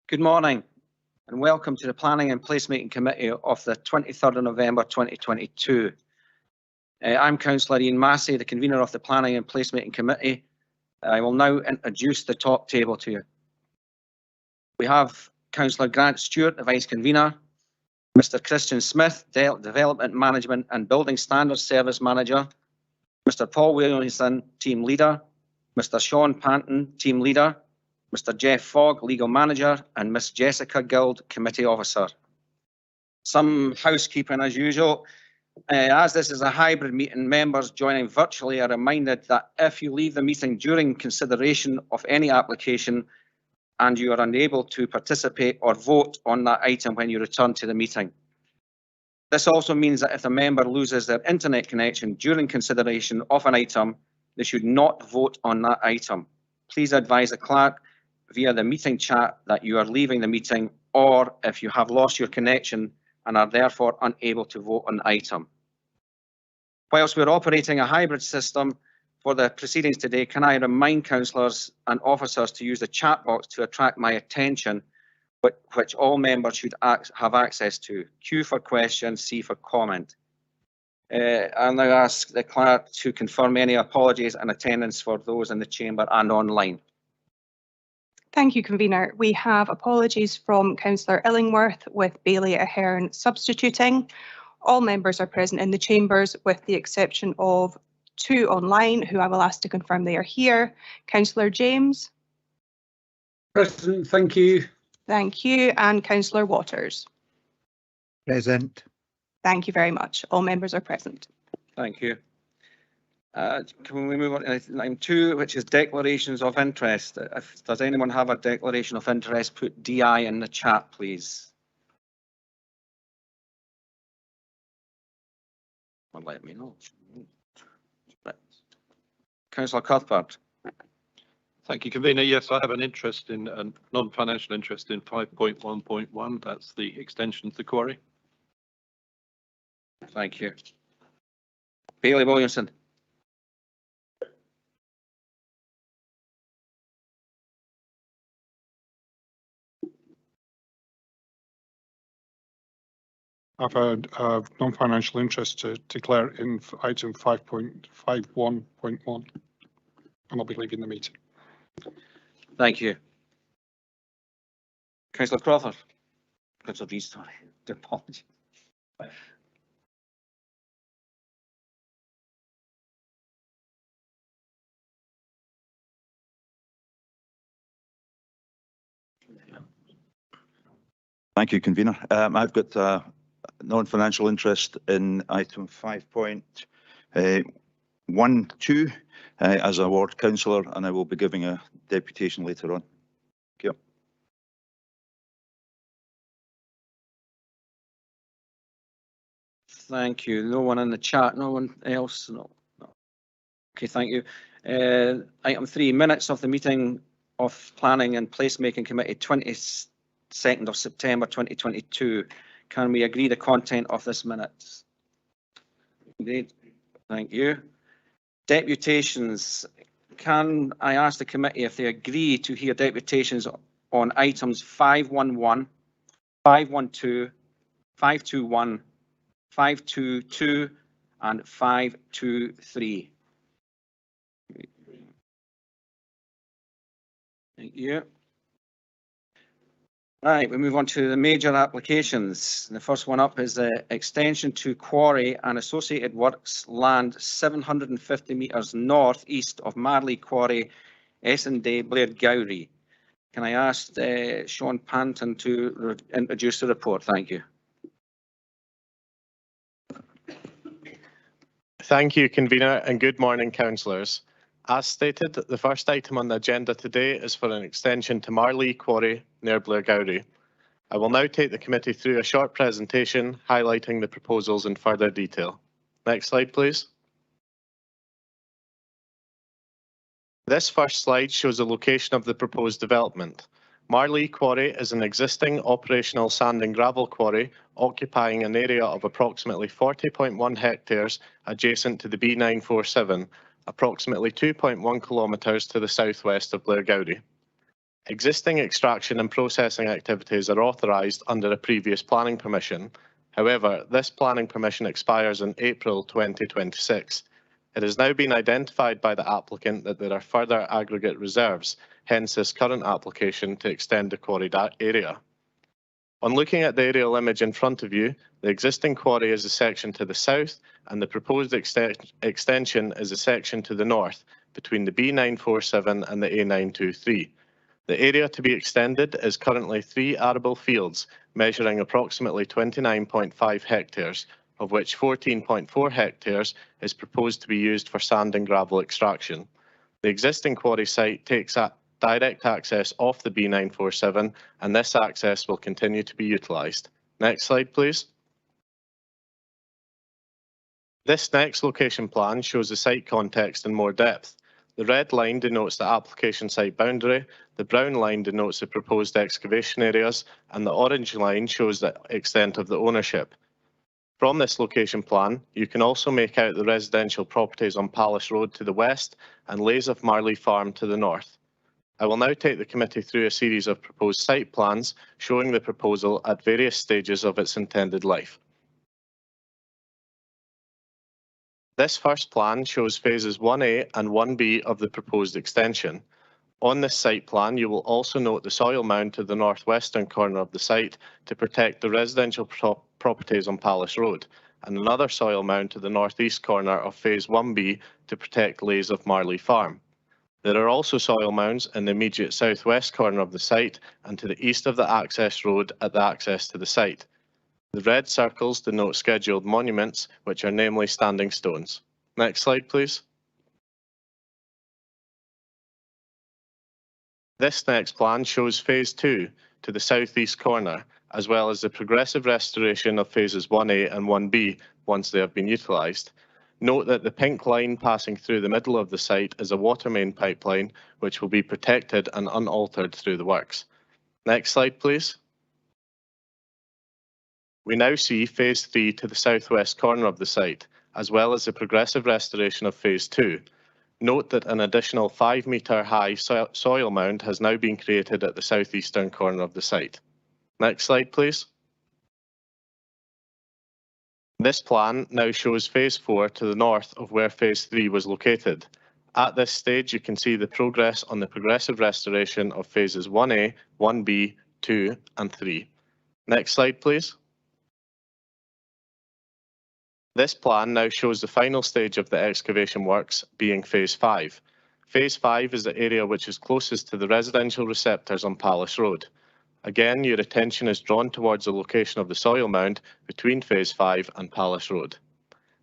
Good morning and welcome to the Planning and Placemaking Committee of the 23rd of November 2022. I'm Councillor Ian Massey, the convener of the Planning and Placemaking Committee. I will now introduce the top table to you. We have Councillor Grant Stewart, the Vice Convener, Mr Christian Smith, Development Management and Building Standards Service Manager, Mr Paul Williamson, Team Leader, Mr Sean Panton, Team Leader, Mr Jeff Fogg, Legal Manager, and Miss Jessica Guild, Committee Officer. Some housekeeping as usual. As this is a hybrid meeting, members joining virtually are reminded that if you leave the meeting during consideration of any application and you are unable to participate or vote on that item when you return to the meeting. This also means that if a member loses their internet connection during consideration of an item, they should not vote on that item. Please advise the clerk via the meeting chat that you are leaving the meeting, or if you have lost your connection and are therefore unable to vote on the item. Whilst we're operating a hybrid system for the proceedings today, can I remind councillors and officers to use the chat box to attract my attention, which all members should have access to. Q for questions, C for comment. I'll now ask the clerk to confirm any apologies and attendance for those in the chamber and online. Thank you, Convener. We have apologies from Councillor Illingworth with Bailey Ahern substituting. All members are present in the chambers with the exception of 2 online, who I will ask to confirm they are here. Councillor James. Present, thank you. Thank you. And Councillor Waters. Present. Thank you very much. All members are present. Thank you. Can we move on to item 2, which is declarations of interest? Does anyone have a declaration of interest? Put DI in the chat, please. Well, let me know. Councillor Cuthbert. Thank you, Convener. Yes, I have an interest in a non-financial interest in 5.1.1. That's the extension to the quarry. Thank you. Bailey Williamson. I've had non-financial interest to declare in item 5.51.1, and I'll be leaving the meeting. Thank you. Councillor Crawford. Councillor Rees, sorry. Apologies. Thank you, Convener. I've got non-financial interest in item 5.12 as a ward councillor, and I will be giving a deputation later on. Thank you. Thank you. No one in the chat. No one else. No. Okay, thank you. Item 3, minutes of the meeting of Planning and Placemaking Committee, 22nd of September 2022. Can we agree the content of this minutes? Indeed. Thank you. Deputations. Can I ask the committee if they agree to hear deputations on items 511, 512, 521, 522 and 523? Thank you. Right, we move on to the major applications. The first one up is the extension to quarry and associated works land 750 metres north-east of Marley Quarry, Essendale, Blairgowrie. Can I ask Sean Panton to introduce the report? Thank you. Thank you, Convener, and good morning, councillors. As stated, the first item on the agenda today is for an extension to Marley Quarry near Blairgowrie. I will now take the committee through a short presentation highlighting the proposals in further detail. Next slide, please. This first slide shows the location of the proposed development. Marley Quarry is an existing operational sand and gravel quarry occupying an area of approximately 40.1 hectares adjacent to the B947, approximately 2.1 kilometres to the southwest of Blairgowrie. Existing extraction and processing activities are authorised under a previous planning permission. However, this planning permission expires in April 2026. It has now been identified by the applicant that there are further aggregate reserves, hence this current application to extend the quarried area. On looking at the aerial image in front of you, the existing quarry is a section to the south and the proposed extension is a section to the north between the B947 and the A923. The area to be extended is currently 3 arable fields measuring approximately 29.5 hectares, of which 14.4 hectares is proposed to be used for sand and gravel extraction. The existing quarry site takes direct access off the B947 and this access will continue to be utilised. Next slide, please. This next location plan shows the site context in more depth. The red line denotes the application site boundary, the brown line denotes the proposed excavation areas, and the orange line shows the extent of the ownership. From this location plan, you can also make out the residential properties on Palace Road to the west and Lays of Marley Farm to the north. I will now take the committee through a series of proposed site plans showing the proposal at various stages of its intended life. This first plan shows phases 1A and 1B of the proposed extension. On this site plan, you will also note the soil mound to the northwestern corner of the site to protect the residential properties on Palace Road, and another soil mound to the northeast corner of phase 1B to protect Lays of Marley Farm. There are also soil mounds in the immediate southwest corner of the site and to the east of the access road at the access to the site. The red circles denote scheduled monuments, which are namely standing stones. Next slide, please. This next plan shows phase 2 to the southeast corner, as well as the progressive restoration of phases 1A and 1B once they have been utilised. Note that the pink line passing through the middle of the site is a water main pipeline, which will be protected and unaltered through the works. Next slide, please. We now see phase 3 to the southwest corner of the site, as well as the progressive restoration of phase 2. Note that an additional 5-metre high soil mound has now been created at the southeastern corner of the site. Next slide, please. This plan now shows phase 4 to the north of where phase 3 was located. At this stage, you can see the progress on the progressive restoration of phases 1A, 1B, 2 and 3. Next slide, please. This plan now shows the final stage of the excavation works, being phase 5. Phase 5 is the area which is closest to the residential receptors on Palace Road. Again, your attention is drawn towards the location of the soil mound between phase 5 and Palace Road.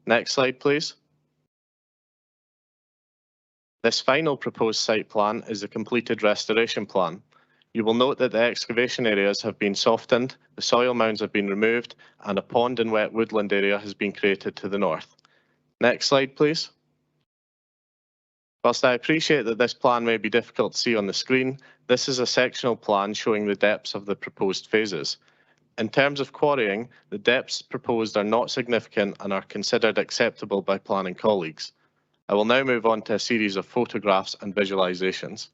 Next slide, please. This final proposed site plan is the completed restoration plan. You will note that the excavation areas have been softened, the soil mounds have been removed, and a pond and wet woodland area has been created to the north. Next slide, please. Whilst I appreciate that this plan may be difficult to see on the screen, this is a sectional plan showing the depths of the proposed phases. In terms of quarrying, the depths proposed are not significant and are considered acceptable by planning colleagues. I will now move on to a series of photographs and visualisations.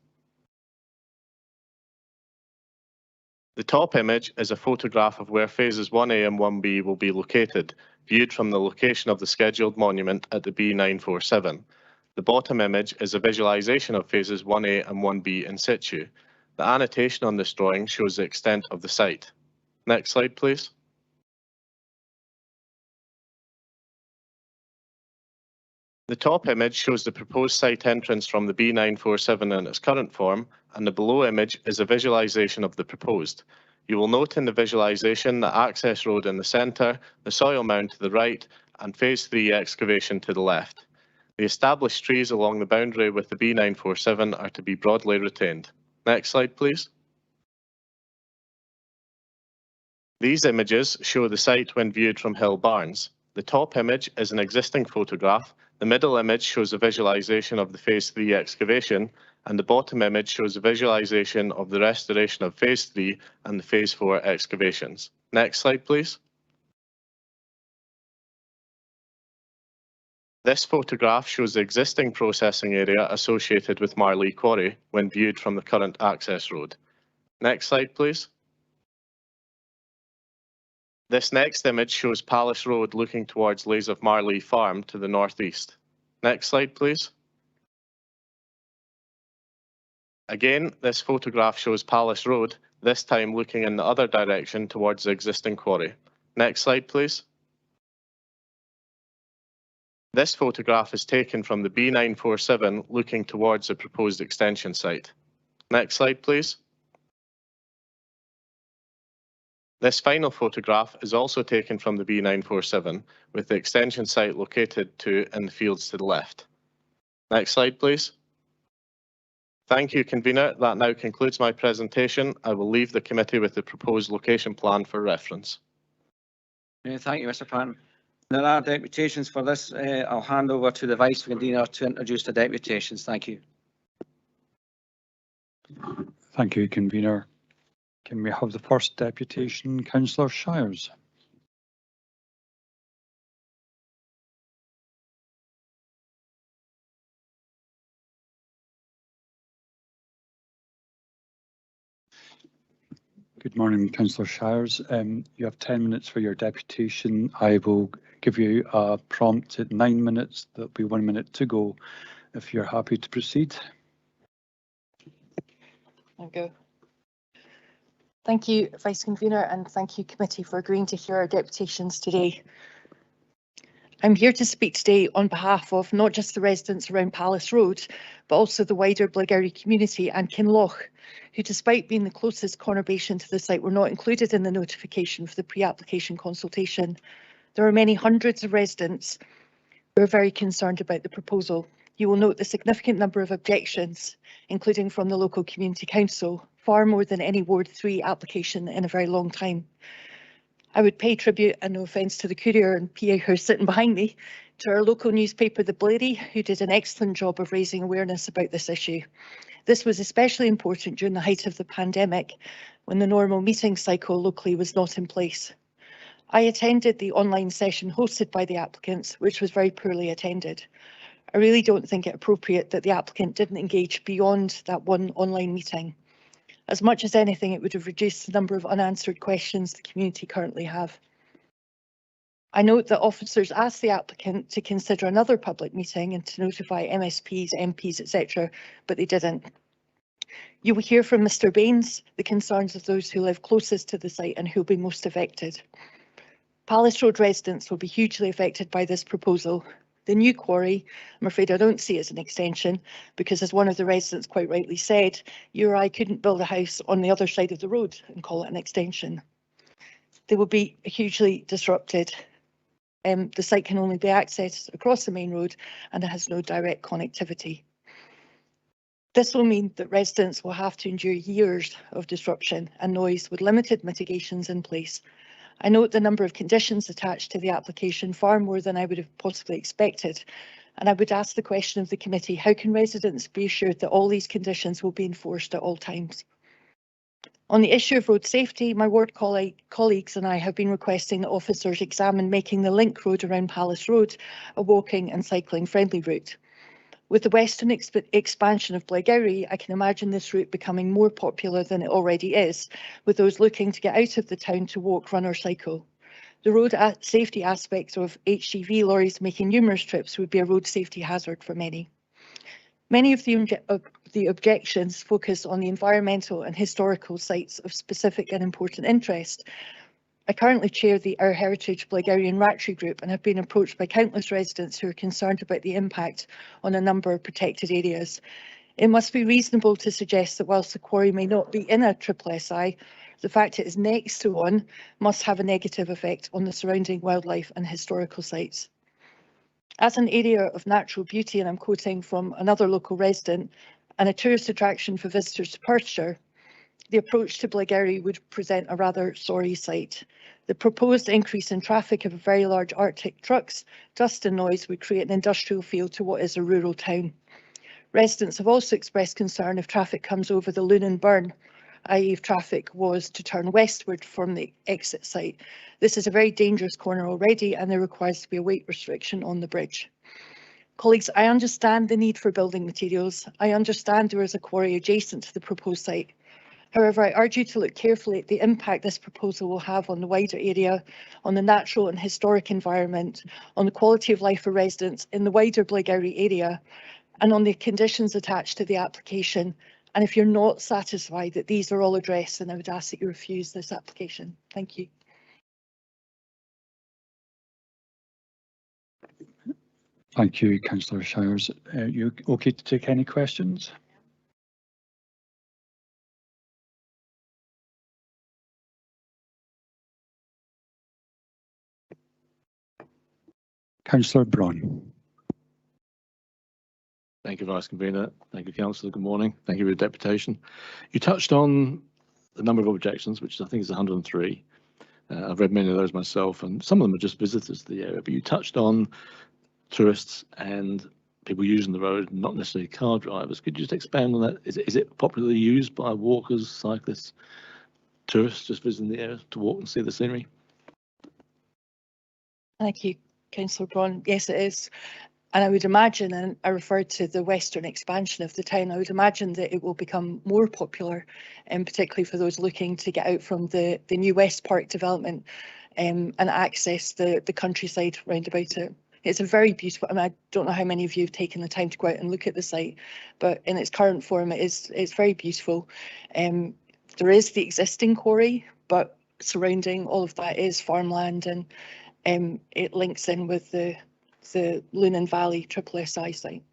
The top image is a photograph of where phases 1A and 1B will be located, viewed from the location of the scheduled monument at the B947. The bottom image is a visualisation of phases 1A and 1B in situ. The annotation on this drawing shows the extent of the site. Next slide, please. The top image shows the proposed site entrance from the B947 in its current form, and the below image is a visualisation of the proposed. You will note in the visualisation the access road in the centre, the soil mound to the right, and phase 3 excavation to the left. The established trees along the boundary with the B947 are to be broadly retained. Next slide, please. These images show the site when viewed from Hill Barns. The top image is an existing photograph, the middle image shows a visualisation of the phase 3 excavation, and the bottom image shows a visualisation of the restoration of phase 3 and the phase 4 excavations. Next slide, please. This photograph shows the existing processing area associated with Marley Quarry when viewed from the current access road. Next slide, please. This next image shows Palace Road looking towards Lays of Marley Farm to the northeast. Next slide, please. Again, this photograph shows Palace Road, this time looking in the other direction towards the existing quarry. Next slide, please. This photograph is taken from the B947 looking towards the proposed extension site. Next slide, please. This final photograph is also taken from the B947 with the extension site located in the fields to the left. Next slide, please. Thank you, Convener. That now concludes my presentation. I will leave the committee with the proposed location plan for reference. Thank you, Mr. Patton. There are deputations for this. I'll hand over to the Vice Convener to introduce the deputations. Thank you. Thank you, Convener. Can we have the first deputation, Councillor Shires? Good morning, Councillor Shires. You have 10 minutes for your deputation. I will give you a prompt at 9 minutes. There'll be 1 minute to go if you're happy to proceed. There we go. Thank you, Vice Convener, and thank you, Committee, for agreeing to hear our deputations today. I'm here to speak today on behalf of not just the residents around Palace Road, but also the wider Blairgowrie community and Kinloch, who, despite being the closest conurbation to the site, were not included in the notification for the pre-application consultation. There are many hundreds of residents who are very concerned about the proposal. You will note the significant number of objections, including from the local community council, far more than any Ward 3 application in a very long time. I would pay tribute, and no offence to the courier and PA who are sitting behind me, to our local newspaper, The Blairie, who did an excellent job of raising awareness about this issue. This was especially important during the height of the pandemic, when the normal meeting cycle locally was not in place. I attended the online session hosted by the applicants, which was very poorly attended. I really don't think it appropriate that the applicant didn't engage beyond that one online meeting. As much as anything, it would have reduced the number of unanswered questions the community currently have. I note that officers asked the applicant to consider another public meeting and to notify MSPs, MPs, etc., but they didn't. You will hear from Mr. Baines the concerns of those who live closest to the site and who will be most affected. Palace Road residents will be hugely affected by this proposal. The new quarry, I'm afraid I don't see it as an extension, because as one of the residents quite rightly said, you or I couldn't build a house on the other side of the road and call it an extension. They will be hugely disrupted. The site can only be accessed across the main road and it has no direct connectivity. This will mean that residents will have to endure years of disruption and noise with limited mitigations in place. I note the number of conditions attached to the application, far more than I would have possibly expected, and I would ask the question of the committee, how can residents be assured that all these conditions will be enforced at all times? On the issue of road safety, my ward colleagues and I have been requesting that officers examine making the link road around Palace Road a walking and cycling friendly route. With the western expansion of Blairgowrie, I can imagine this route becoming more popular than it already is, with those looking to get out of the town to walk, run or cycle. The road safety aspects of HGV lorries making numerous trips would be a road safety hazard for many. Many of the objections focus on the environmental and historical sites of specific and important interest. I currently chair Our Heritage Blairgowrie and Rattree Group and have been approached by countless residents who are concerned about the impact on a number of protected areas. It must be reasonable to suggest that whilst the quarry may not be in a SSSI, the fact it is next to one must have a negative effect on the surrounding wildlife and historical sites. As an area of natural beauty, and I'm quoting from another local resident, and a tourist attraction for visitors to Perthshire, the approach to Blairgowrie would present a rather sorry sight. The proposed increase in traffic of very large Arctic trucks, dust and noise would create an industrial feel to what is a rural town. Residents have also expressed concern if traffic comes over the Lunan Burn, i.e. if traffic was to turn westward from the exit site. This is a very dangerous corner already and there requires to be a weight restriction on the bridge. Colleagues, I understand the need for building materials. I understand there is a quarry adjacent to the proposed site. However, I urge you to look carefully at the impact this proposal will have on the wider area, on the natural and historic environment, on the quality of life for residents in the wider Blairgowrie area, and on the conditions attached to the application. And if you're not satisfied that these are all addressed, then I would ask that you refuse this application. Thank you. Thank you, Councillor Shires. You okay to take any questions? Councillor Braun. Thank you, Vice Convener. Thank you, Councillor. Good morning. Thank you for your deputation. You touched on the number of objections, which I think is 103. I've read many of those myself, and some of them are just visitors to the area, but you touched on tourists and people using the road, not necessarily car drivers. Could you just expand on that? Is it popularly used by walkers, cyclists, tourists just visiting the area to walk and see the scenery? Thank you, Councillor Braun. Yes, it is. And I would imagine, and I referred to the western expansion of the town, I would imagine that it will become more popular, and particularly for those looking to get out from the new West Park development and access the countryside round about it. It's a very beautiful, I mean, I don't know how many of you have taken the time to go out and look at the site, but in its current form, it's very beautiful. There is the existing quarry, but surrounding all of that is farmland, and it links in with the Lunan Valley SSI site.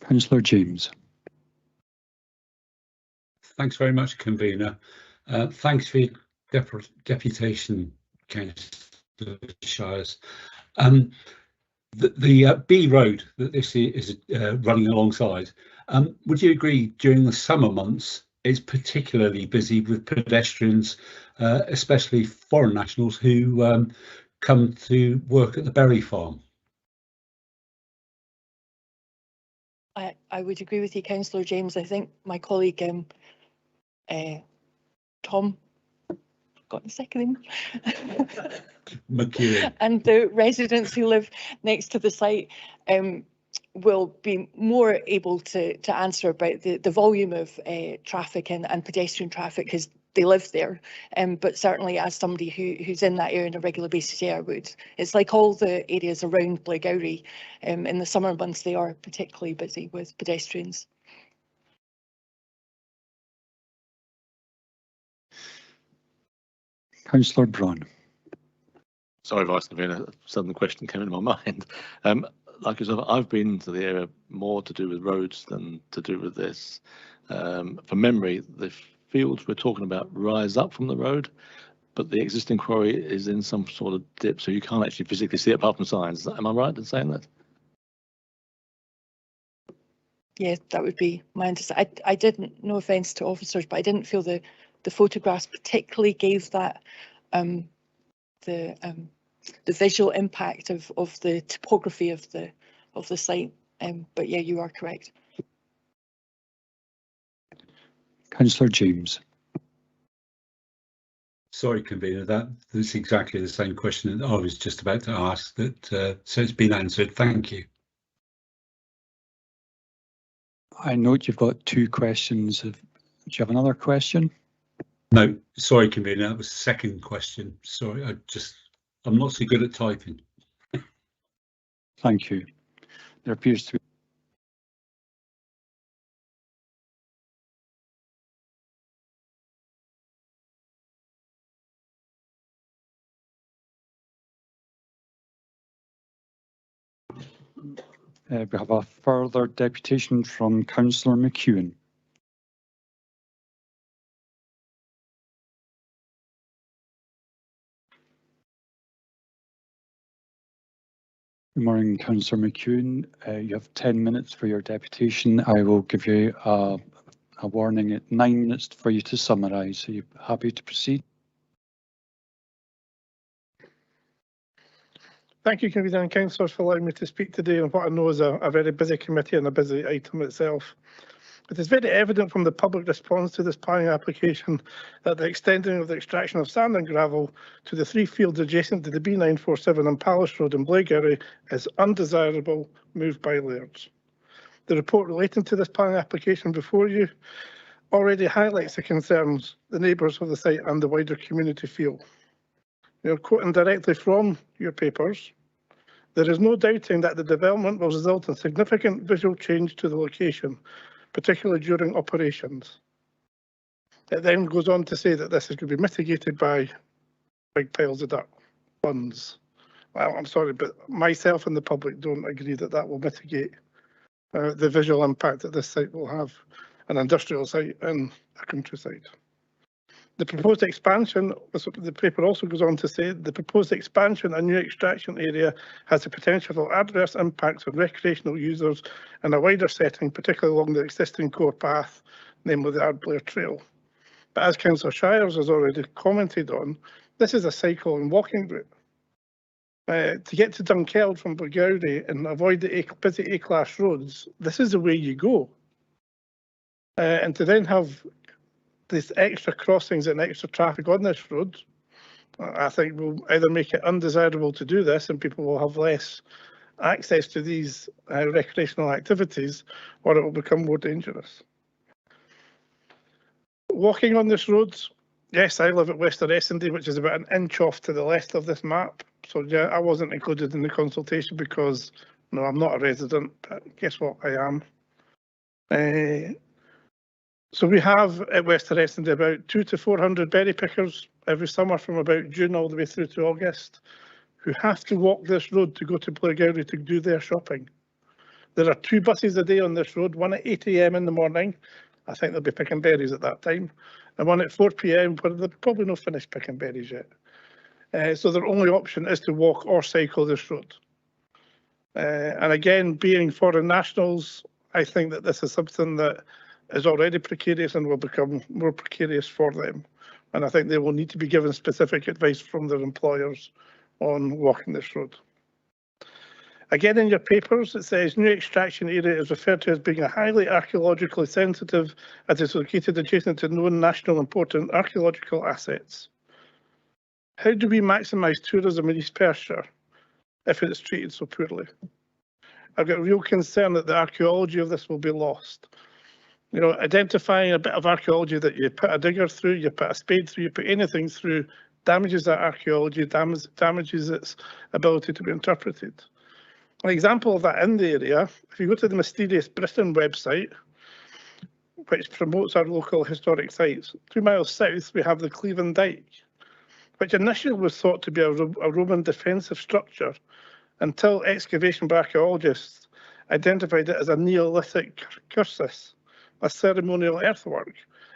Councillor James. Thanks very much, Convener. Thanks for your deputation, Councillor Shires. The B road that this is running alongside, would you agree during the summer months is particularly busy with pedestrians, especially foreign nationals who come to work at the berry farm? I would agree with you, Councillor James. I think my colleague Tom, got a second McEwen. and the residents who live next to the site will be more able to answer about the volume of traffic and pedestrian traffic because they live there. But certainly as somebody who's in that area on a regular basis, yeah, I would. It's like all the areas around Blairgowrie. In the summer months, they are particularly busy with pedestrians. Councillor Braun. Sorry, Vice Convener, a sudden question came into my mind. Like yourself, I've been to the area more to do with roads than to do with this. From memory, the fields we're talking about rise up from the road, but the existing quarry is in some sort of dip, so you can't actually physically see it apart from signs. Am I right in saying that? Yeah, that would be my understanding. I didn't, no offence to officers, but I didn't feel the photographs particularly gave that the visual impact of the topography of the site. But yeah, you are correct. Councillor James. Sorry, Convener, that's exactly the same question that I was just about to ask. So it's been answered. Thank you. I note you've got two questions. Do you have another question? No, sorry, Convener, that was the second question. Sorry, I'm not so good at typing. Thank you. There appears to be we have a further deputation from Councillor McEwen. Good morning, Councillor McEwen. You have 10 minutes for your deputation. I will give you a warning at 9 minutes for you to summarise. Are you happy to proceed? Thank you, Convener and Councillors, for allowing me to speak today on what I know is a very busy committee and a busy item itself. It is very evident from the public response to this planning application that the extending of the extraction of sand and gravel to the 3 fields adjacent to the B947 and Palace Road in Blairgowrie is undesirable move by Lairds. The report relating to this planning application before you already highlights the concerns the neighbours of the site and the wider community feel. You're quoting directly from your papers. There is no doubting that the development will result in significant visual change to the location, particularly during operations. It then goes on to say that this is going to be mitigated by big piles of dirt, funds. Well, I'm sorry, but myself and the public don't agree that that will mitigate the visual impact that this site will have, an industrial site in a countryside. The proposed expansion, the paper also goes on to say, the proposed expansion and new extraction area has the potential for adverse impacts on recreational users in a wider setting, particularly along the existing core path, namely the Ardblair Trail. But as Councillor Shires has already commented on, this is a cycle and walking route. To get to Dunkeld from Blairgowrie and avoid the busy A-class roads, this is the way you go. And to then have these extra crossings and extra traffic on this road, I think will either make it undesirable to do this and people will have less access to these recreational activities, or it will become more dangerous. Walking on this road, yes, I live at Wester Essendon, which is about an inch off to the left of this map. So yeah, I wasn't included in the consultation because, no, I'm not a resident, but guess what, I am. So we have at Wester Essendon about 200 to 400 berry pickers every summer from about June all the way through to August, who have to walk this road to go to Blairgowrie to do their shopping. There are 2 buses a day on this road, one at 8 AM in the morning, I think they'll be picking berries at that time, and one at 4 PM where they're probably not finished picking berries yet. So their only option is to walk or cycle this road. And again, being foreign nationals, I think that this is something that is already precarious and will become more precarious for them. And I think they will need to be given specific advice from their employers on walking this road. Again, in your papers, it says new extraction area is referred to as being a highly archaeologically sensitive as it's located adjacent to known national important archaeological assets. How do we maximise tourism in East Perthshire if it's treated so poorly? I've got real concern that the archaeology of this will be lost. You know, identifying a bit of archaeology that you put a digger through, you put a spade through, you put anything through, damages that archaeology, damages its ability to be interpreted. An example of that in the area, if you go to the Mysterious Britain website, which promotes our local historic sites, 2 miles south we have the Cleven Dyke, which initially was thought to be a Roman defensive structure until excavation by archaeologists identified it as a Neolithic cursus, a ceremonial earthwork.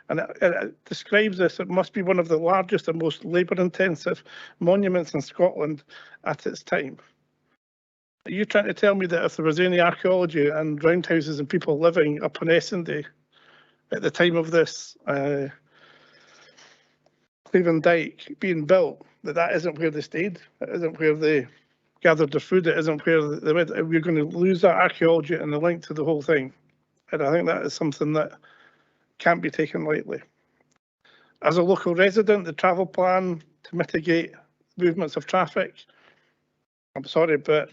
And it describes this, it must be one of the largest and most labour-intensive monuments in Scotland at its time. Are you trying to tell me that if there was any archaeology and roundhouses and people living up on Essendon at the time of this Cleven Dyke being built, that isn't where they stayed, it isn't where they gathered their food, it isn't where they went? We're going to lose that archaeology and the link to the whole thing. And I think that is something that can't be taken lightly. As a local resident, the travel plan to mitigate movements of traffic, I'm sorry, but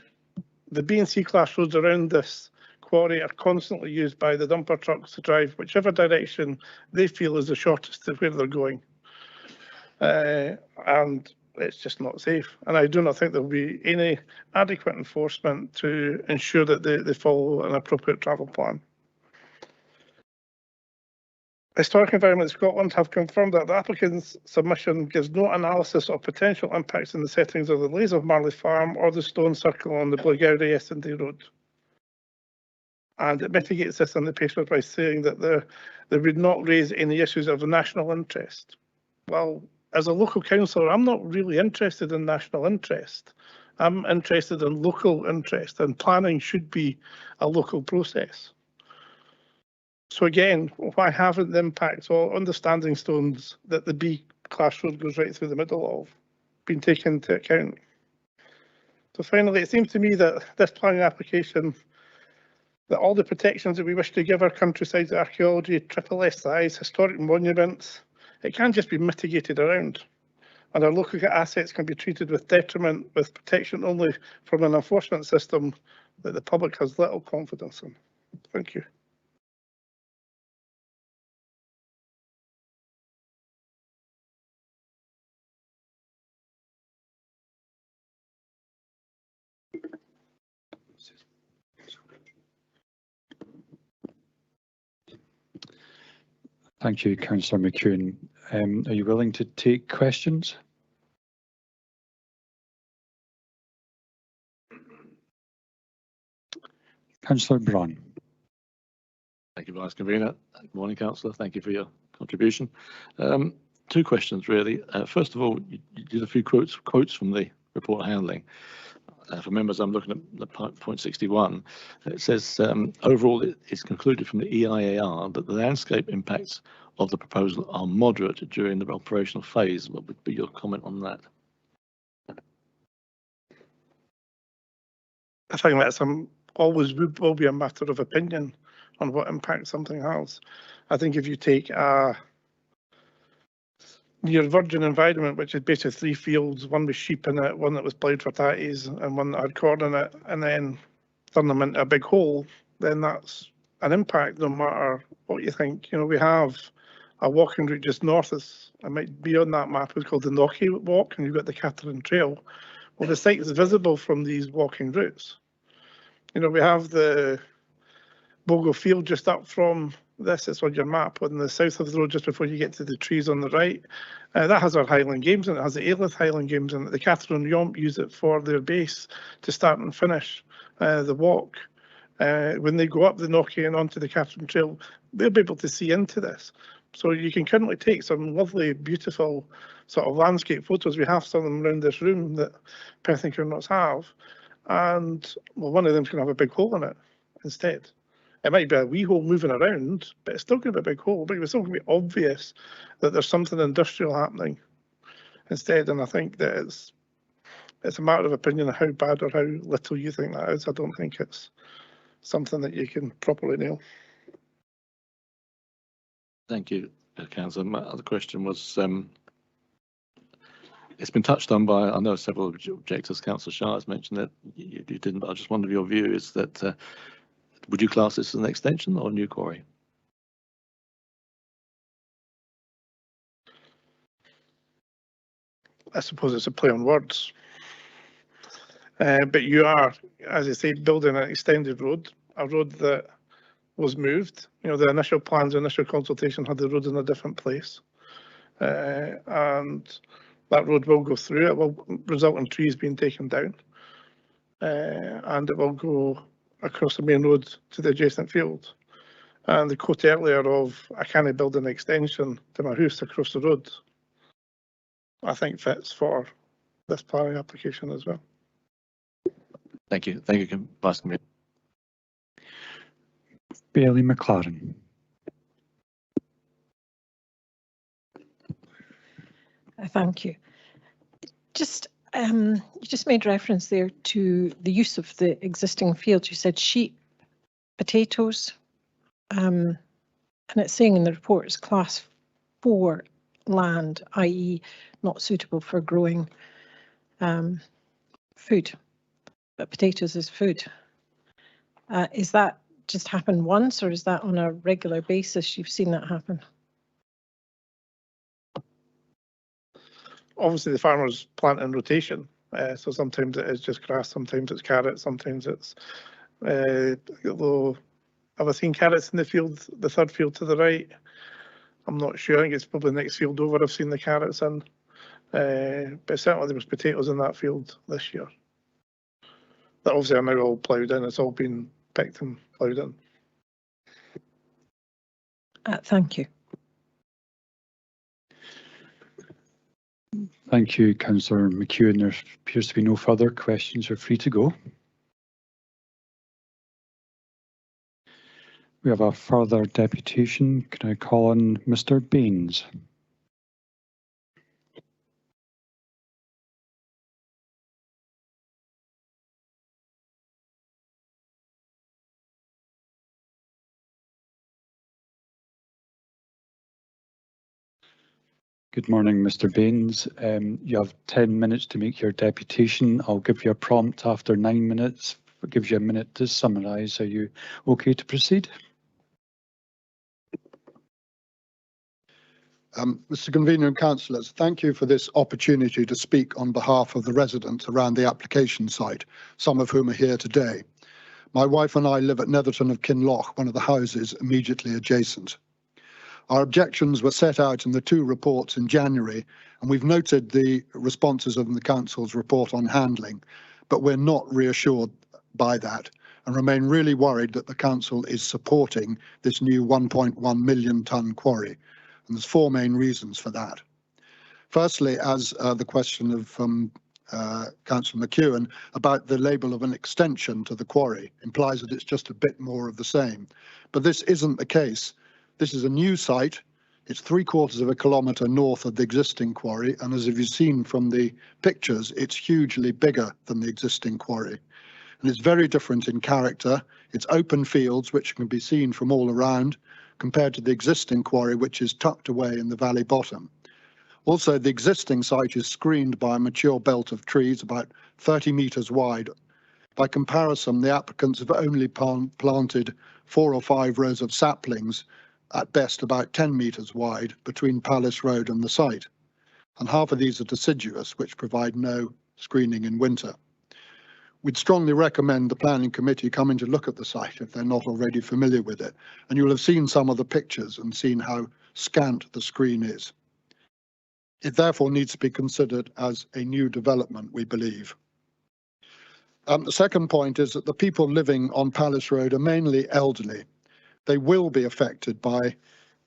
the B and C class roads around this quarry are constantly used by the dumper trucks to drive whichever direction they feel is the shortest to where they're going. And it's just not safe. And I do not think there will be any adequate enforcement to ensure that they follow an appropriate travel plan. Historic Environment Scotland have confirmed that the applicant's submission gives no analysis of potential impacts in the settings of the Lays of Marley Farm or the Stone Circle on the Blairgowrie Essendon Road. And it mitigates this in the paper by saying that they would not raise any issues of national interest. Well, as a local councillor, I'm not really interested in national interest. I'm interested in local interest, and planning should be a local process. So again, why haven't the impacts on the standing stones that the B class road goes right through the middle of been taken into account? So finally, it seems to me that this planning application that all the protections that we wish to give our countryside's archaeology, triple SIs, historic monuments, it can't just be mitigated around. And our local assets can be treated with detriment, with protection only from an enforcement system that the public has little confidence in. Thank you. Thank you, Councillor McEwen. Are you willing to take questions? Councillor Braun. Thank you, Vice Convener. Good morning, Councillor. Thank you for your contribution. Two questions, really. First of all, you did a few quotes from the report handling. For members, I'm looking at the point 61. It says, overall, it is concluded from the EIAR that the landscape impacts of the proposal are moderate during the operational phase. What would be your comment on that? I think that's always will be a matter of opinion on what impact something has. I think if you take your virgin environment, which is basically 3 fields, one with sheep in it, one that was ploughed for tatties, and one that had corn in it, and then turn them into a big hole, then that's an impact no matter what you think. You know, we have a walking route just north, it might be on that map, it's called the Knocky Walk, and you've got the Catherine Trail. Well, the site is visible from these walking routes. You know, we have the Bogle Field just up from this, it's on your map, on the south of the road just before you get to the trees on the right. That has our Highland Games and it has the Ailith Highland Games and the Catherine Yomp use it for their base to start and finish the walk. When they go up the Knocky and onto the Catherine Trail, they'll be able to see into this. So you can currently take some lovely, beautiful sort of landscape photos. We have some of them around this room that Perth and Curnotts have. And well, one of them's going to have a big hole in it instead. It might be a wee hole moving around, but it's still going to be a big hole. But it's still going to be obvious that there's something industrial happening instead. And I think that it's a matter of opinion of how bad or how little you think that is. I don't think it's something that you can properly nail. Thank you, Councillor. My other question was, it's been touched on by, I know several objectors, Councillor Shah has mentioned that you didn't, but I just wonder your view is that, would you class this as an extension or a new quarry? I suppose it's a play on words. But you are, as I say, building an extended road, a road that was moved. You know, the initial plans, the initial consultation had the road in a different place. And that road will go through. It will result in trees being taken down. And it will go across the main road to the adjacent field. And the quote earlier of, I can't build an extension to my house across the road, I think fits for this planning application as well. Thank you. Thank you, Vice Convener. Bailey McLaren. Thank you. You just made reference there to the use of the existing fields. You said sheep, potatoes, and it's saying in the report it's class 4 land, i.e. not suitable for growing food, but potatoes is food. Is that just happened once, or is that on a regular basis you've seen that happen? Obviously the farmers plant in rotation, so sometimes it is just grass, sometimes it's carrots, sometimes it's although have I seen carrots in the field, the third field to the right? I'm not sure. I think it's probably the next field over I've seen the carrots in, but certainly there was potatoes in that field this year that obviously are now all ploughed in. It's all been picked and ploughed in. Thank you. Thank you, Councillor McEwen. There appears to be no further questions. You're free to go. We have a further deputation. Can I call on Mr. Baines? Good morning, Mr. Baines. You have 10 minutes to make your deputation. I'll give you a prompt after 9 minutes. It gives you a minute to summarise. Are you okay to proceed? Mr. Convener and Councillors, thank you for this opportunity to speak on behalf of the residents around the application site, some of whom are here today. My wife and I live at Netherton of Kinloch, one of the houses immediately adjacent. Our objections were set out in the 2 reports in January, and we've noted the responses of the Council's report on handling, but we're not reassured by that and remain really worried that the Council is supporting this new 1.1 million tonne quarry. And there's 4 main reasons for that. Firstly, as the question of Councillor McEwen about the label of an extension to the quarry implies that it's just a bit more of the same. But this isn't the case. This is a new site. It's 3/4 of a kilometre north of the existing quarry. And as you've seen from the pictures, it's hugely bigger than the existing quarry. And it's very different in character. It's open fields, which can be seen from all around, compared to the existing quarry, which is tucked away in the valley bottom. Also, the existing site is screened by a mature belt of trees about 30 metres wide. By comparison, the applicants have only planted 4 or 5 rows of saplings, at best about 10 metres wide, between Palace Road and the site. And half of these are deciduous, which provide no screening in winter. We'd strongly recommend the Planning Committee come in to look at the site if they're not already familiar with it. And you'll have seen some of the pictures and seen how scant the screen is. It therefore needs to be considered as a new development, we believe. The second point is that the people living on Palace Road are mainly elderly. They will be affected by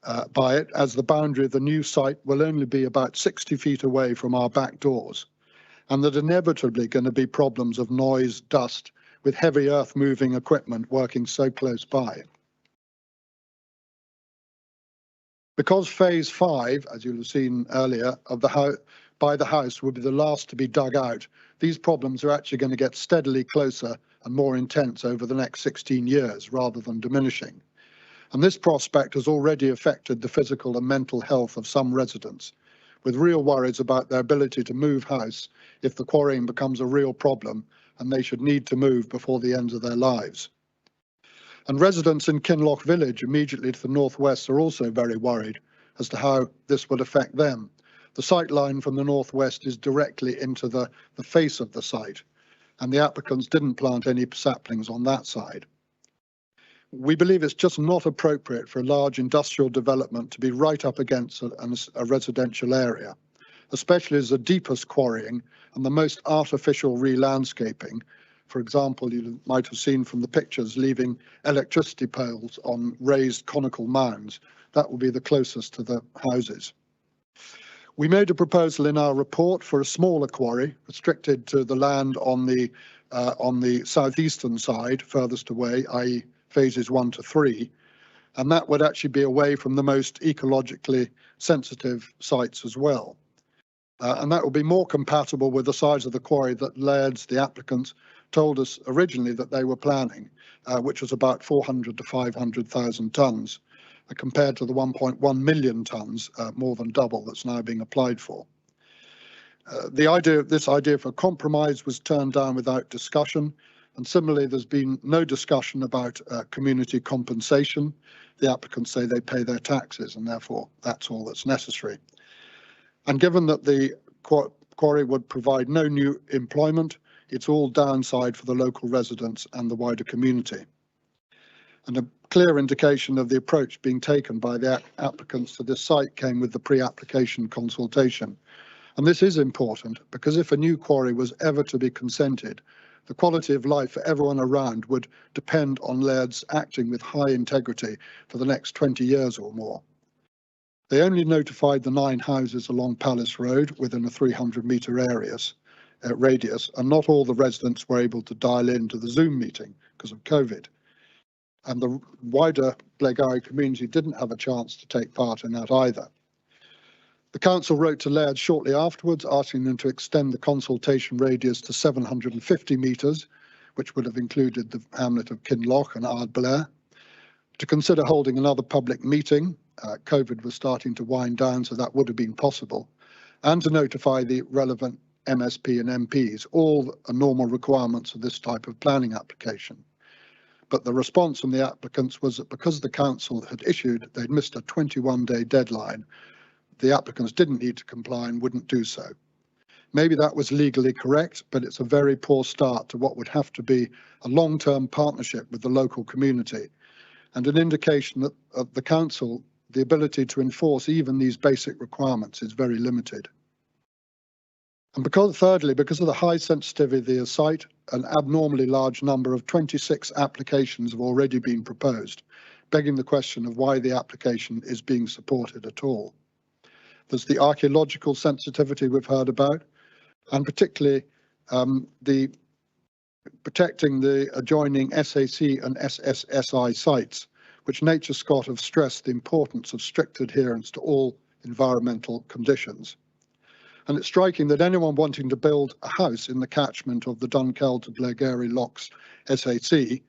it, as the boundary of the new site will only be about 60 feet away from our back doors. And there's inevitably going to be problems of noise, dust, with heavy earth-moving equipment working so close by. Because phase 5, as you'll have seen earlier, of the house will be the last to be dug out, these problems are actually going to get steadily closer and more intense over the next 16 years, rather than diminishing. And this prospect has already affected the physical and mental health of some residents, with real worries about their ability to move house if the quarrying becomes a real problem and they should need to move before the end of their lives. And residents in Kinloch village immediately to the northwest are also very worried as to how this would affect them. The sight line from the northwest is directly into the face of the site, and the applicants didn't plant any saplings on that side. We believe it's just not appropriate for a large industrial development to be right up against a residential area, especially as the deepest quarrying and the most artificial re-landscaping. For example, you might have seen from the pictures leaving electricity poles on raised conical mounds. That will be the closest to the houses. We made a proposal in our report for a smaller quarry, restricted to the land on the southeastern side, furthest away, i.e. phases 1 to 3, and that would actually be away from the most ecologically sensitive sites as well. And that will be more compatible with the size of the quarry that Laird's, the applicants, told us originally that they were planning, which was about 400 to 500,000 tonnes, compared to the 1.1 million tonnes, more than double that's now being applied for. This idea for compromise was turned down without discussion. And similarly, there's been no discussion about community compensation. The applicants say they pay their taxes and therefore that's all that's necessary. And given that the quarry would provide no new employment, it's all downside for the local residents and the wider community. And a clear indication of the approach being taken by the applicants to this site came with the pre-application consultation. And this is important because if a new quarry was ever to be consented, the quality of life for everyone around would depend on Laird's acting with high integrity for the next 20 years or more. They only notified the 9 houses along Palace Road within a 300-metre radius, and not all the residents were able to dial into the Zoom meeting because of COVID. And the wider Blairgowrie community didn't have a chance to take part in that either. The council wrote to Laird shortly afterwards, asking them to extend the consultation radius to 750 metres, which would have included the hamlet of Kinloch and Ardblair. to consider holding another public meeting. COVID was starting to wind down, so that would have been possible, and to notify the relevant MSP and MPs, all normal requirements of this type of planning application. But the response from the applicants was that because the council had issued, they'd missed a 21-day deadline, the applicants didn't need to comply and wouldn't do so. Maybe that was legally correct, but it's a very poor start to what would have to be a long-term partnership with the local community, and an indication that the council, the ability to enforce even these basic requirements is very limited. And thirdly, because of the high sensitivity of the site, an abnormally large number of 26 applications have already been proposed, begging the question of why the application is being supported at all. There's the archaeological sensitivity we've heard about, and particularly the protecting the adjoining SAC and SSSI sites, which Nature Scott have stressed the importance of strict adherence to all environmental conditions. And it's striking that anyone wanting to build a house in the catchment of the Dunkeld to Blairgowrie Lochs SAC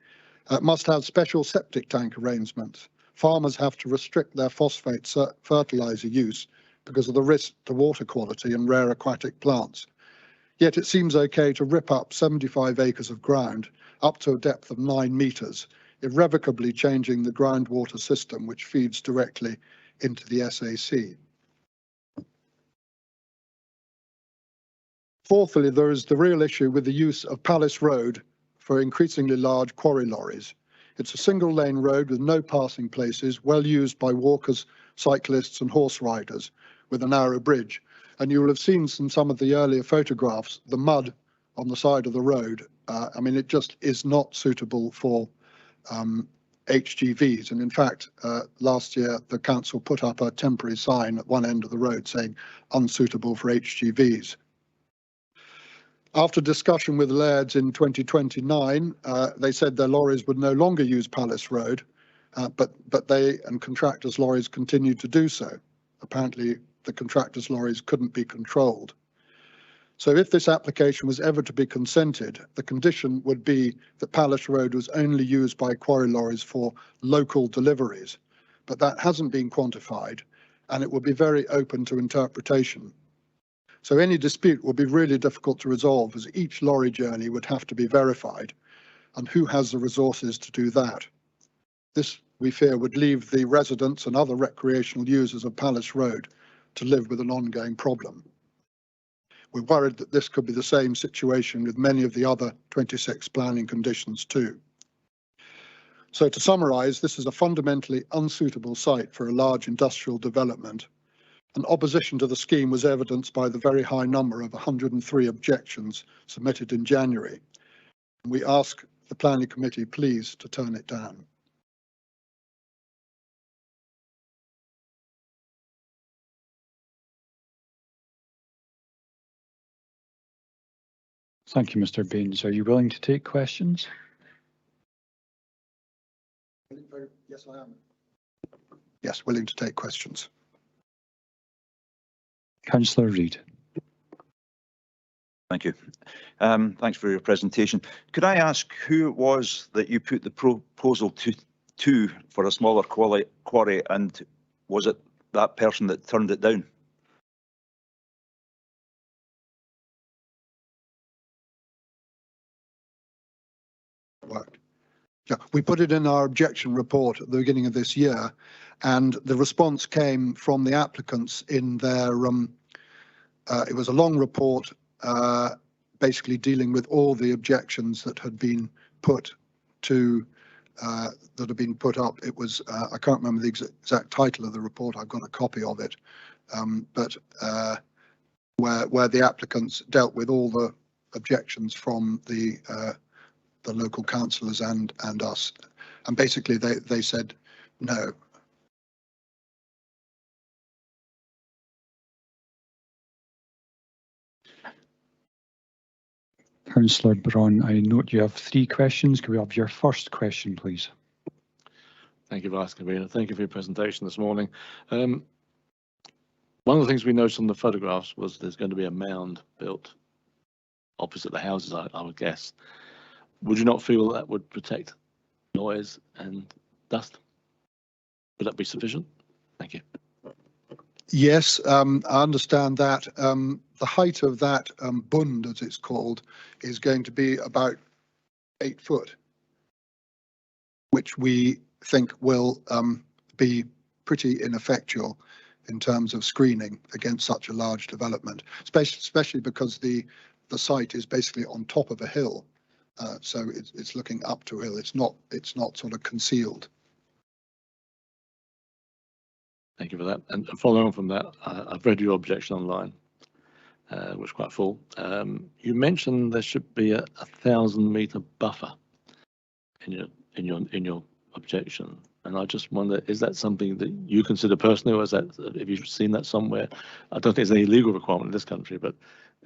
must have special septic tank arrangements. Farmers have to restrict their phosphate fertilizer use because of the risk to water quality and rare aquatic plants. Yet it seems okay to rip up 75 acres of ground up to a depth of 9 meters, irrevocably changing the groundwater system which feeds directly into the SAC. Fourthly, there is the real issue with the use of Palace Road for increasingly large quarry lorries. It's a single lane road with no passing places, well used by walkers, cyclists and horse riders, with a narrow bridge. And you will have seen some of the earlier photographs, the mud on the side of the road. I mean, it just is not suitable for HGVs. And in fact, last year, the council put up a temporary sign at one end of the road saying unsuitable for HGVs. After discussion with Lairds in 2029, they said their lorries would no longer use Palace Road, but they and contractors' lorries continued to do so. Apparently, the contractors' lorries couldn't be controlled. So if this application was ever to be consented, the condition would be that Palace Road was only used by quarry lorries for local deliveries, but that hasn't been quantified, and it would be very open to interpretation. So any dispute will be really difficult to resolve, as each lorry journey would have to be verified, and who has the resources to do that? This, we fear, would leave the residents and other recreational users of Palace Road to live with an ongoing problem. We're worried that this could be the same situation with many of the other 26 planning conditions too. So to summarise, this is a fundamentally unsuitable site for a large industrial development, and opposition to the scheme was evidenced by the very high number of 103 objections submitted in January. And we ask the Planning Committee please to turn it down. Thank you, Mr. Baines. Are you willing to take questions? Yes, I am. Yes, willing to take questions. Councillor Reid. Thank you. Thanks for your presentation. Could I ask who it was that you put the proposal to for a smaller quarry, and was it that person that turned it down? Right. Yeah, we put it in our objection report at the beginning of this year, and the response came from the applicants in their, it was a long report, basically dealing with all the objections that had been put to, that had been put up. It was, I can't remember the exact title of the report, I've got a copy of it, but where the applicants dealt with all the objections from the local councillors and us, and basically they said no. Councillor Braun, I note you have 3 questions. Can we have your first question, please? Thank you, Vice Convener. Thank you for your presentation this morning. One of the things we noticed on the photographs was there's going to be a mound built opposite the houses, I would guess. Would you not feel that would protect noise and dust? Would that be sufficient? Thank you. Yes, I understand that. The height of that bund, as it's called, is going to be about 8 foot, which we think will be pretty ineffectual in terms of screening against such a large development, especially because the site is basically on top of a hill, so it's looking up to a hill. It's not sort of concealed. Thank you for that. And following on from that, I've read your objection online, which is quite full. You mentioned there should be a 1,000-metre buffer in your objection, and I just wonder, is that something that you consider personally, or is that, have you seen that somewhere? I don't think there's any legal requirement in this country, but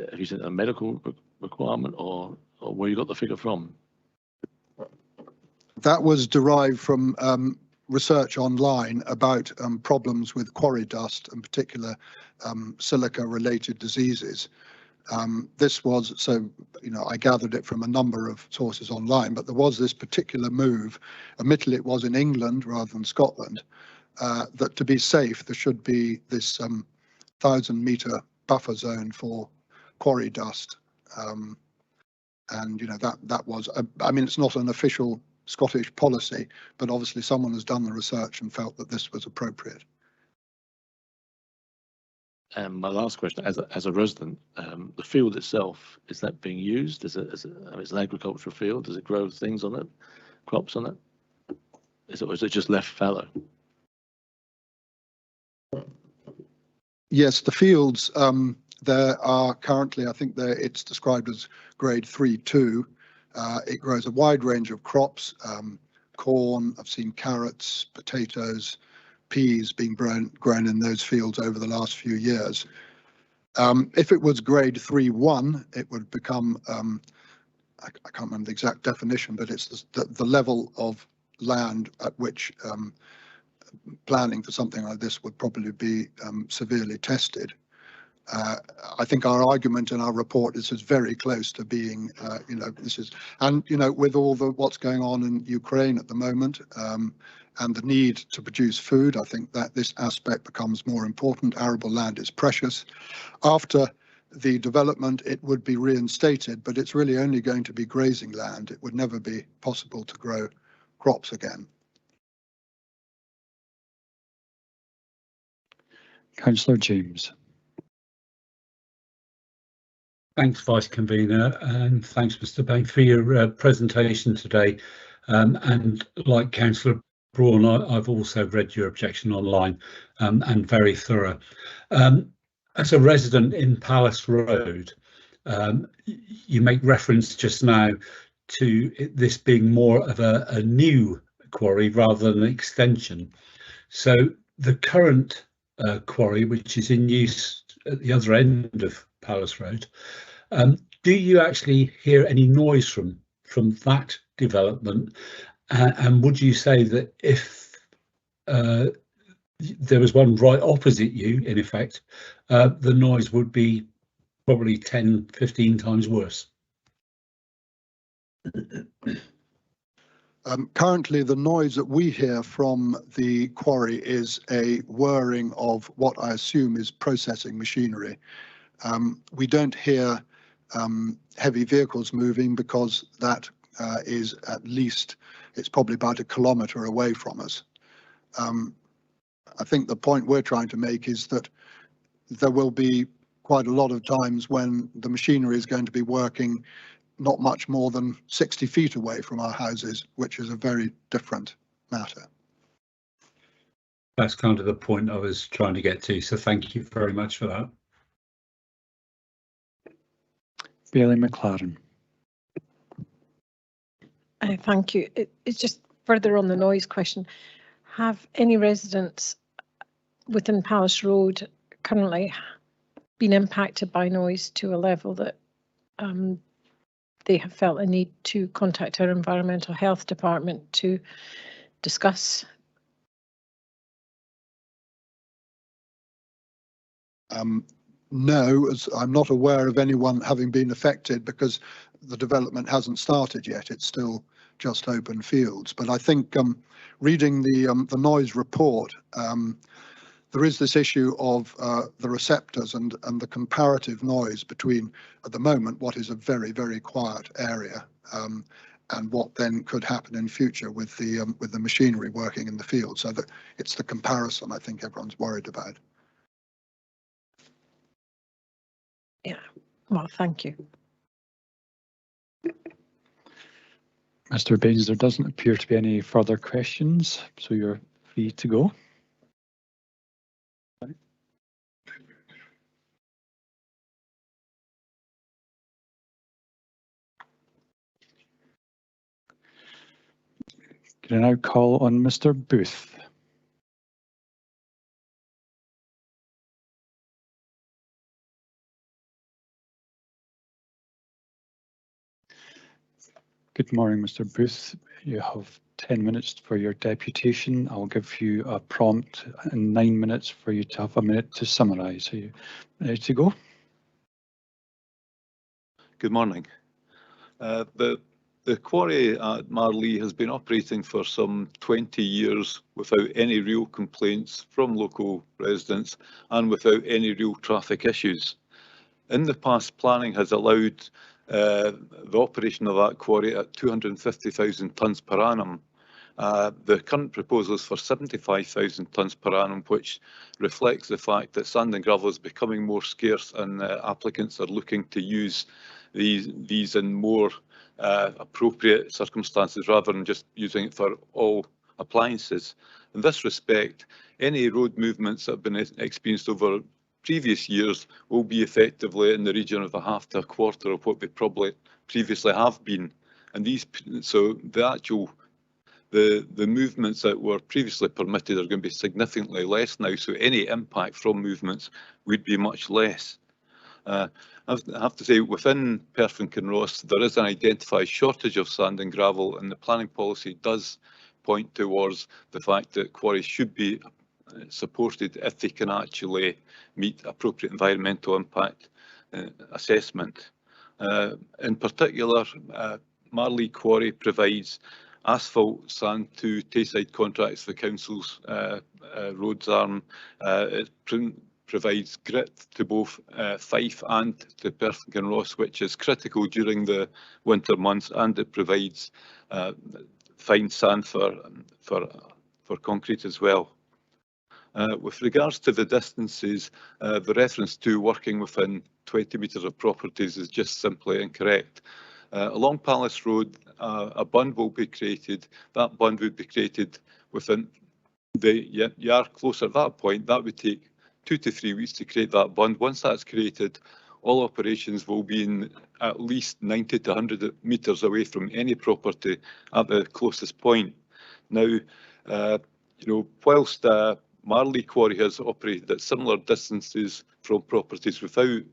have you seen a medical requirement, or where you got the figure from? That was derived from research online about problems with quarry dust, in particular silica-related diseases. This was, so, I gathered it from a number of sources online, but there was this particular move, admittedly it was in England rather than Scotland, that to be safe, there should be this 1,000-metre buffer zone for quarry dust. And, that was, I mean, it's not an official Scottish policy, but obviously someone has done the research and felt that this was appropriate. And my last question, as a resident, the field itself, is that being used? Is it it's an agricultural field? Does it grow things on it, crops on it? Or is it just left fallow? Yes, the fields, there are currently, I think it's described as grade 3-2. It grows a wide range of crops, corn, I've seen carrots, potatoes, peas being grown in those fields over the last few years. If it was grade 3-1, it would become, I can't remember the exact definition, but it's the level of land at which planning for something like this would probably be severely tested. I think our argument in our report is very close to being, this is, and with all what's going on in Ukraine at the moment, and the need to produce food, I think that this aspect becomes more important. Arable land is precious. After the development, it would be reinstated, but it's really only going to be grazing land. It would never be possible to grow crops again. Councillor James. Thanks, Vice Convener, and thanks, Mr. Bank, for your presentation today. And like Councillor Braun, I've also read your objection online and very thorough. As a resident in Palace Road, you make reference just now to this being more of a new quarry rather than an extension. So the current quarry, which is in use at the other end of Palace Road, do you actually hear any noise from that development? And would you say that if there was one right opposite you, in effect, the noise would be probably 10, 15 times worse? Currently, the noise that we hear from the quarry is a whirring of what I assume is processing machinery. We don't hear heavy vehicles moving because that is at least, it's probably about 1 kilometre away from us. I think the point we're trying to make is that there will be quite a lot of times when the machinery is going to be working not much more than 60 feet away from our houses, which is a very different matter. That's kind of the point I was trying to get to, so thank you very much for that. Bailey McLaren. Thank you. It's just further on the noise question. Have any residents within Palace Road currently been impacted by noise to a level that they have felt a need to contact our environmental health department to discuss? No, as I'm not aware of anyone having been affected because the development hasn't started yet. It's still just open fields. But I think reading the noise report, there is this issue of the receptors and the comparative noise between, at the moment, what is a very, very quiet area and what then could happen in future with the machinery working in the field. So that it's the comparison I think everyone's worried about. Yeah, well, thank you. Mr. Baines, there doesn't appear to be any further questions, so you're free to go. Can I now call on Mr. Booth? Good morning, Mr. Booth. You have 10 minutes for your deputation. I'll give you a prompt in 9 minutes for you to have a minute to summarise. Are you ready to go? Good morning. The quarry at Marley has been operating for some 20 years without any real complaints from local residents and without any real traffic issues. In the past, planning has allowed the operation of that quarry at 250,000 tonnes per annum. The current proposal is for 75,000 tonnes per annum, which reflects the fact that sand and gravel is becoming more scarce and applicants are looking to use these in more appropriate circumstances rather than just using it for all appliances. In this respect, any road movements that have been experienced over previous years will be effectively in the region of a half to a quarter of what they probably previously have been. And so the movements that were previously permitted are going to be significantly less now, so any impact from movements would be much less. I have to say, within Perth and Kinross, there is an identified shortage of sand and gravel, and the planning policy does point towards the fact that quarries should be supported if they can actually meet appropriate environmental impact assessment. In particular, Marley Quarry provides asphalt sand to Tayside Contracts, the council's roads arm. It provides grit to both Fife and to Perth and Kinross, which is critical during the winter months, and it provides fine sand for concrete as well. With regards to the distances, the reference to working within 20 metres of properties is just simply incorrect. Along Palace Road, a bund will be created. That bund would be created within you are closer at that point. That would take 2 to 3 weeks to create that bund. Once that's created, all operations will be in at least 90 to 100 metres away from any property at the closest point. Now, whilst Marley Quarry has operated at similar distances from properties without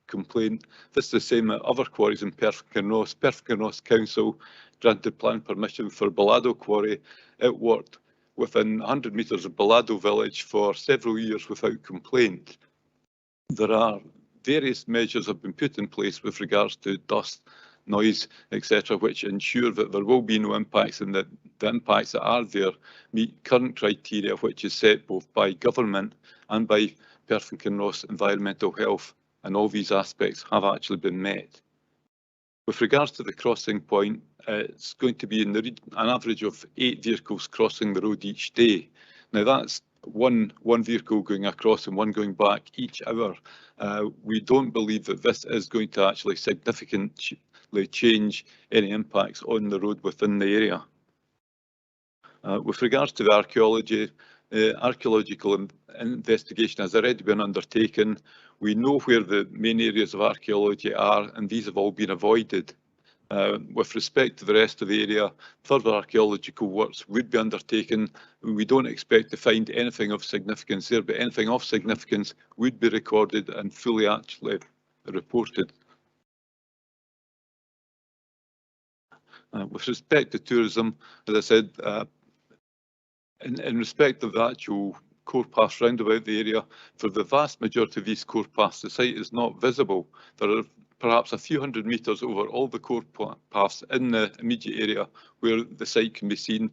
complaint, this is the same at other quarries in Perth and Kinross. Perth and Kinross Council granted planning permission for Balado Quarry. It worked within 100 metres of Balado village for several years without complaint. There are various measures have been put in place with regards to dust, noise, etc., which ensure that there will be no impacts and that the impacts that are there meet current criteria, which is set both by government and by Perth and Kinross Environmental Health, and all these aspects have actually been met. With regards to the crossing point, it's going to be in an average of 8 vehicles crossing the road each day. Now that's one vehicle going across and one going back each hour. We don't believe that this is going to actually significantly change any impacts on the road within the area. With regards to the archaeology, archaeological investigation has already been undertaken. We know where the main areas of archaeology are, and these have all been avoided. With respect to the rest of the area, further archaeological works would be undertaken. We don't expect to find anything of significance there, but anything of significance would be recorded and fully actually reported. With respect to tourism, as I said, in respect of the actual core paths round about the area, for the vast majority of these core paths, the site is not visible. There are perhaps a few hundred metres over all the core paths in the immediate area where the site can be seen.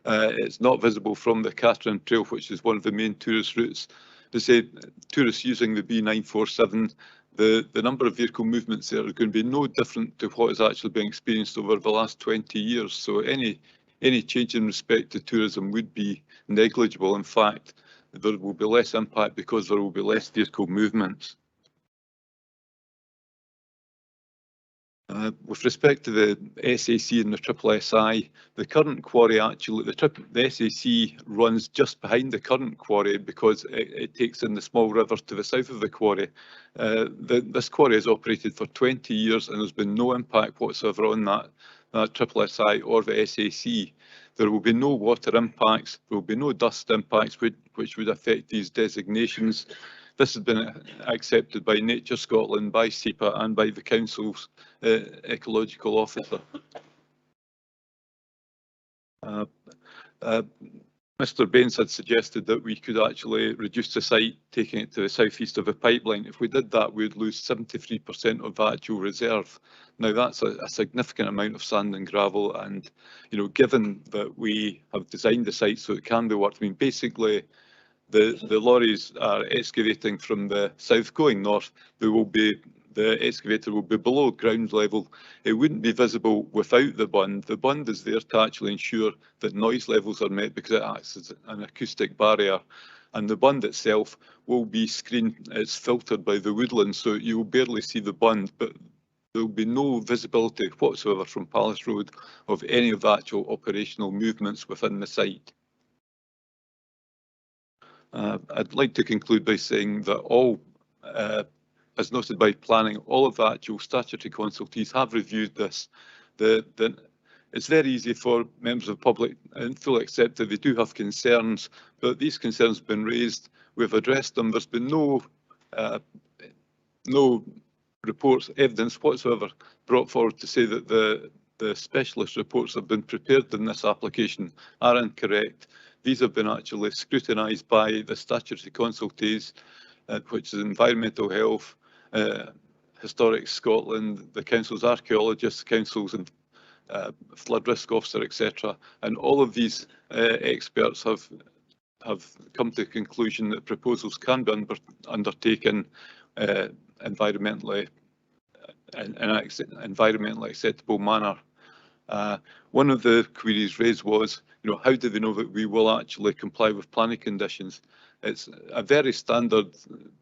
It's not visible from the Catherine Trail, which is one of the main tourist routes. They say tourists using the B947, the number of vehicle movements there are going to be no different to what is actually being experienced over the last 20 years. So any change in respect to tourism would be negligible. In fact, there will be less impact because there will be less vehicle movements. With respect to the SAC and the SSI, the current quarry actually, the SAC runs just behind the current quarry because it takes in the small river to the south of the quarry. This quarry has operated for 20 years and there's been no impact whatsoever on that SSI or the SAC. There will be no water impacts, there will be no dust impacts which would affect these designations. This has been accepted by Nature Scotland, by SEPA and by the Council's ecological officer. Mr Baines had suggested that we could actually reduce the site, taking it to the southeast of the pipeline. If we did that, we would lose 73% of the actual reserve. Now that's a significant amount of sand and gravel, and given that we have designed the site so it can be worked, I mean basically the lorries are excavating from the south going north. The excavator will be below ground level. It wouldn't be visible without the bund. The bund is there to actually ensure that noise levels are met because it acts as an acoustic barrier. And the bund itself will be screened, it's filtered by the woodland, so you will barely see the bund, but there will be no visibility whatsoever from Palace Road of any of the actual operational movements within the site. I'd like to conclude by saying that all, as noted by planning, all of the actual statutory consultees have reviewed this. It's very easy for members of the public and fully accept that they do have concerns, but these concerns have been raised, we've addressed them, there's been no reports, evidence whatsoever brought forward to say that the specialist reports that have been prepared in this application are incorrect. These have been actually scrutinised by the statutory consultees, which is Environmental Health, Historic Scotland, the Council's archaeologists, Council's and Flood Risk Officer, etc. And all of these experts have come to the conclusion that proposals can be undertaken environmentally in an environmentally acceptable manner. One of the queries raised was, how do they know that we will actually comply with planning conditions? It's a very standard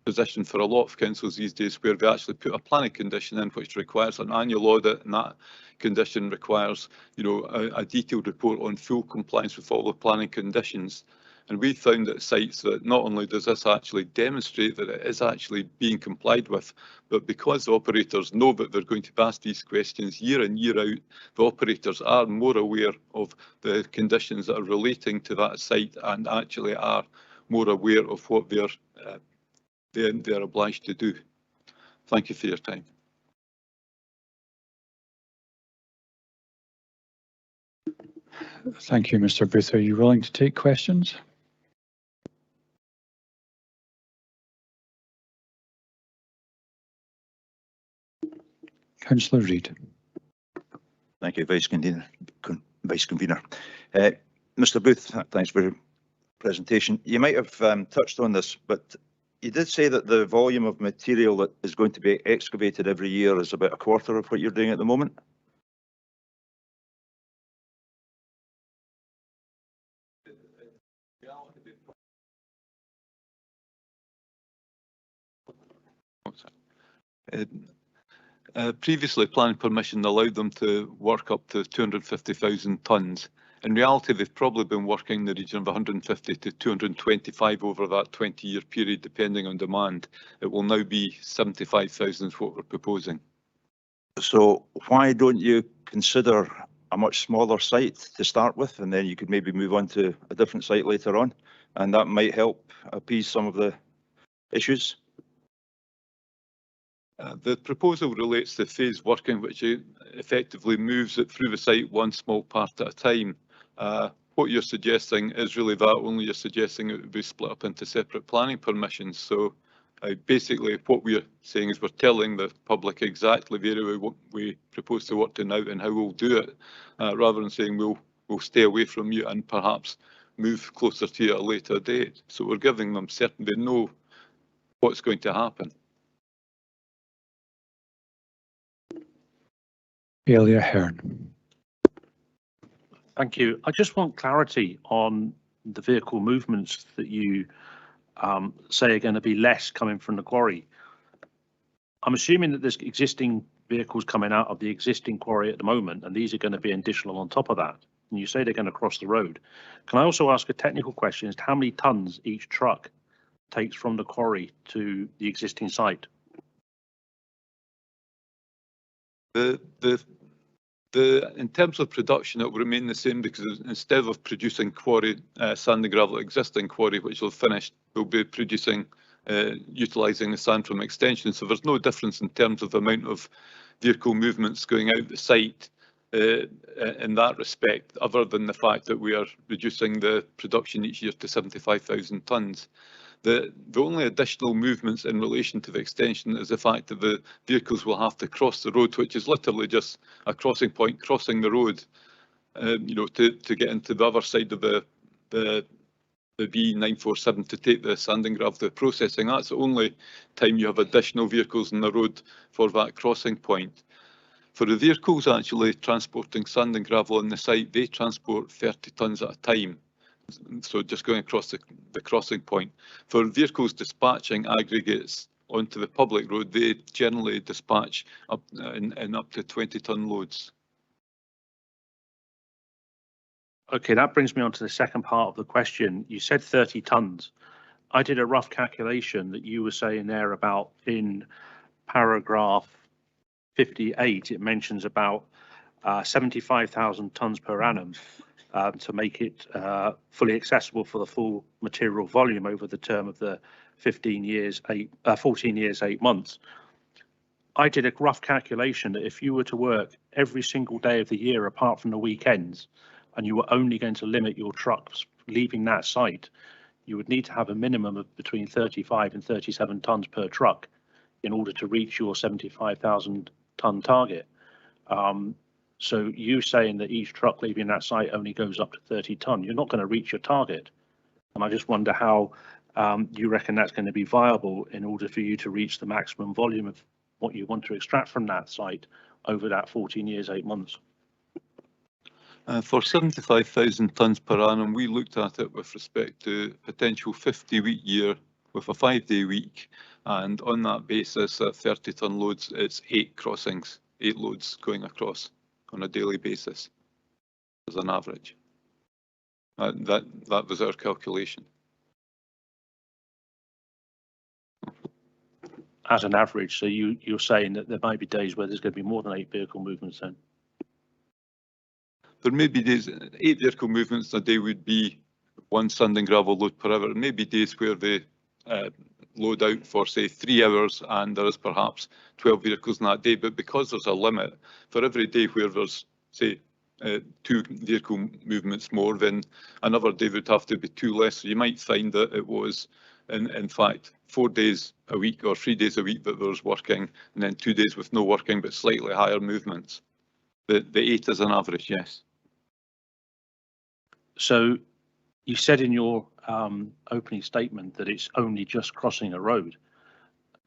position for a lot of councils these days where they actually put a planning condition in which requires an annual audit, and that condition requires, a detailed report on full compliance with all the planning conditions. And we found at sites that not only does this actually demonstrate that it is actually being complied with, but because the operators know that they're going to be asked these questions year in, year out, the operators are more aware of the conditions that are relating to that site and actually are more aware of what they're obliged to do. Thank you for your time. Thank you, Mr Booth. Are you willing to take questions? Councillor Reid. Thank you, Vice Convener. Mr Booth, thanks for your presentation. You might have touched on this, but you did say that the volume of material that is going to be excavated every year is about a quarter of what you're doing at the moment. Previously, planning permission allowed them to work up to 250,000 tonnes. In reality, they've probably been working in the region of 150 to 225 over that 20-year period, depending on demand. It will now be 75,000 is what we're proposing. So why don't you consider a much smaller site to start with, and then you could maybe move on to a different site later on, and that might help appease some of the issues? The proposal relates to phased working, which effectively moves it through the site one small part at a time. What you're suggesting is really that, only you're suggesting it would be split up into separate planning permissions. So Basically, what we're saying is we're telling the public exactly the area we propose to work to now and how we'll do it, rather than saying we'll stay away from you and perhaps move closer to you at a later date. So we're giving them certainty, they know what's going to happen. Bailey Ahern. Thank you. I just want clarity on the vehicle movements that you say are going to be less coming from the quarry. I'm assuming that there's existing vehicles coming out of the existing quarry at the moment, and these are going to be additional on top of that. And you say they're going to cross the road. Can I also ask a technical question as to how many tons each truck takes from the quarry to the existing site? In terms of production, it will remain the same, because instead of producing quarry sand and gravel at existing quarry, which will finish, we'll be producing utilising the sand from extension. So there's no difference in terms of the amount of vehicle movements going out the site in that respect, other than the fact that we are reducing the production each year to 75,000 tonnes. The only additional movements in relation to the extension is the fact that the vehicles will have to cross the road, which is literally just a crossing point, crossing the road, you know, to get into the other side of the B947 to take the sand and gravel to processing. That's the only time you have additional vehicles on the road for that crossing point. For the vehicles actually transporting sand and gravel on the site, they transport 30 tonnes at a time. So just going across the crossing point. For vehicles dispatching aggregates onto the public road, they generally dispatch up in up to 20-tonne loads. Okay, that brings me on to the second part of the question. You said 30 tonnes. I did a rough calculation that you were saying there about in paragraph 58, it mentions about 75,000 tonnes per annum. To make it fully accessible for the full material volume over the term of the 14 years, 8 months. I did a rough calculation that if you were to work every single day of the year apart from the weekends, and you were only going to limit your trucks leaving that site, you would need to have a minimum of between 35 and 37 tonnes per truck in order to reach your 75,000 tonne target. So you saying that each truck leaving that site only goes up to 30 tonne, you're not going to reach your target. And I just wonder how you reckon that's going to be viable in order for you to reach the maximum volume of what you want to extract from that site over that 14 years, 8 months. For 75,000 tonnes per annum, we looked at it with respect to potential 50-week year with a 5-day week. And on that basis, at 30-tonne loads, it's 8 crossings, 8 loads going across on a daily basis as an average. That was our calculation. As an average, so you're saying that there might be days where there's going to be more than 8 vehicle movements then? There may be days, 8 vehicle movements a day would be 1 sand and gravel load per hour. There may be days where they load out for, say, 3 hours and there is perhaps 12 vehicles in that day, but because there's a limit, for every day where there's, say, 2 vehicle movements more, then another day would have to be 2 less. So you might find that it was, in fact, 4 days a week or 3 days a week that there was working, and then 2 days with no working, but slightly higher movements. The 8 is an average, yes. So you said in your opening statement that it's only just crossing a road.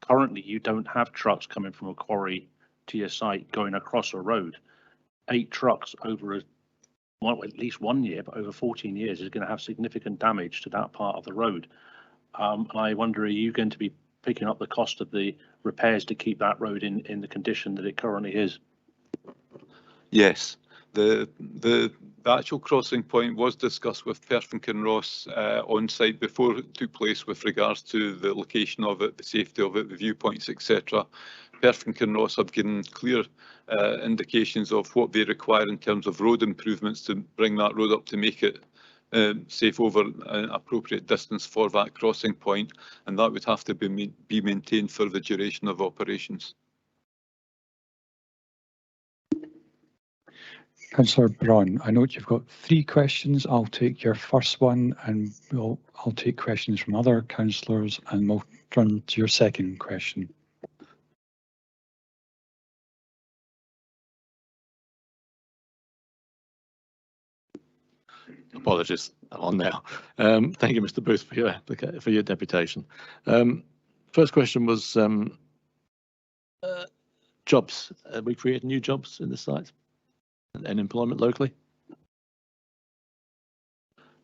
Currently, you don't have trucks coming from a quarry to your site going across a road. 8 trucks over at least 1 year, but over 14 years is going to have significant damage to that part of the road. And I wonder, are you going to be picking up the cost of the repairs to keep that road in the condition that it currently is? Yes. The actual crossing point was discussed with Perth and Kinross on site before it took place with regards to the location of it, the safety of it, the viewpoints, etc. Perth and Kinross have given clear indications of what they require in terms of road improvements to bring that road up to make it safe over an appropriate distance for that crossing point, and that would have to be maintained for the duration of operations. Councillor Braun, I note you've got 3 questions. I'll take your first one and I'll take questions from other councillors and we'll turn to your second question. Apologies, I'm on now. Thank you, Mr. Booth, for your deputation. First question was jobs. We create new jobs in the site and employment locally.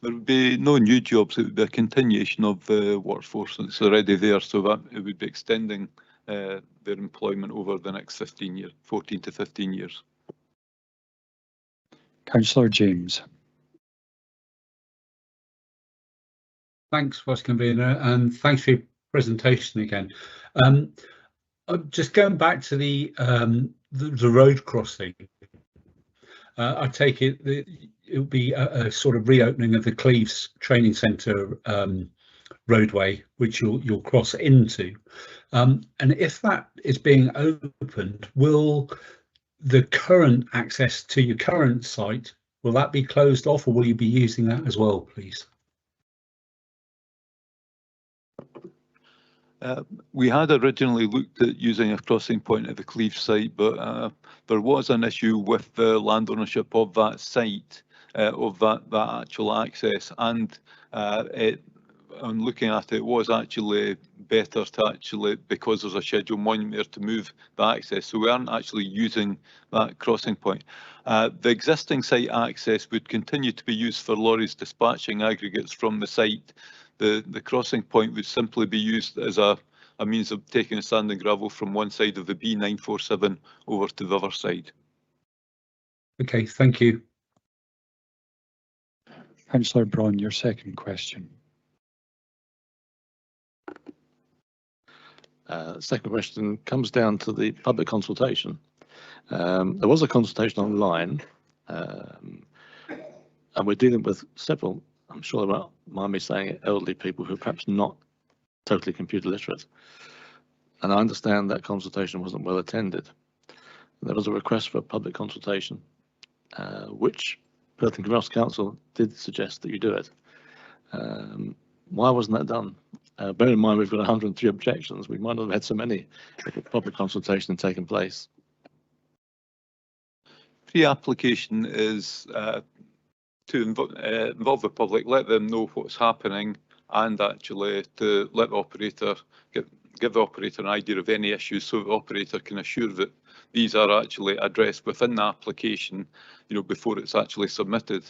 There would be no new jobs. It would be a continuation of the workforce that's already there. So that it would be extending their employment over the next 15 years, 14 to 15 years. Councillor James. Thanks, Vice Convener, and thanks for your presentation again. Just going back to the road crossing, I take it that it will be a sort of reopening of the Cleves Training Centre roadway, which you'll cross into. And if that is being opened, will the current access to your current site, will that be closed off, or will you be using that as well, please? We had originally looked at using a crossing point at the Cleves site, but there was an issue with the land ownership of that site, of that actual access, and on looking at it, it was actually better to actually, because there's a scheduled monument there, to move the access. So we aren't actually using that crossing point. The existing site access would continue to be used for lorries dispatching aggregates from the site. The crossing point would simply be used as a means of taking the sand and gravel from one side of the B947 over to the other side. Okay, thank you. Councillor Braun, your second question. Second question comes down to the public consultation. There was a consultation online, and we're dealing with several, I'm sure they won't mind me saying it, elderly people who are perhaps not totally computer literate. And I understand that consultation wasn't well attended. There was a request for a public consultation, which Perth and Commerce Council did suggest that you do it. Why wasn't that done? Bear in mind we've got 103 objections. We might not have had so many if a public consultation taken place. Pre-application is to involve the public, let them know what's happening, and actually to let the operator give the operator an idea of any issues, so the operator can assure that these are actually addressed within the application, before it's actually submitted.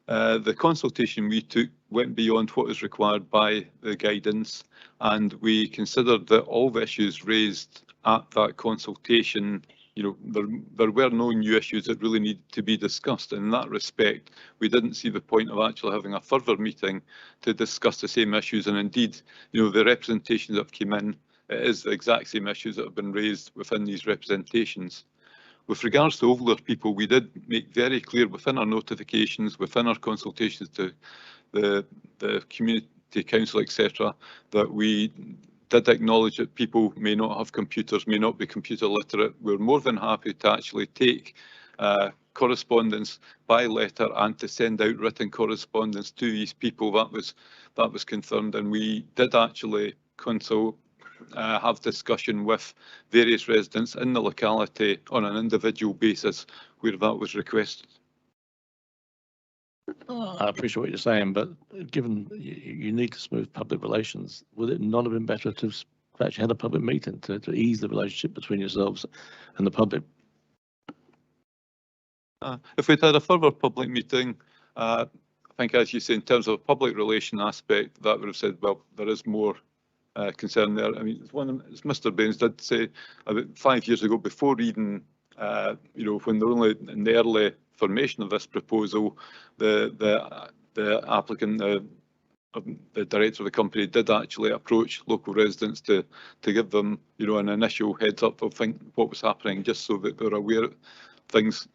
The consultation we took went beyond what is required by the guidance, and we considered that all the issues raised at that consultation, there were no new issues that really needed to be discussed. In that respect, we didn't see the point of actually having a further meeting to discuss the same issues. And indeed, the representations that came in, it is the exact same issues that have been raised within these representations. With regards to older people, we did make very clear within our notifications, within our consultations to the community council, etc., that we did acknowledge that people may not have computers, may not be computer literate. We're more than happy to actually take correspondence by letter and to send out written correspondence to these people. That was confirmed, and we did actually have discussion with various residents in the locality on an individual basis where that was requested. I appreciate what you're saying, but given you need to smooth public relations, would it not have been better to actually had a public meeting to ease the relationship between yourselves and the public? If we'd had a further public meeting, I think, as you say, in terms of a public relation aspect, that would have said, well, there is more concern there. I mean, as Mr. Baines did say, about 5 years ago, before even, when they're only in the early formation of this proposal, the applicant, the director of the company, did actually approach local residents to give them, an initial heads up of what was happening, just so that they're aware of things,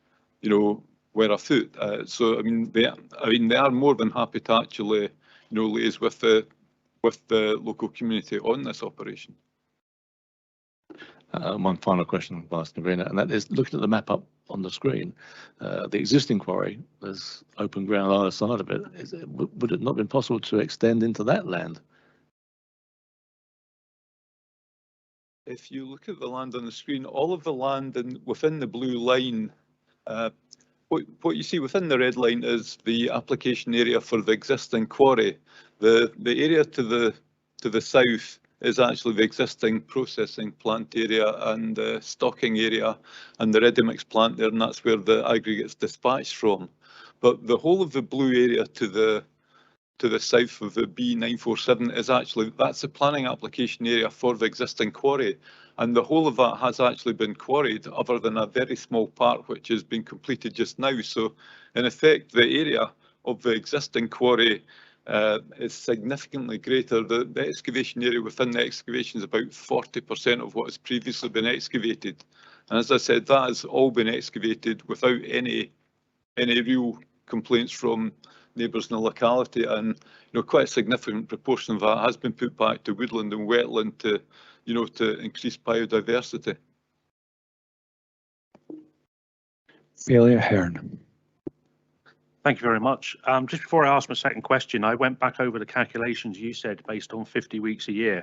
were afoot. So I mean, they are more than happy to actually, liaise with the local community on this operation. One final question, Vice Convener, and that is looking at the map up on the screen. The existing quarry, there's open ground on either side of it. Would it not have been possible to extend into that land? If you look at the land on the screen, all of the land within the blue line, what you see within the red line is the application area for the existing quarry. The area to the south is actually the existing processing plant area and the stocking area and the ready mix plant there, and that's where the aggregate's dispatched from. But the whole of the blue area to the south of the B947 is actually, that's the planning application area for the existing quarry. And the whole of that has actually been quarried, other than a very small part which has been completed just now. So in effect, the area of the existing quarry is significantly greater. The excavation area within the excavation is about 40% of what has previously been excavated. And as I said, that has all been excavated without any real complaints from neighbours in the locality, and quite a significant proportion of that has been put back to woodland and wetland to increase biodiversity. Bailey Ahern. Thank you very much. Just before I ask my second question, I went back over the calculations you said based on 50 weeks a year,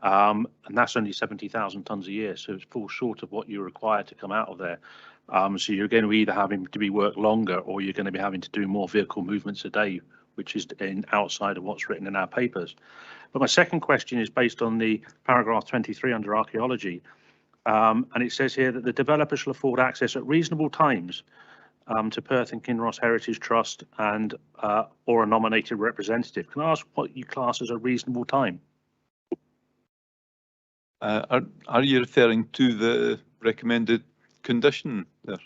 and that's only 70,000 tonnes a year, so it's falls short of what you're required to come out of there. So you're going to either having to be work longer, or you're going to be having to do more vehicle movements a day, which is outside of what's written in our papers. But my second question is based on the paragraph 23 under archaeology, and it says here that the developer shall afford access at reasonable times to Perth and Kinross Heritage Trust and or a nominated representative. Can I ask what you class as a reasonable time? Are you referring to the recommended condition there?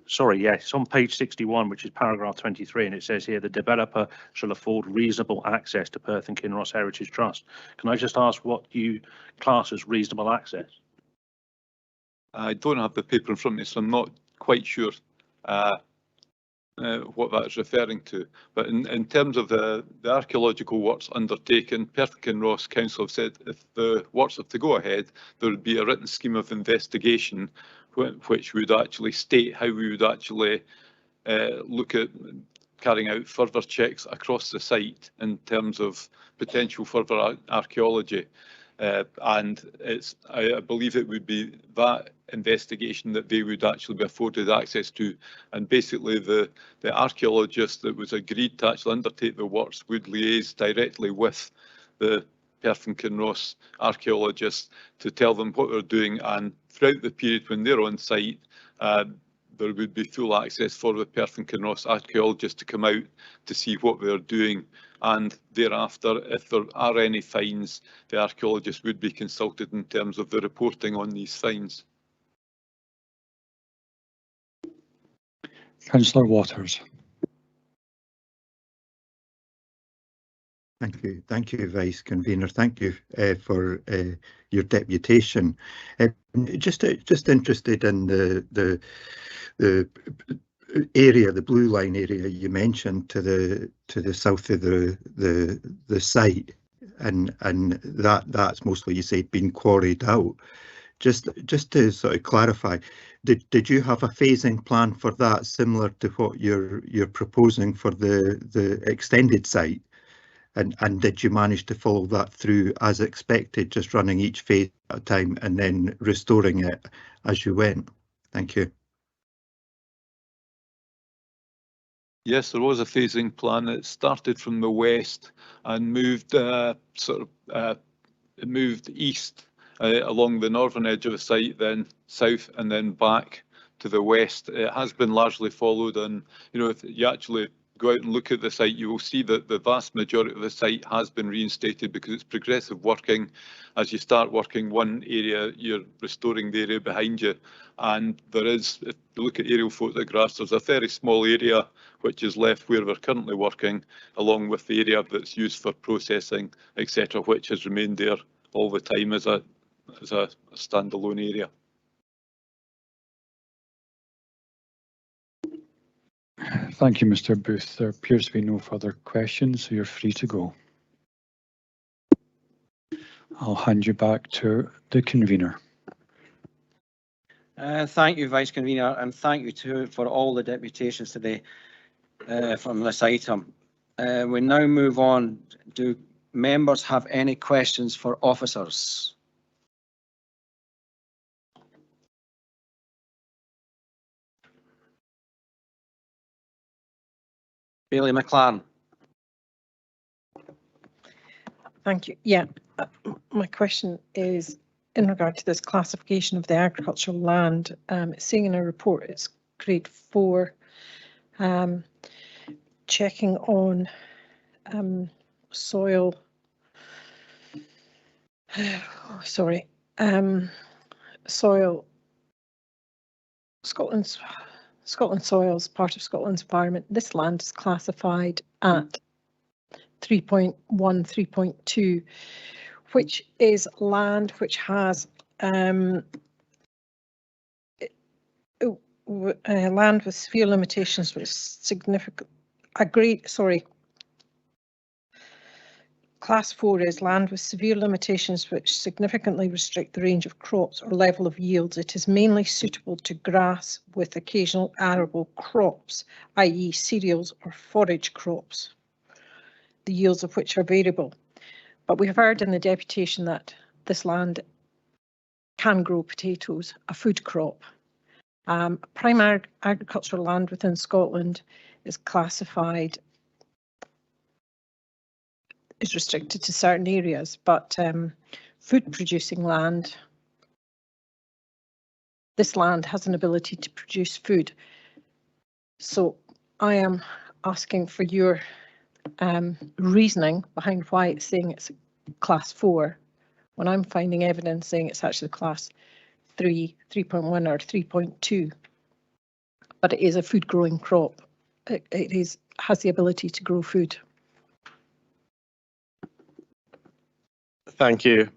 Sorry, yes, it's on page 61, which is paragraph 23, and it says here the developer shall afford reasonable access to Perth and Kinross Heritage Trust. Can I just ask what you class as reasonable access? I don't have the paper in front of me, so I'm not quite sure what that's referring to. But in terms of the archaeological works undertaken, Perth and Kinross Council have said if the works have to go ahead, there would be a written scheme of investigation which would actually state how we would actually look at carrying out further checks across the site in terms of potential further archaeology. And I believe it would be that investigation that they would actually be afforded access to, and basically the archaeologist that was agreed to actually undertake the works would liaise directly with the Perth and Kinross archaeologists to tell them what they're doing, and throughout the period when they're on site, there would be full access for the Perth and Kinross archaeologists to come out to see what they're doing. And thereafter, if there are any finds, the archaeologists would be consulted in terms of the reporting on these finds. Councillor Waters. Thank you, Vice Convener. Thank you for your deputation. Just interested in the area, the blue line area you mentioned to the south of the site, and that's mostly, you say, been quarried out. Just to sort of clarify, did you have a phasing plan for that similar to what you're proposing for the extended site? And did you manage to follow that through as expected, just running each phase at a time and then restoring it as you went? Thank you. Yes, there was a phasing plan. It started from the west and moved moved east along the northern edge of the site, then south, and then back to the west. It has been largely followed, and if you actually go out and look at the site, you will see that the vast majority of the site has been reinstated because it's progressive working. As you start working one area, you're restoring the area behind you. And there is, if you look at aerial photographs, there's a very small area which is left where we're currently working, along with the area that's used for processing, etc., which has remained there all the time as a standalone area. Thank you, Mr. Booth. There appears to be no further questions, so you're free to go. I'll hand you back to the convener. Thank you, Vice Convener, and thank you for all the deputations today from this item. We now move on. Do members have any questions for officers? Bailey McLaren. Thank you. Yeah, my question is in regard to this classification of the agricultural land. Seeing in a report it's grade 4, checking on soil. Sorry, soil. Scotland soils, part of Scotland's environment. This land is classified at 3.1, 3.2, which is land which has land with severe limitations, which significant. Class 4 is land with severe limitations which significantly restrict the range of crops or level of yields. It is mainly suitable to grass with occasional arable crops, i.e. cereals or forage crops, the yields of which are variable. But we have heard in the deputation that this land can grow potatoes, a food crop. Prime agricultural land within Scotland is classified, is restricted to certain areas, but food producing land, this land has an ability to produce food. So I am asking for your reasoning behind why it's saying it's class 4 when I'm finding evidence saying it's actually class 3, 3.1 or 3.2, but it is a food growing crop. It has the ability to grow food. Thank you.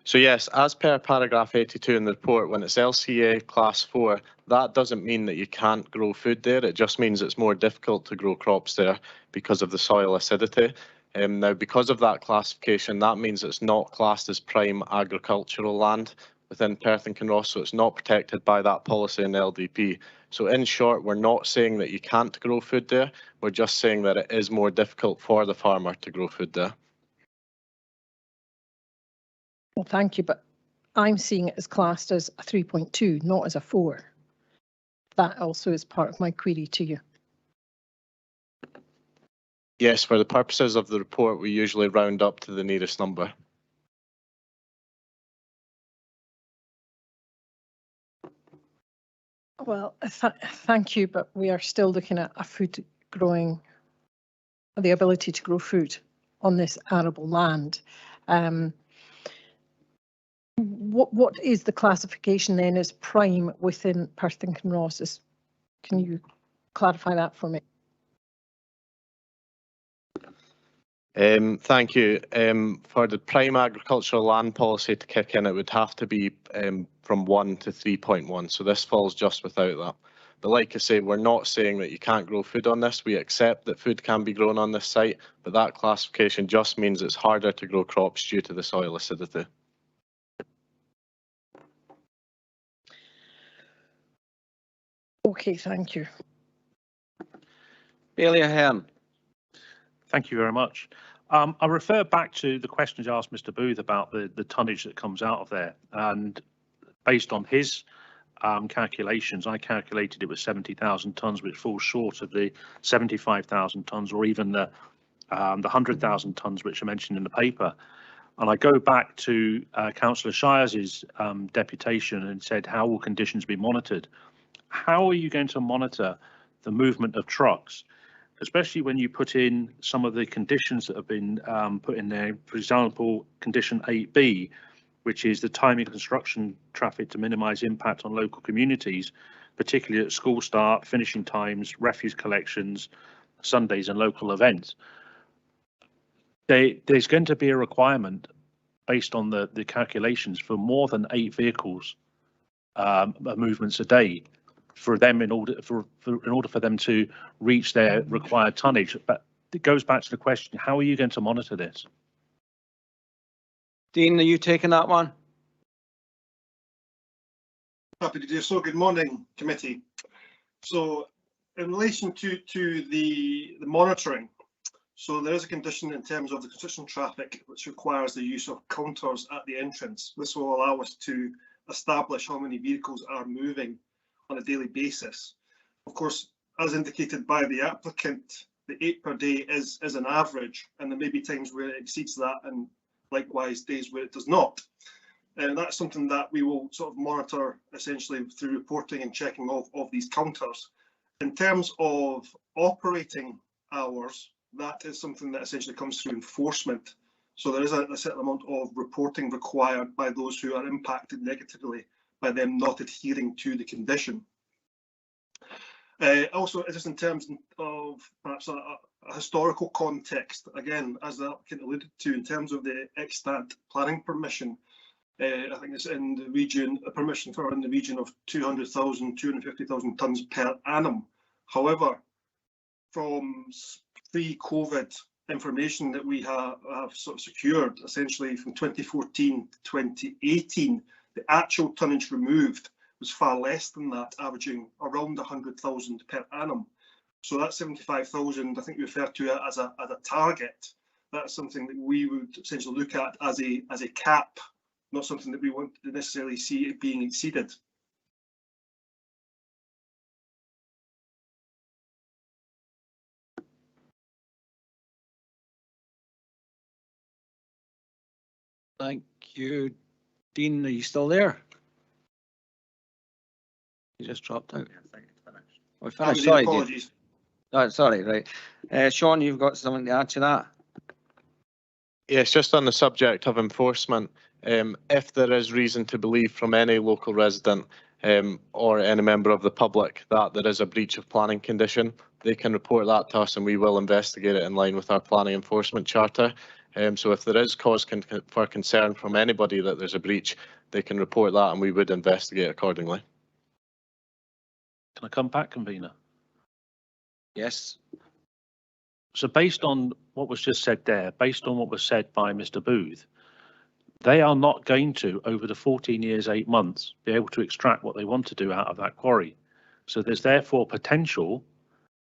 So yes, as per paragraph 82 in the report, when it's LCA class 4, that doesn't mean that you can't grow food there. It just means it's more difficult to grow crops there because of the soil acidity. Now, because of that classification, that means it's not classed as prime agricultural land within Perth and Kinross, so it's not protected by that policy in LDP. So in short, we're not saying that you can't grow food there. We're just saying that it is more difficult for the farmer to grow food there. Well, thank you, but I'm seeing it as classed as a 3.2, not as a 4. That also is part of my query to you. Yes, for the purposes of the report, we usually round up to the nearest number. Well, thank you, but we are still looking at a food growing, the ability to grow food on this arable land. What is the classification then as prime within Perth and Kinross? Can you clarify that for me? Thank you. For the prime agricultural land policy to kick in, it would have to be from 1 to 3.1. So this falls just without that. But like I say, we're not saying that you can't grow food on this. We accept that food can be grown on this site, but that classification just means it's harder to grow crops due to the soil acidity. Okay, thank you. Bailey Ahern. Thank you very much. I refer back to the questions asked Mr. Booth about the tonnage that comes out of there, and based on his calculations, I calculated it was 70,000 tonnes, which falls short of the 75,000 tonnes or even the 100,000 tonnes which are mentioned in the paper. And I go back to Councillor Shires's deputation and said, how will conditions be monitored? How are you going to monitor the movement of trucks, especially when you put in some of the conditions that have been put in there? For example, condition 8B, which is the timing of construction traffic to minimise impact on local communities, particularly at school start, finishing times, refuse collections, Sundays and local events. There's going to be a requirement based on the calculations for more than 8 vehicles movements a day. for them in order for them to reach their required tonnage. But it goes back to the question: how are you going to monitor this? Dean, are you taking that one? Happy to do so. Good morning, committee. So, in relation to the monitoring, so there is a condition in terms of the construction traffic which requires the use of counters at the entrance. This will allow us to establish how many vehicles are moving on a daily basis. Of course, as indicated by the applicant, the 8 per day is an average, and there may be times where it exceeds that, and likewise days where it does not. And that's something that we will sort of monitor essentially through reporting and checking of these counters. In terms of operating hours, that is something that essentially comes through enforcement. So there is a certain amount of reporting required by those who are impacted negatively by them not adhering to the condition. Also, just in terms of perhaps a historical context, again, as the applicant alluded to, in terms of the extant planning permission, I think it's in the region, a permission for in the region of 200,000, 250,000 tonnes per annum. However, from pre-COVID information that we have sort of secured, essentially from 2014 to 2018, the actual tonnage removed was far less than that, averaging around 100,000 per annum. So that 75,000, I think we refer to it as a target. That's something that we would essentially look at as a cap, not something that we want to necessarily see it being exceeded. Thank you. Dean, are you still there? You just dropped out. We finished. Sorry, apologies. Oh, sorry, right. Sean, you've got something to add to that? Yes, just on the subject of enforcement, if there is reason to believe from any local resident or any member of the public that there is a breach of planning condition, they can report that to us and we will investigate it in line with our planning enforcement charter. So if there is cause for concern from anybody that there's a breach, they can report that and we would investigate accordingly. Can I come back, convener? Yes. So based on what was just said there, based on what was said by Mr. Booth, they are not going to, over the 14 years, 8 months, be able to extract what they want to do out of that quarry. So there's therefore potential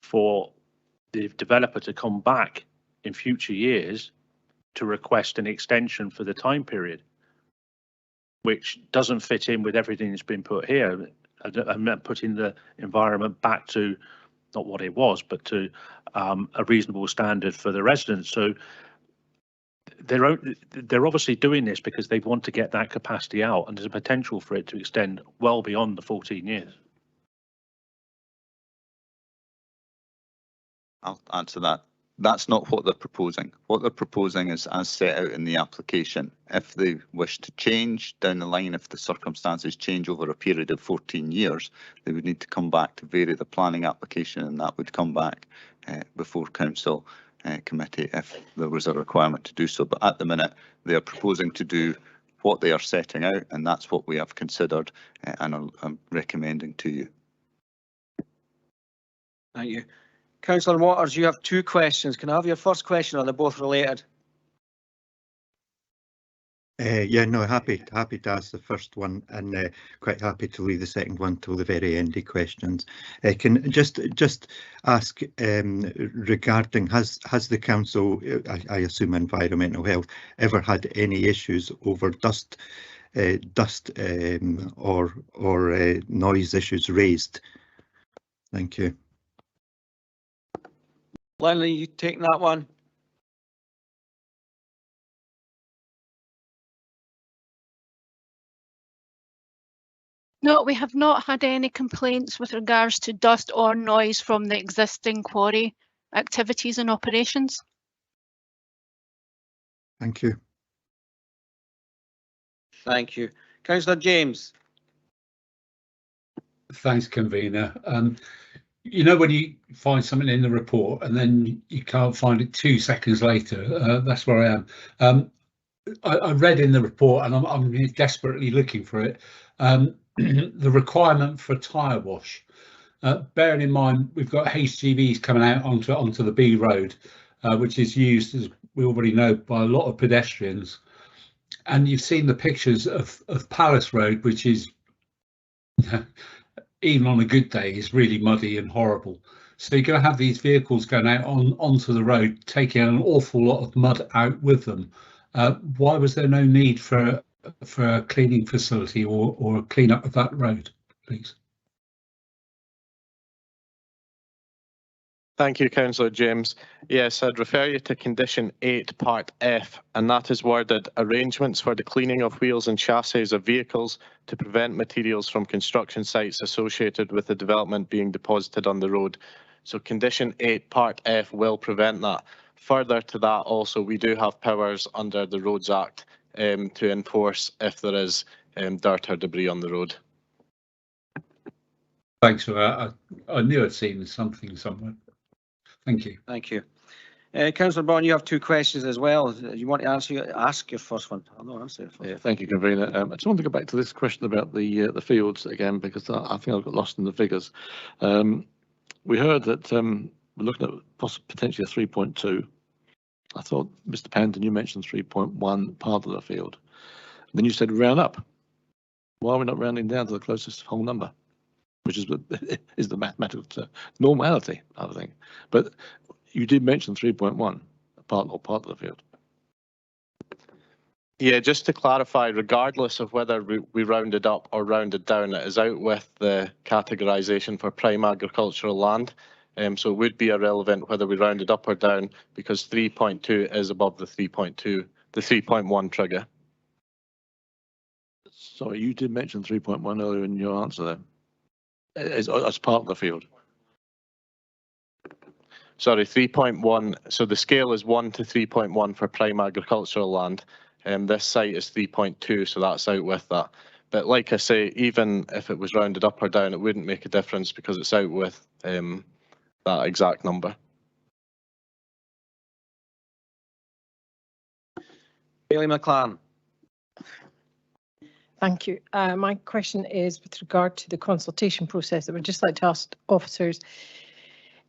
for the developer to come back in future years to request an extension for the time period, which doesn't fit in with everything that's been put here, and putting the environment back to not what it was, but to a reasonable standard for the residents. So they're obviously doing this because they want to get that capacity out, and there's a potential for it to extend well beyond the 14 years. I'll answer that. That's not what they're proposing. What they're proposing is as set out in the application. If they wish to change down the line, if the circumstances change over a period of 14 years, they would need to come back to vary the planning application, and that would come back before council committee if there was a requirement to do so. But at the minute, they are proposing to do what they are setting out, and that's what we have considered and I'm recommending to you. Thank you. Councillor Waters, you have 2 questions. Can I have your first question, or they're both related? Yeah, no, happy to ask the first one, and quite happy to leave the second one till the very end of questions. Can just ask regarding has the council, I assume environmental health, ever had any issues over dust or noise issues raised? Thank you. Lenny, you taking that one? No, we have not had any complaints with regards to dust or noise from the existing quarry activities and operations. Thank you. Thank you. Councillor James. Thanks, convener. You know, when you find something in the report and then you can't find it 2 seconds later, that's where I am. I read in the report, and I'm desperately looking for it, the requirement for a tyre wash. Bearing in mind we've got HGVs coming out onto the B road, which is used, as we already know, by a lot of pedestrians. And you've seen the pictures of Palace Road, which is even on a good day is really muddy and horrible. So you're going to have these vehicles going out onto the road, taking an awful lot of mud out with them. Why was there no need for a cleaning facility or a clean up of that road, please? Thank you, Councillor James. Yes, I'd refer you to condition 8, part F, and that is worded arrangements for the cleaning of wheels and chassis of vehicles to prevent materials from construction sites associated with the development being deposited on the road. So condition 8, part F will prevent that. Further to that, also, we do have powers under the Roads Act to enforce if there is dirt or debris on the road. Thanks for that. I knew I'd seen something somewhere. Thank you. Thank you. Councillor Bond, you have two questions as well. You want to ask your first one? I'll not answer it. Yeah, thank you, Convener. I just want to go back to this question about the fields again, because I think I got lost in the figures. We heard that we're looking at potentially a 3.2. I thought, Mr. Panton, you mentioned 3.1 part of the field. Then you said round up. Why are we not rounding down to the closest whole number? Which is the mathematical normality, I think. But you did mention 3.1, part of the field. Yeah, just to clarify, regardless of whether we rounded up or rounded down, it is out with the categorisation for prime agricultural land. So it would be irrelevant whether we rounded up or down, because 3.2 is above the 3.1 trigger. Sorry, you did mention 3.1 earlier in your answer there. As part of the field. Sorry, 3.1. So the scale is 1 to 3.1 for prime agricultural land. This site is 3.2, so that's out with that. But like I say, even if it was rounded up or down, it wouldn't make a difference because it's out with that exact number. Bailey McLaren. Thank you. My question is with regard to the consultation process. I would just like to ask officers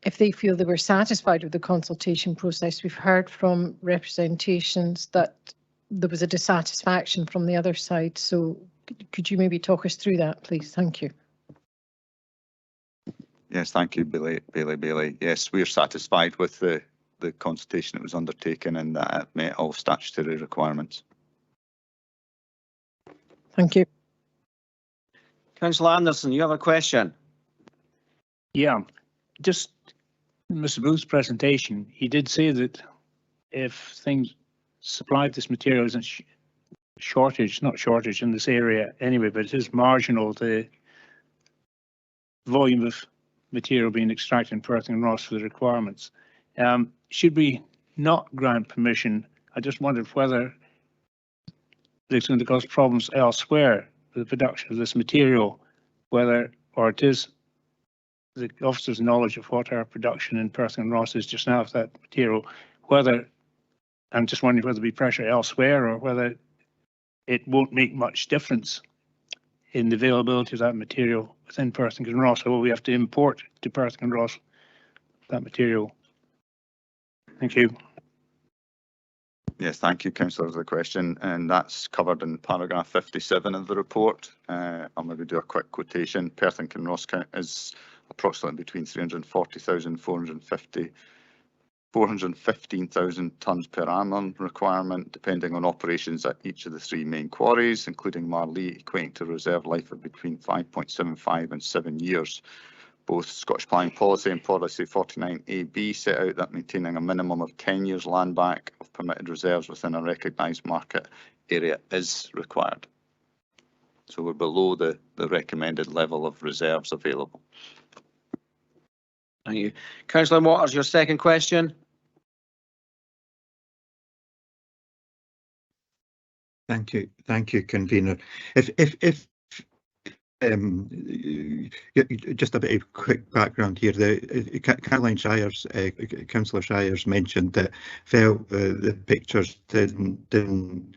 if they feel they were satisfied with the consultation process. We've heard from representations that there was a dissatisfaction from the other side. So could you maybe talk us through that, please? Thank you. Yes, thank you, Bailey. Yes, we're satisfied with the consultation that was undertaken and that it met all statutory requirements. Thank you. Councillor Anderson, you have a question? Yeah, just in Mr. Booth's presentation, he did say that if supply of this material isn't not shortage in this area anyway, but it is marginal, the volume of material being extracted in Perth and Ross for the requirements. Should we not grant permission? I just wondered whether it's going to cause problems elsewhere for the production of this material, or it is the officer's knowledge of what our production in Perth and Ross is just now of that material, I'm just wondering whether there'll be pressure elsewhere or whether it won't make much difference in the availability of that material within Perth and Ross, or will we have to import to Perth and Ross that material? Thank you. Yes, thank you, Councillor, for the question, and that's covered in paragraph 57 of the report. I'll maybe do a quick quotation. Perth and Kinross is approximately between 340,000 and 415,000 tonnes per annum requirement, depending on operations at each of the three main quarries, including Marlee, equating to reserve life of between 5.75 and 7 years. Both Scottish Planning Policy and Policy 49AB set out that maintaining a minimum of 10 years land back of permitted reserves within a recognised market area is required. So we're below the recommended level of reserves available. Thank you. Councillor Waters, your second question. Thank you, convener. Just a bit of quick background here. Caroline Shires, Councillor Shires mentioned that felt the pictures didn't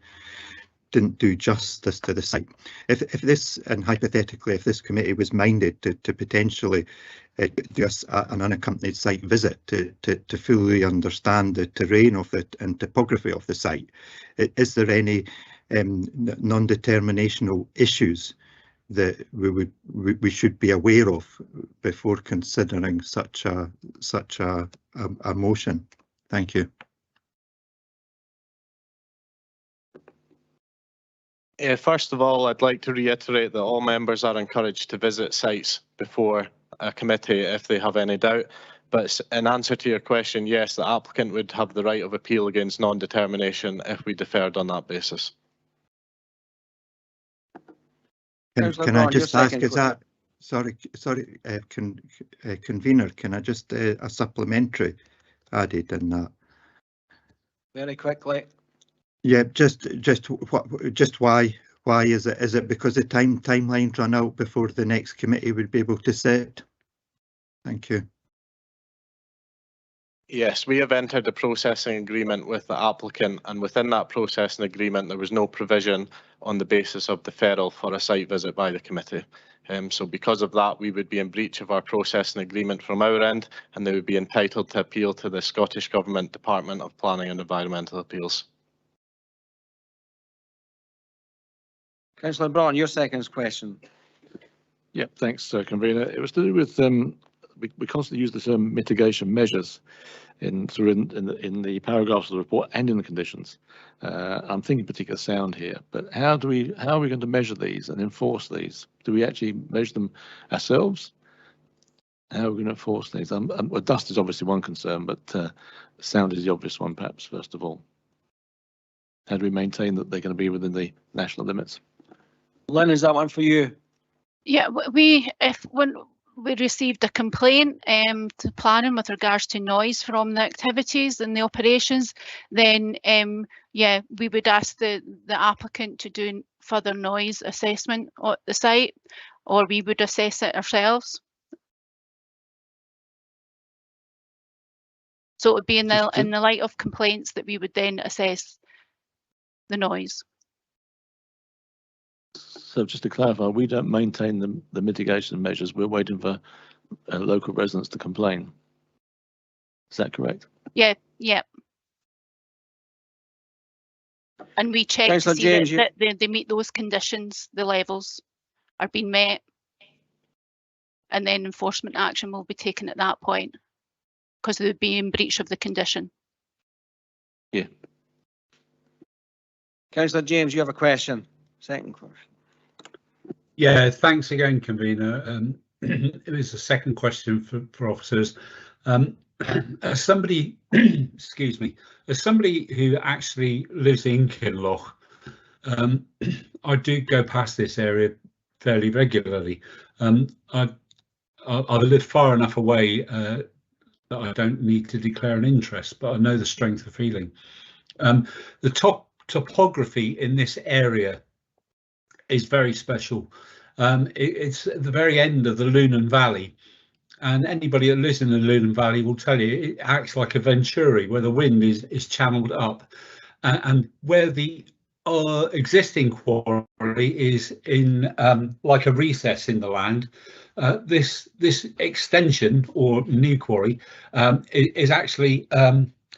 didn't do justice to the site. If this, and hypothetically, if this committee was minded to potentially do an unaccompanied site visit to fully understand the terrain of it and topography of the site, is there any non-determinational issues that we should be aware of before considering such a motion? Thank you. First of all, I'd like to reiterate that all members are encouraged to visit sites before a committee if they have any doubt. But in answer to your question, yes, the applicant would have the right of appeal against non-determination if we deferred on that basis. Can I just ask, is that, sorry, convener, can I just a supplementary added in that? Very quickly. Yeah, just why is it? Is it because the timelines run out before the next committee would be able to sit? Thank you. Yes, we have entered a processing agreement with the applicant, and within that processing agreement there was no provision on the basis of deferral for a site visit by the committee. So because of that, we would be in breach of our processing agreement from our end, and they would be entitled to appeal to the Scottish Government Department of Planning and Environmental Appeals. Councillor Braun, your second question. Yeah, thanks, convener. It was to do with we constantly use the term mitigation measures in the paragraphs of the report and in the conditions. I'm thinking particular sound here, but how are we going to measure these and enforce these? Do we actually measure them ourselves? How are we going to enforce these? Well, dust is obviously one concern, but sound is the obvious one, perhaps, first of all. How do we maintain that they're going to be within the national limits? Lynn, is that one for you? Yeah, when we received a complaint to planning with regards to noise from the activities and the operations, then yeah, we would ask the applicant to do further noise assessment at the site, or we would assess it ourselves. So it would be in the light of complaints that we would then assess the noise. So just to clarify, we don't maintain the mitigation measures. We're waiting for local residents to complain. Is that correct? Yeah, yeah. And we check Councillor to see James, that they meet those conditions, the levels are being met, and then enforcement action will be taken at that point because they would be in breach of the condition. Yeah. Councillor James, you have a question. Second question. Yeah, thanks again, convener. It was a second question for officers. As somebody, excuse me, as somebody who actually lives in Kinloch, I do go past this area fairly regularly. I live far enough away that I don't need to declare an interest, but I know the strength of feeling. The topography in this area is very special. It's at the very end of the Lunan Valley, and anybody that lives in the Lunan Valley will tell you it acts like a venturi where the wind is channeled up, and where the existing quarry is in like a recess in the land. This extension or new quarry is actually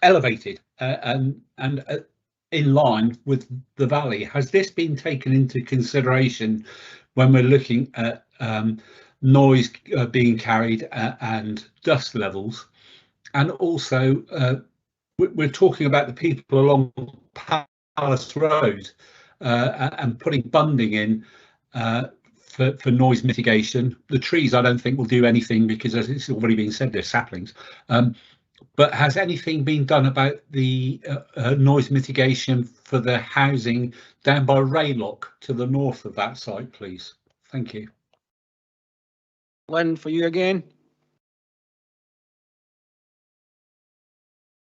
elevated and in line with the valley. Has this been taken into consideration when we're looking at noise being carried and dust levels? And also we're talking about the people along Palace Road and putting bunding in for noise mitigation. The trees I don't think will do anything because, as it's already been said, they're saplings. But has anything been done about the noise mitigation for the housing down by Raylock to the north of that site, please? Thank you. Lynn, for you again.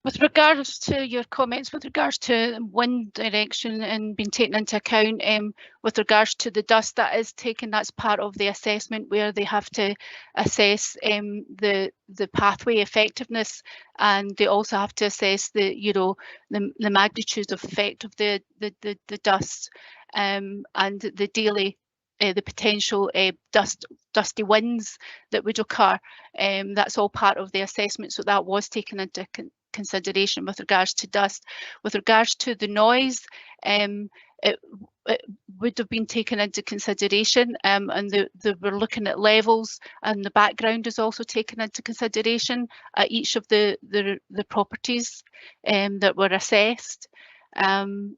With regards to your comments, with regards to wind direction and being taken into account, with regards to the dust that is taken, that's part of the assessment where they have to assess the pathway effectiveness, and they also have to assess the magnitude of effect of the dust. and the daily, the potential dusty winds that would occur. That's all part of the assessment, so that was taken into consideration with regards to dust. With regards to the noise, it would have been taken into consideration, and we're looking at levels, and the background is also taken into consideration at each of the properties that were assessed.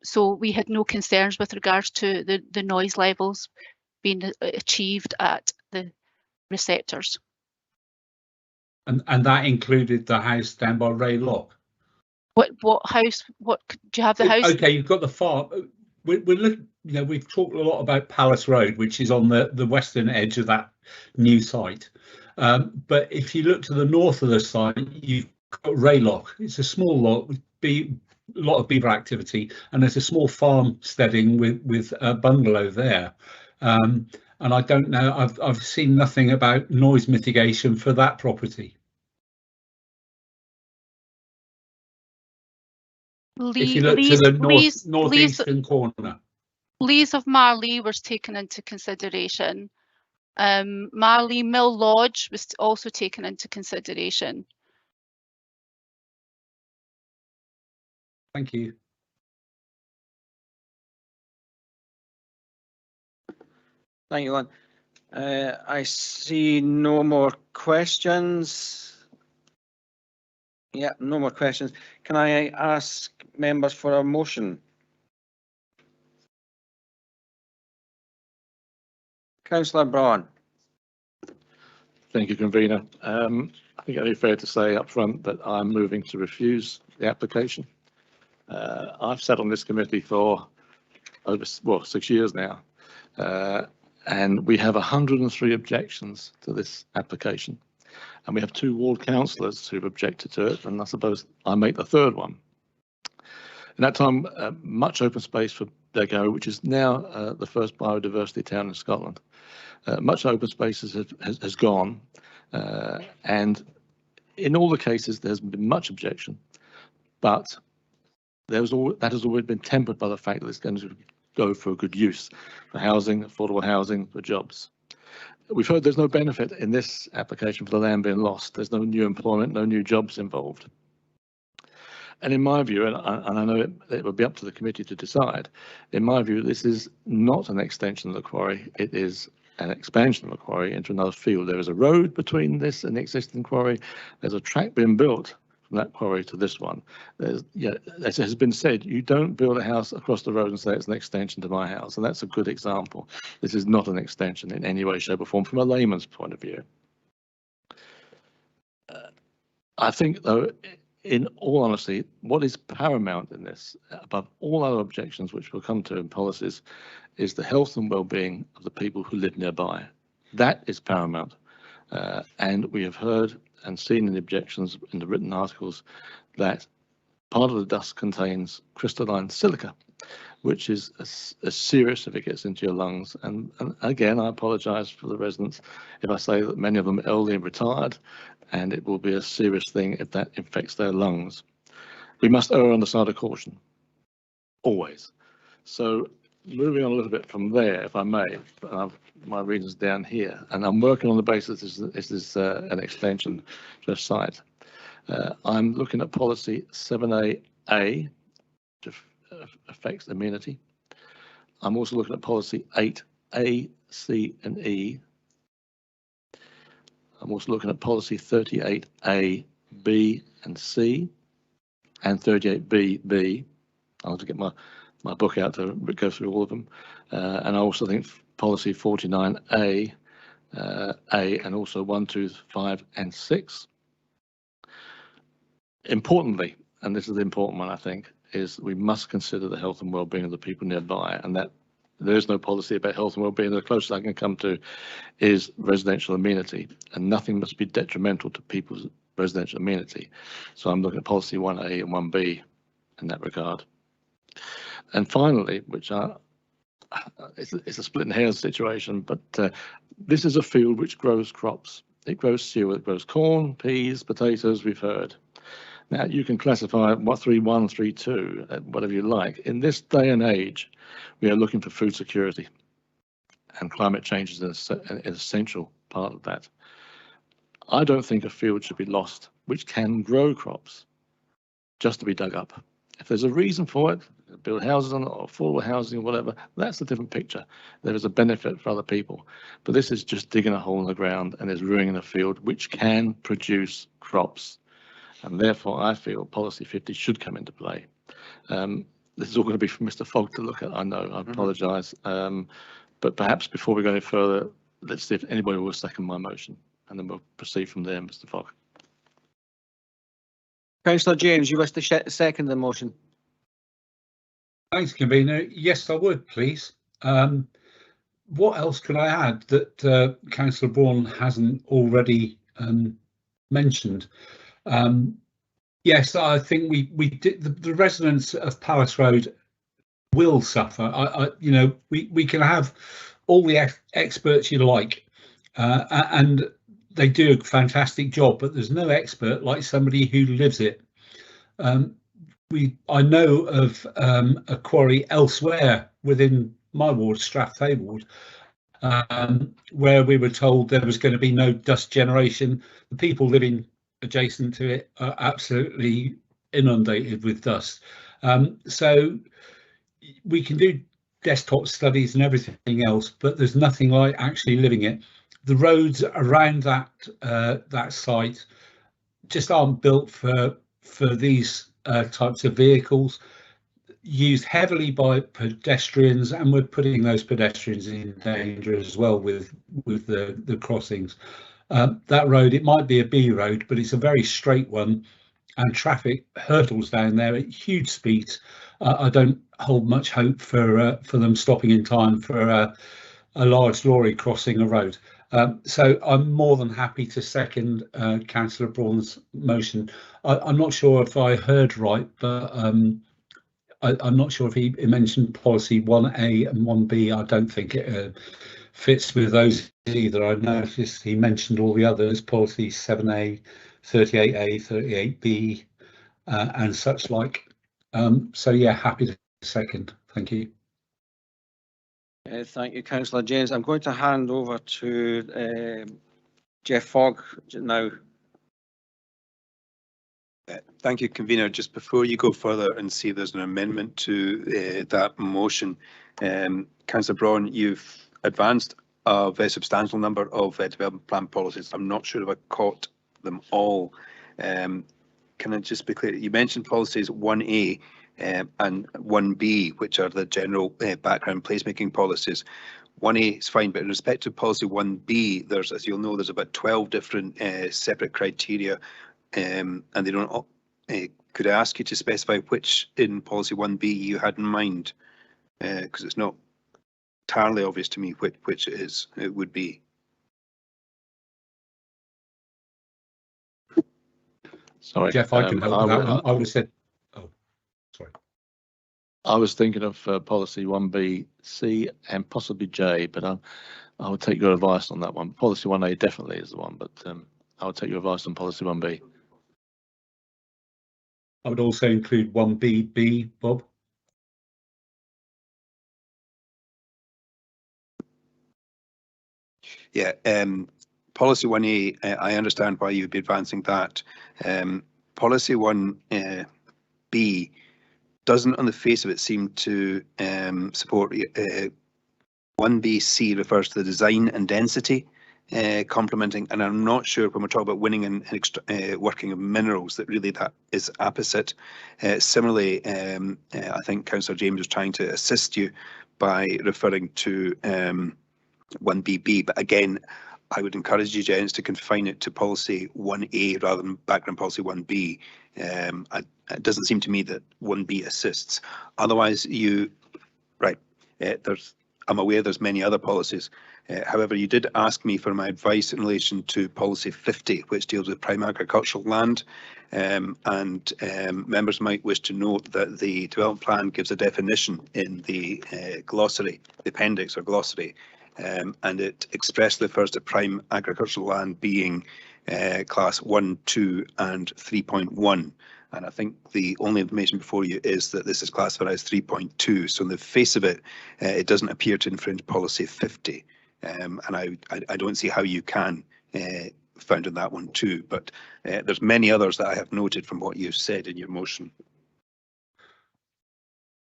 So we had no concerns with regards to the noise levels being achieved at the receptors. And that included the house down by Ray Lock. What house? What do you have the house? Okay, you've got the farm. We're looking. You know, we've talked a lot about Palace Road, which is on the western edge of that new site. But if you look to the north of the site, you've got Ray Lock. It's a small lot with a lot of beaver activity, and there's a small farmsteading with a bungalow there. And I don't know. I've seen nothing about noise mitigation for that property. If you look to the northeastern corner. Lees of Marley was taken into consideration. Marley Mill Lodge was also taken into consideration. Thank you. Thank you, Lynn. I see no more questions. Yeah, no more questions. Can I ask members for a motion? Councillor Braun. Thank you, convener. I think it'd be fair to say up front that I'm moving to refuse the application. I've sat on this committee for over 6 years now, and we have 103 objections to this application, and we have 2 ward councillors who've objected to it, and I suppose I make the third one. In that time, much open space for Blairgowrie, which is now the first biodiversity town in Scotland. Much open space has gone, and in all the cases there's been much objection, but that has always been tempered by the fact that it's going to go for good use, for housing, affordable housing, for jobs. We've heard there's no benefit in this application for the land being lost. There's no new employment, no new jobs involved. And in my view, and I know it will be up to the committee to decide, in my view, this is not an extension of the quarry. It is an expansion of the quarry into another field. There is a road between this and the existing quarry. There's a track being built from that quarry to this one. As has been said, you don't build a house across the road and say it's an extension to my house, and that's a good example. This is not an extension in any way, shape or form from a layman's point of view. I think, though, in all honesty, what is paramount in this, above all other objections which we'll come to in policies, is the health and well-being of the people who live nearby. That is paramount. And we have heard and seen in the objections in the written articles that part of the dust contains crystalline silica, which is a serious if it gets into your lungs. And again, I apologise for the residents if I say that many of them are elderly and retired, and it will be a serious thing if that infects their lungs. We must err on the side of caution, always. So moving on a little bit from there, if I may, my reasons down here, and I'm working on the basis this is an extension to a site. I'm looking at policy 7A, which affects amenity. I'm also looking at policy 8A, C and E. I'm also looking at policy 38A, B and C, and 38B, B. I'll have to get my book out to go through all of them. And I also think policy 49A, A, and also 1, 2, 5 and 6. Importantly, and this is the important one I think, is we must consider the health and well-being of the people nearby, and that there is no policy about health and well-being. The closest I can come to is residential amenity, and nothing must be detrimental to people's residential amenity. So I'm looking at policy 1A and 1B in that regard. And finally, which it's a splitting hairs situation, but this is a field which grows crops. It grows cereal, it grows corn, peas, potatoes, we've heard. Now, you can classify what 3.1, 3.2, whatever you like. In this day and age, we are looking for food security, and climate change is an essential part of that. I don't think a field should be lost which can grow crops just to be dug up. If there's a reason for it, build houses on it or affordable housing or whatever, that's a different picture. There is a benefit for other people. But this is just digging a hole in the ground and is ruining a field which can produce crops. And therefore, I feel policy 50 should come into play. This is all going to be for Mr. Fogg to look at, I know, I apologise. But perhaps before we go any further, let's see if anybody will second my motion, and then we'll proceed from there, Mr. Fogg. Councillor James, you wish to second the motion? Thanks, Convener. Yes, I would, please. What else can I add that Councillor Braun hasn't already mentioned? Yes, I think we did. The residents of Palace Road will suffer. We can have all the experts you like, and they do a fantastic job, but there's no expert like somebody who lives it. I know of a quarry elsewhere within my ward, Strathfay ward, where we were told there was going to be no dust generation. The people living adjacent to it are absolutely inundated with dust. So we can do desktop studies and everything else, but there's nothing like actually living it. The roads around that site just aren't built for these types of vehicles, used heavily by pedestrians, and we're putting those pedestrians in danger as well with the crossings. That road, it might be a B road, but it's a very straight one, and traffic hurtles down there at huge speeds. I don't hold much hope for them stopping in time for a large lorry crossing a road. So I'm more than happy to second Councillor Braun's motion. I'm not sure if I heard right, but I'm not sure if he mentioned policy 1A and 1B. I don't think it fits with those either. I noticed he mentioned all the others, policy 7A, 38A, 38B, and such like. So yeah, happy to second. Thank you. Thank you, Councillor James. I'm going to hand over to Jeff Fogg now. Thank you, Convener. Just before you go further and see there's an amendment to that motion, Councillor Braun, you've advanced a very substantial number of development plan policies. I'm not sure if I caught them all. Can I just be clear? You mentioned policies 1A and 1B, which are the general background placemaking policies. 1A is fine, but in respect to policy 1B, there's, as you'll know, there's about 12 different separate criteria, and they don't. Could I ask you to specify which in policy 1B you had in mind? Because it's not entirely obvious to me which it would be. Sorry, Jeff, I can help with that one. I would have said, oh, sorry. I was thinking of policy 1B, C, and possibly J, but I would take your advice on that one. Policy 1A definitely is the one, but I would take your advice on policy 1B. I would also include 1BB, Bob. Yeah, policy 1A, I understand why you'd be advancing that. Policy 1B doesn't, on the face of it, seem to support 1BC refers to the design and density complementing, and I'm not sure when we're talking about winning and working of minerals that really that is opposite. Similarly, I think Councillor James was trying to assist you by referring to 1BB, but again, I would encourage you, gents, to confine it to policy 1A rather than background policy 1B. It doesn't seem to me that 1B assists. Otherwise, I'm aware there's many other policies. However, you did ask me for my advice in relation to policy 50, which deals with prime agricultural land. And members might wish to note that the development plan gives a definition in the glossary, the appendix or glossary, and it expressly refers to prime agricultural land being class 1, 2 and 3.1. And I think the only information before you is that this is classified as 3.2. So in the face of it, it doesn't appear to infringe policy 50. And I don't see how you can found in that one too. But there's many others that I have noted from what you've said in your motion.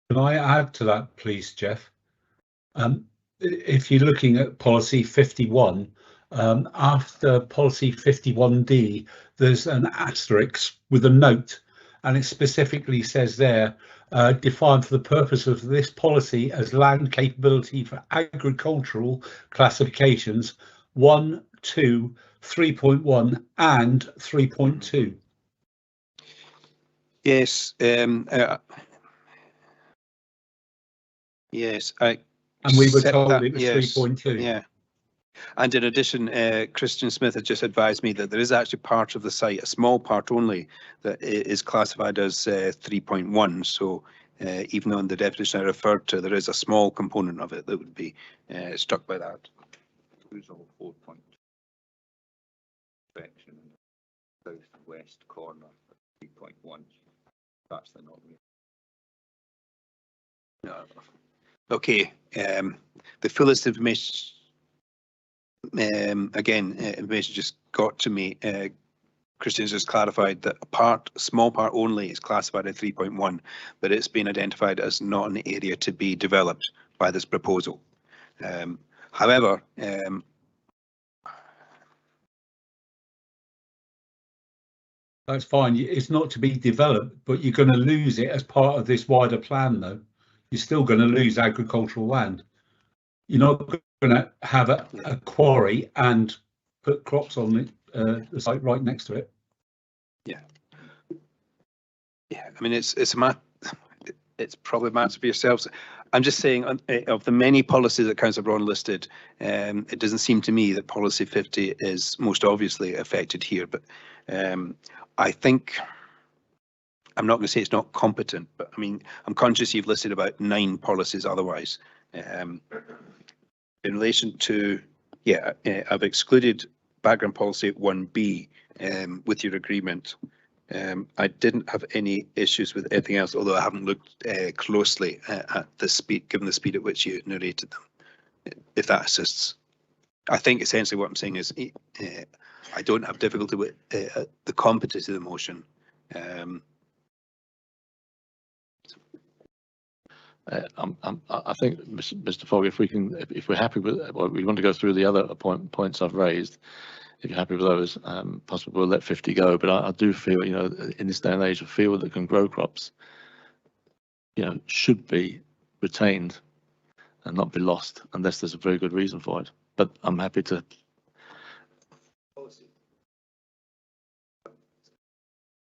Can I add to that, please, Jeff? If you're looking at policy 51, after policy 51D, there's an asterisk with a note, and it specifically says there, defined for the purpose of this policy as land capability for agricultural classifications 1, 2, 3.1 and 3.2. Yes, yes, and we were set told that, it was yes, 3.2. Yeah. And in addition, Christian Smith has just advised me that there is actually part of the site, a small part only, that is classified as 3.1. So even though in the definition I referred to, there is a small component of it that would be struck by that. Southwest corner, 3.1. That's the not. No. Okay. The fullest information. Again, information just got to me. Christian's just clarified that a small part only is classified at 3.1, but it's been identified as not an area to be developed by this proposal. However, that's fine. It's not to be developed, but you're going to lose it as part of this wider plan, though. You're still going to lose agricultural land. You're not going to have a quarry and put crops on the site right next to it. Yeah. Yeah, I mean, it's probably a matter for yourselves. I'm just saying, of the many policies that Councillor Braun listed, it doesn't seem to me that policy 50 is most obviously affected here. But I think, I'm not going to say it's not competent, but I mean, I'm conscious you've listed about 9 policies otherwise. In relation to, yeah, I've excluded background policy 1B with your agreement. I didn't have any issues with anything else, although I haven't looked closely at the speed, given the speed at which you narrated them, if that assists. I think essentially what I'm saying is I don't have difficulty with the competency of the motion. I think, Mr. Fogg, if we're happy with, well, we want to go through the other points I've raised. If you're happy with those, possibly we'll let 50 go. But I do feel, you know, in this day and age, a field that can grow crops, you know, should be retained and not be lost unless there's a very good reason for it. But I'm happy to.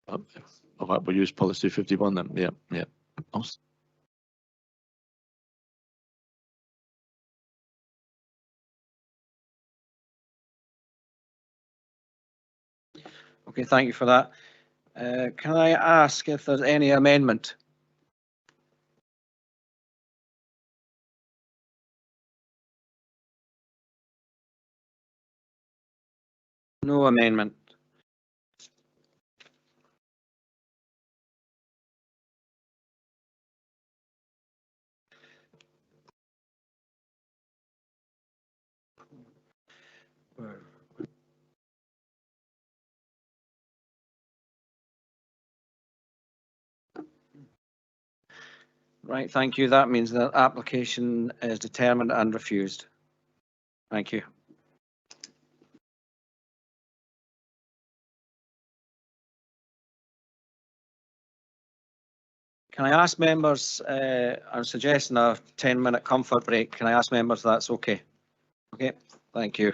All right, we'll use policy 51 then. Yeah, yeah. Awesome. Okay, thank you for that. Can I ask if there's any amendment? No amendment. Right, thank you. That means that application is determined and refused. Thank you. Can I ask members, I'm suggesting a 10-minute comfort break. Can I ask members that's okay? Okay, thank you.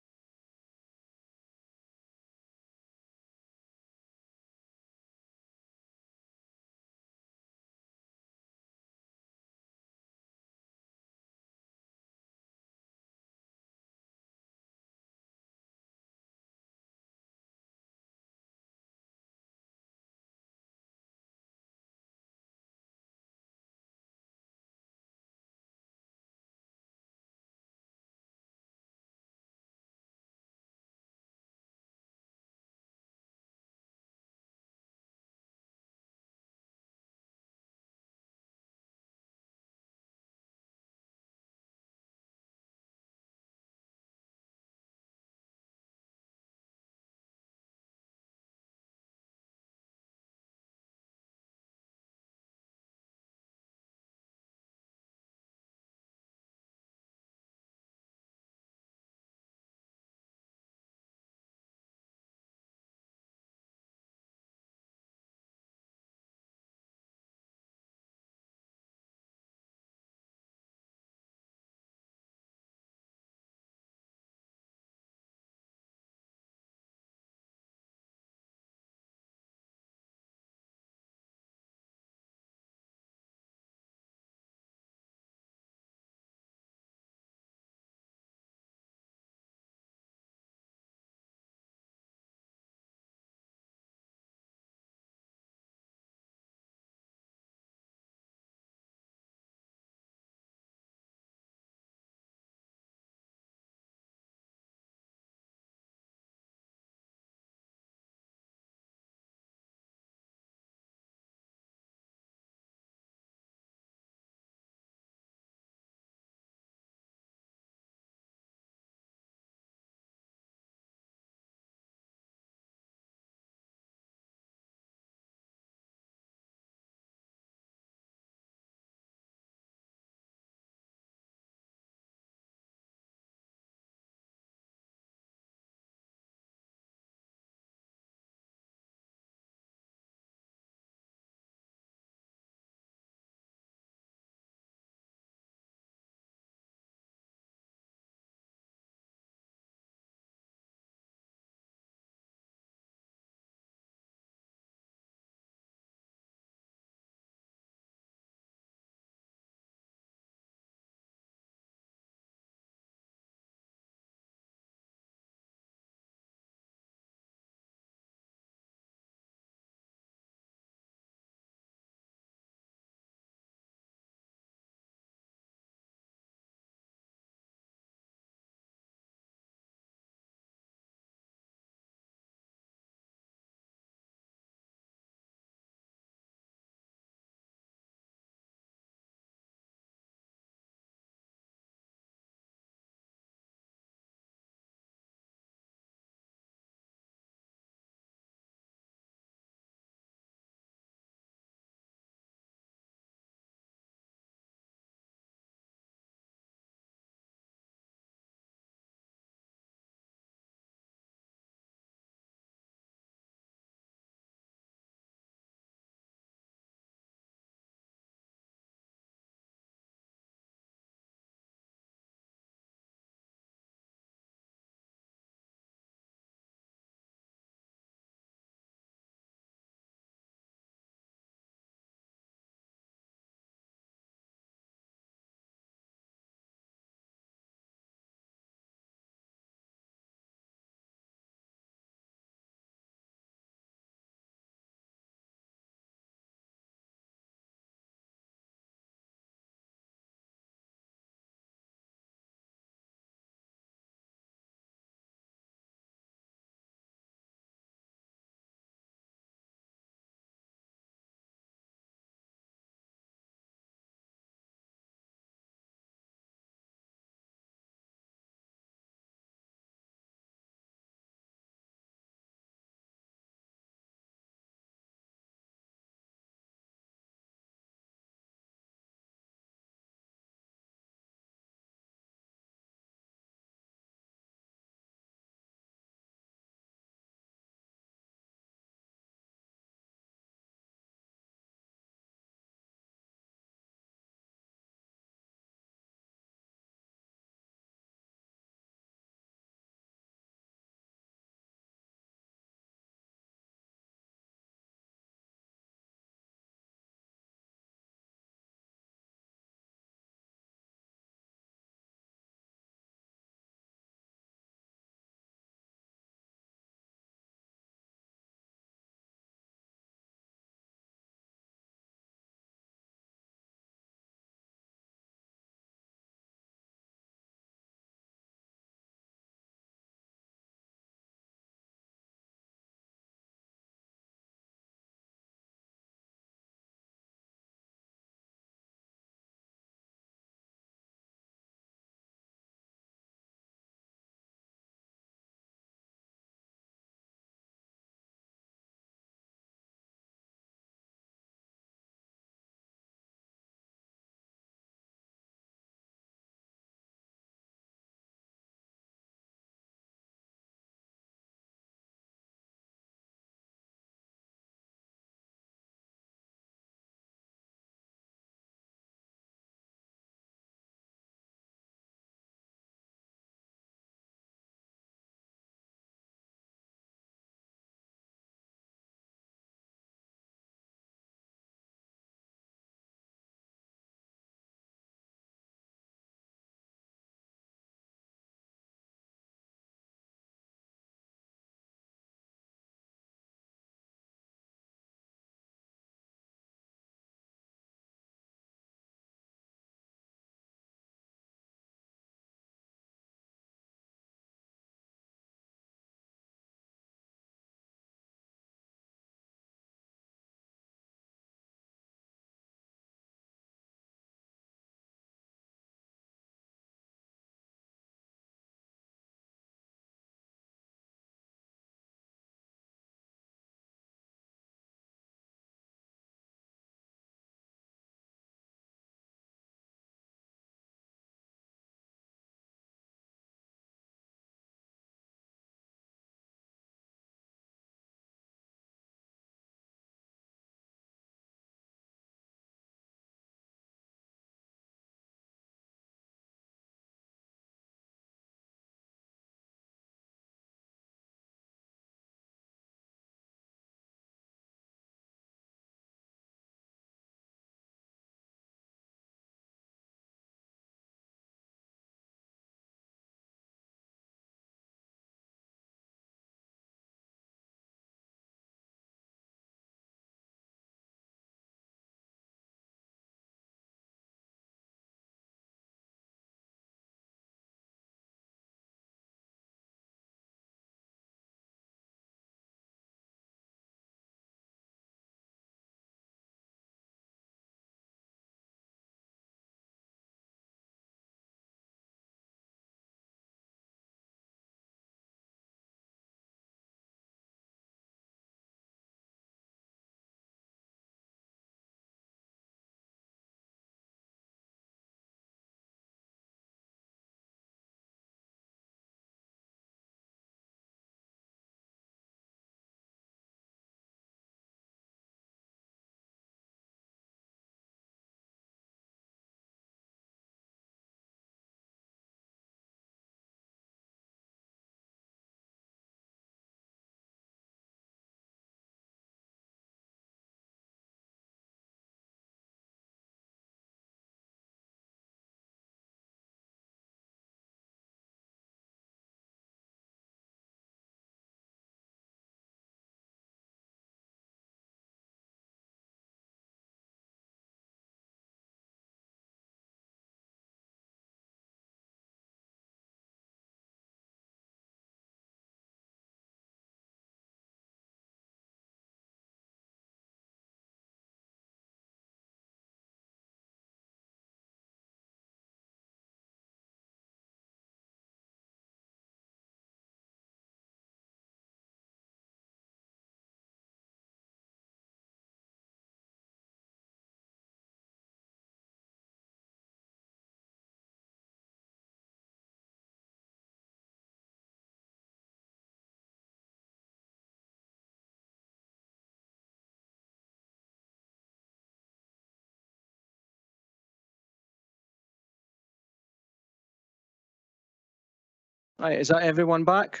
Right, is that everyone back?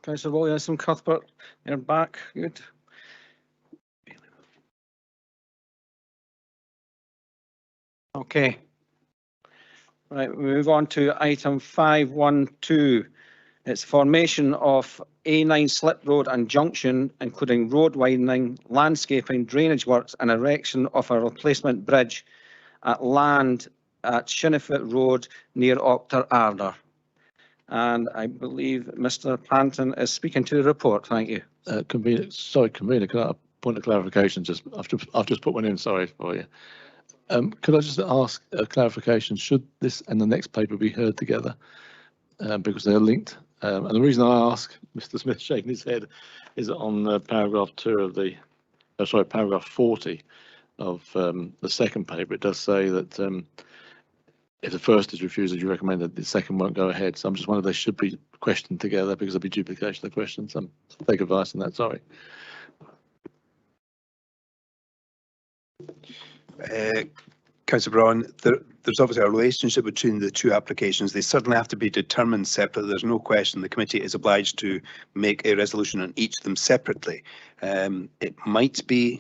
Councillor Williamson, Cuthbert, you're back. Good. Okay. Right, we move on to item 512. It's formation of A9 slip road and junction, including road widening, landscaping, drainage works and erection of a replacement bridge at land at Shinnefoot Road near Octor Arder. And I believe Mr. Panton is speaking to the report. Thank you. Convener, can I point of clarification? I've just put one in. Sorry for you. Could I just ask a clarification? Should this and the next paper be heard together? Because they're linked. And the reason I ask, Mr. Smith shaking his head, is on paragraph 2 of the, paragraph 40 of the second paper. It does say that if the first is refused, you recommend that the second won't go ahead. So I'm just wondering if they should be questioned together because there'll be duplication of questions. Take advice on that. Sorry. Councillor Braun, there's obviously a relationship between the two applications. They certainly have to be determined separately. There's no question the committee is obliged to make a resolution on each of them separately. It might be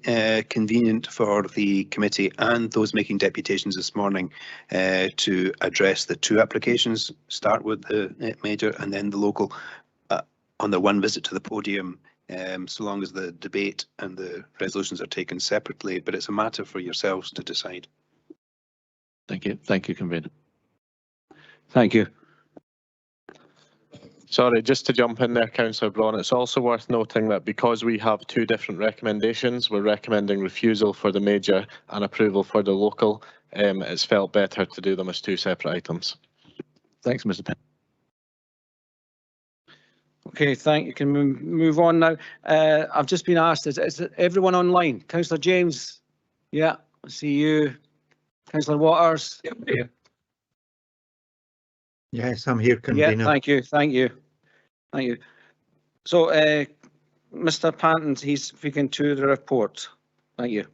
convenient for the committee and those making deputations this morning to address the two applications, start with the major and then the local on their one visit to the podium, so long as the debate and the resolutions are taken separately, but it's a matter for yourselves to decide. Thank you. Thank you, Convener. Thank you. Sorry, just to jump in there, Councillor Braun, it's also worth noting that because we have two different recommendations, we're recommending refusal for the major and approval for the local. It's felt better to do them as two separate items. Thanks, Mr. Penn. Okay, thank you. Can we move on now? I've just been asked, is everyone online? Councillor James? Yeah, I see you. Councillor Waters? Yeah. Yes, I'm here, Convener. Yeah, thank you. Thank you. Thank you. So, Mr. Panton, he's speaking to the report. Thank you.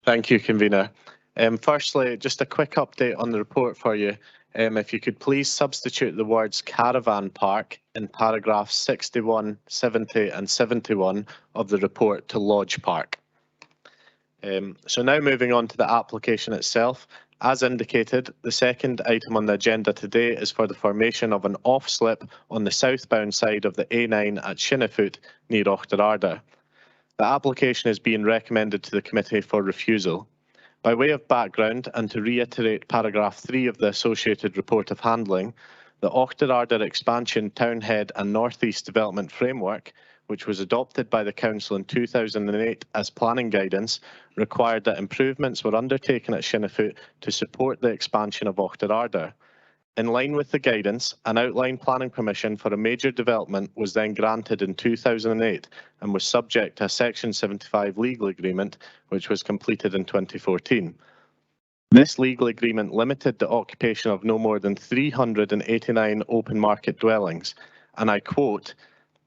Thank you, Convener. Firstly, just a quick update on the report for you. If you could please substitute the words caravan park in paragraphs 61, 70 and 71 of the report to lodge park. So now moving on to the application itself. As indicated, the second item on the agenda today is for the formation of an off-slip on the southbound side of the A9 at Shinnefoot near Octor Arder. The application is being recommended to the committee for refusal. By way of background and to reiterate paragraph 3 of the associated report of handling, the Octor Arder Expansion Townhead and North East Development Framework, which was adopted by the Council in 2008 as planning guidance, required that improvements were undertaken at Shinnefoot to support the expansion of Octor Arder. In line with the guidance, an outline planning permission for a major development was then granted in 2008 and was subject to a Section 75 legal agreement, which was completed in 2014. This legal agreement limited the occupation of no more than 389 open market dwellings, and I quote,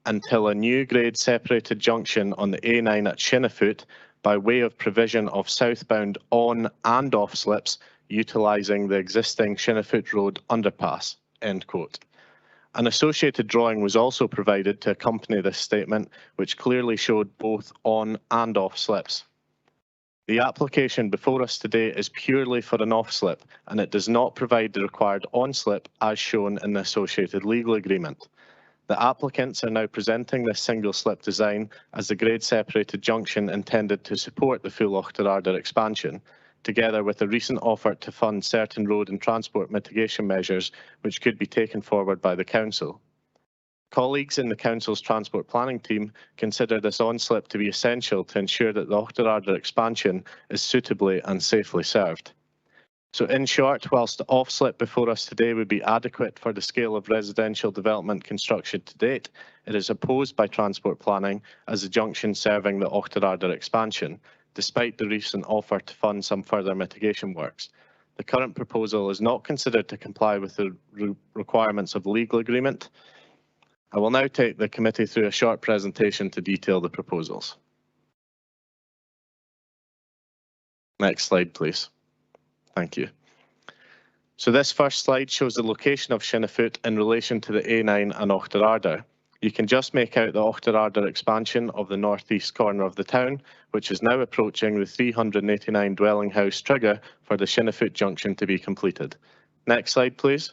until a new grade separated junction on the A9 at Shinnefoot by way of provision of southbound on and off slips utilising the existing Shinnefoot Road underpass, end quote. An associated drawing was also provided to accompany this statement, which clearly showed both on and off slips. The application before us today is purely for an off slip, and it does not provide the required on slip as shown in the associated legal agreement. The applicants are now presenting this single slip design as the grade separated junction intended to support the full Octor Arder expansion, together with a recent offer to fund certain road and transport mitigation measures which could be taken forward by the Council. Colleagues in the Council's transport planning team consider this on-slip to be essential to ensure that the Octor Arder expansion is suitably and safely served. So in short, whilst the off-slip before us today would be adequate for the scale of residential development construction to date, it is opposed by transport planning as a junction serving the Octor Arder expansion, despite the recent offer to fund some further mitigation works. The current proposal is not considered to comply with the requirements of the legal agreement. I will now take the committee through a short presentation to detail the proposals. Next slide, please. Thank you. So this first slide shows the location of Shinnafoot in relation to the A9 and Auchterarder. You can just make out the Auchterarder expansion of the northeast corner of the town, which is now approaching the 389 dwelling house trigger for the Shinnafoot junction to be completed. Next slide, please.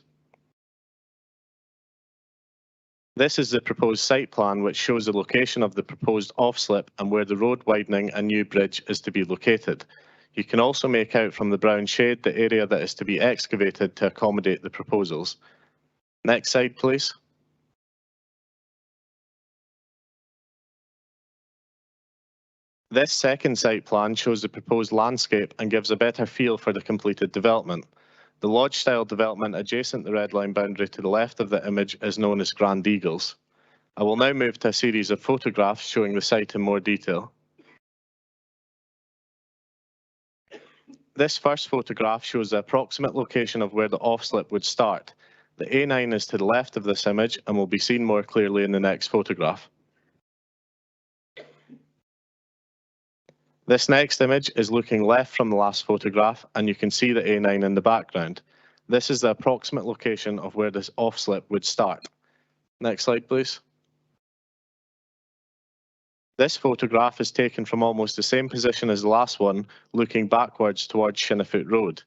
This is the proposed site plan, which shows the location of the proposed off-slip and where the road widening and new bridge is to be located. You can also make out from the brown shade the area that is to be excavated to accommodate the proposals. Next slide, please. This second site plan shows the proposed landscape and gives a better feel for the completed development. The lodge-style development adjacent the red line boundary to the left of the image is known as Grand Eagles. I will now move to a series of photographs showing the site in more detail. This first photograph shows the approximate location of where the off-slip would start. The A9 is to the left of this image and will be seen more clearly in the next photograph. This next image is looking left from the last photograph, and you can see the A9 in the background. This is the approximate location of where this off-slip would start. Next slide, please. This photograph is taken from almost the same position as the last one, looking backwards towards Shinnafoot Road.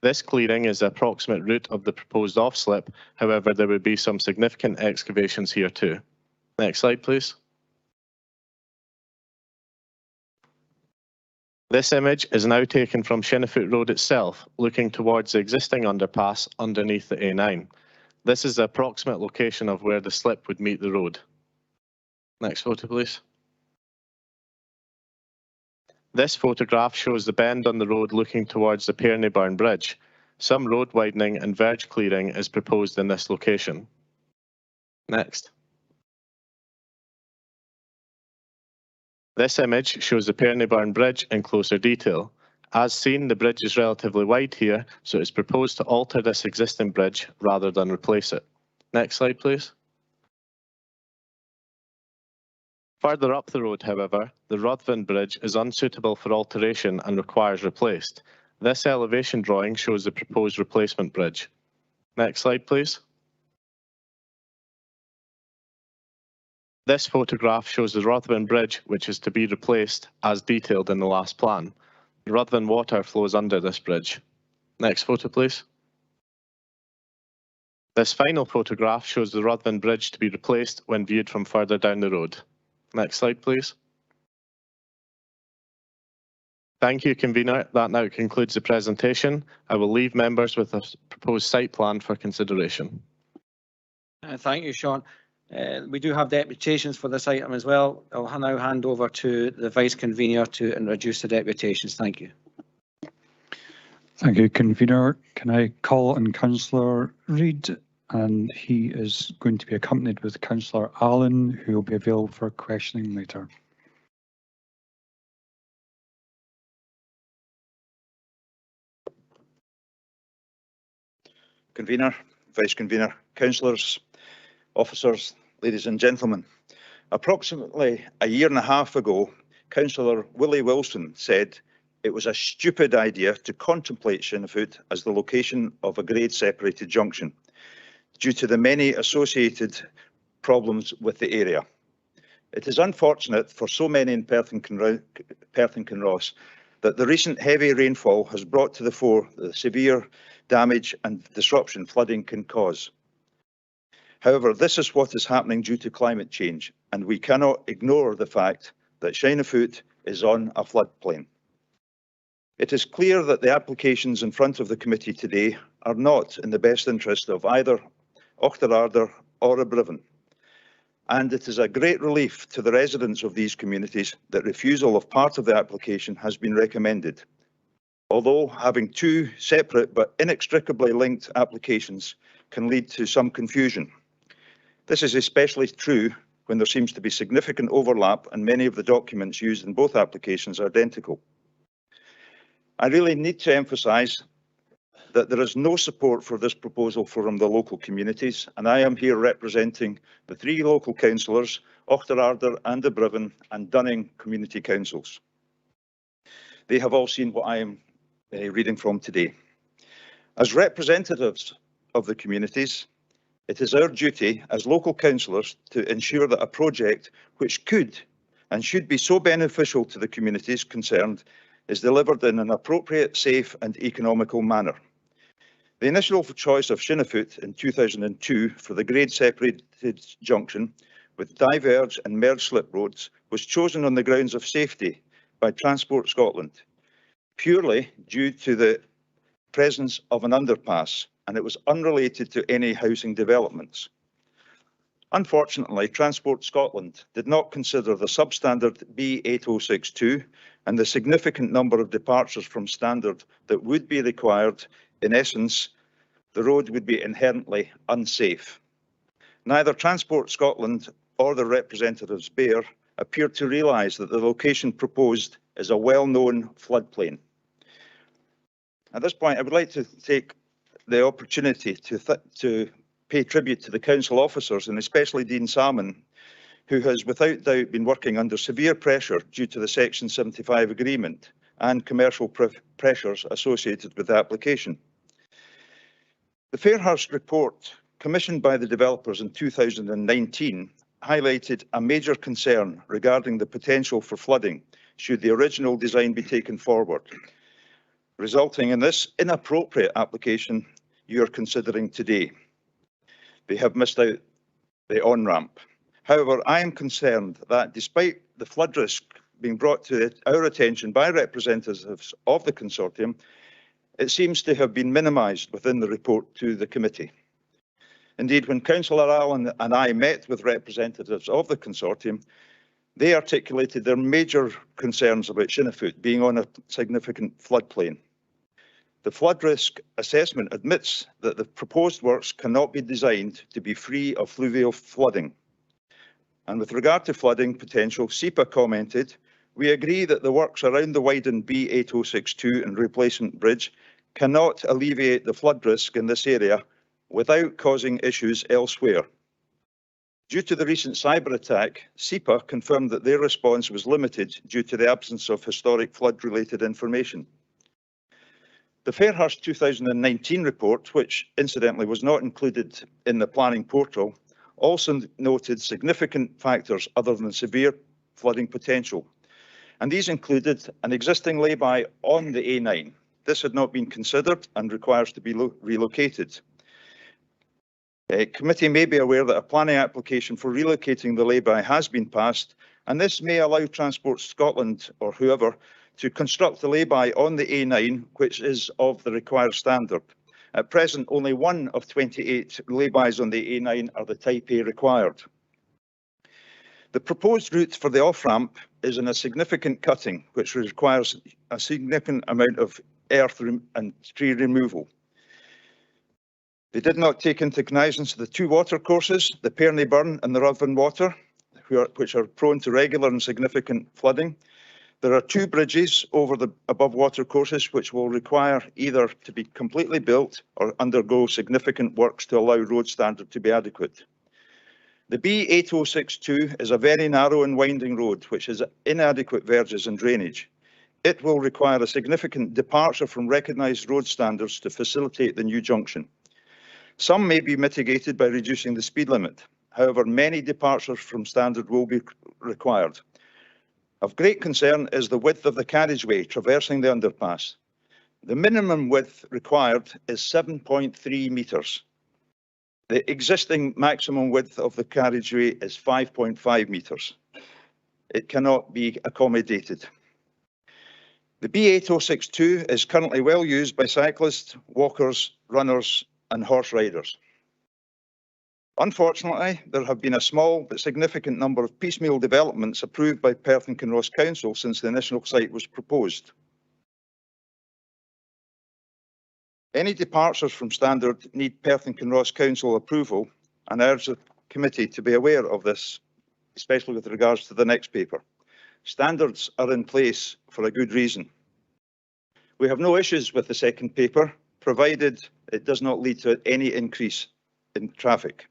This clearing is the approximate route of the proposed off-slip, however there would be some significant excavations here too. Next slide, please. This image is now taken from Shinnafoot Road itself, looking towards the existing underpass underneath the A9. This is the approximate location of where the slip would meet the road. Next photo, please. This photograph shows the bend on the road looking towards the Pairneyburn Bridge. Some road widening and verge clearing is proposed in this location. Next. This image shows the Pairneyburn Bridge in closer detail. As seen, the bridge is relatively wide here, so it's proposed to alter this existing bridge rather than replace it. Next slide, please. Further up the road, however, the Ruthven Bridge is unsuitable for alteration and requires replaced. This elevation drawing shows the proposed replacement bridge. Next slide, please. This photograph shows the Ruthven Bridge, which is to be replaced as detailed in the last plan. The Ruthven water flows under this bridge. Next photo, please. This final photograph shows the Ruthven Bridge to be replaced when viewed from further down the road. Next slide, please. Thank you, Convener. That now concludes the presentation. I will leave members with a proposed site plan for consideration. Thank you, Sean. We do have deputations for this item as well. I'll now hand over to the Vice Convener to introduce the deputations. Thank you. Thank you, Convener. Can I call on Councillor Reid? And he is going to be accompanied with Councillor Allen, who will be available for questioning later. Convener, Vice Convener, Councillors, Officers, ladies and gentlemen. Approximately a year and a half ago, Councillor Willie Wilson said it was a stupid idea to contemplate Shinnafoot as the location of a grade separated junction due to the many associated problems with the area. It is unfortunate for so many in Perth and Kinross that the recent heavy rainfall has brought to the fore the severe damage and disruption flooding can cause. However, this is what is happening due to climate change, and we cannot ignore the fact that Shinnafoot is on a floodplain. It is clear that the applications in front of the committee today are not in the best interest of either Auchterarder or Abrivan, and it is a great relief to the residents of these communities that refusal of part of the application has been recommended. Although having two separate but inextricably linked applications can lead to some confusion. This is especially true when there seems to be significant overlap and many of the documents used in both applications are identical. I really need to emphasise that there is no support for this proposal from the local communities, and I am here representing the three local councillors, Auchterarder and Abrivan and Dunning community councils. They have all seen what I am reading from today. As representatives of the communities, it is our duty as local councillors to ensure that a project which could and should be so beneficial to the communities concerned is delivered in an appropriate, safe and economical manner. The initial choice of Shinnefoot in 2002 for the grade separated junction with diverge and merge slip roads was chosen on the grounds of safety by Transport Scotland, purely due to the presence of an underpass, and it was unrelated to any housing developments. Unfortunately, Transport Scotland did not consider the substandard B8062 and the significant number of departures from standard that would be required. In essence, the road would be inherently unsafe. Neither Transport Scotland or the representatives BEAR appear to realise that the location proposed is a well-known floodplain. At this point, I would like to take the opportunity to pay tribute to the council officers, and especially Dean Salmon, who has without doubt been working under severe pressure due to the Section 75 agreement and commercial pressures associated with the application. The Fairhurst report, commissioned by the developers in 2019, highlighted a major concern regarding the potential for flooding should the original design be taken forward, resulting in this inappropriate application you are considering today. They have missed out the on-ramp. However, I am concerned that despite the flood risk being brought to our attention by representatives of the consortium, it seems to have been minimised within the report to the committee. Indeed, when Councillor Allen and I met with representatives of the consortium, they articulated their major concerns about Shinnefoot being on a significant floodplain. The flood risk assessment admits that the proposed works cannot be designed to be free of fluvial flooding. And with regard to flooding potential, SEPA commented, "We agree that the works around the widened B8062 and replacement bridge cannot alleviate the flood risk in this area without causing issues elsewhere." Due to the recent cyber attack, SEPA confirmed that their response was limited due to the absence of historic flood-related information. The Fairhurst 2019 report, which incidentally was not included in the planning portal, also noted significant factors other than severe flooding potential. And these included an existing lay-by on the A9. This had not been considered and requires to be relocated. Committee may be aware that a planning application for relocating the lay-by has been passed, and this may allow Transport Scotland or whoever to construct the lay-by on the A9, which is of the required standard. At present, only one of 28 lay-bys on the A9 are the Type A required. The proposed route for the off-ramp is in a significant cutting, which requires a significant amount of earth and tree removal. They did not take into cognizance the two watercourses, the Perney Burn and the Ruthven Water, which are prone to regular and significant flooding. There are two bridges over the above watercourses which will require either to be completely built or undergo significant works to allow road standard to be adequate. The B8062 is a very narrow and winding road which has inadequate verges and drainage. It will require a significant departure from recognised road standards to facilitate the new junction. Some may be mitigated by reducing the speed limit. However, many departures from standard will be required. Of great concern is the width of the carriageway traversing the underpass. The minimum width required is 7.3 metres. The existing maximum width of the carriageway is 5.5 metres. It cannot be accommodated. The B8062 is currently well used by cyclists, walkers, runners and horse riders. Unfortunately, there have been a small but significant number of piecemeal developments approved by Perth and Kinross Council since the initial site was proposed. Any departures from standard need Perth and Kinross Council approval, and I urge the committee to be aware of this, especially with regards to the next paper. Standards are in place for a good reason. We have no issues with the second paper, provided it does not lead to any increase in traffic.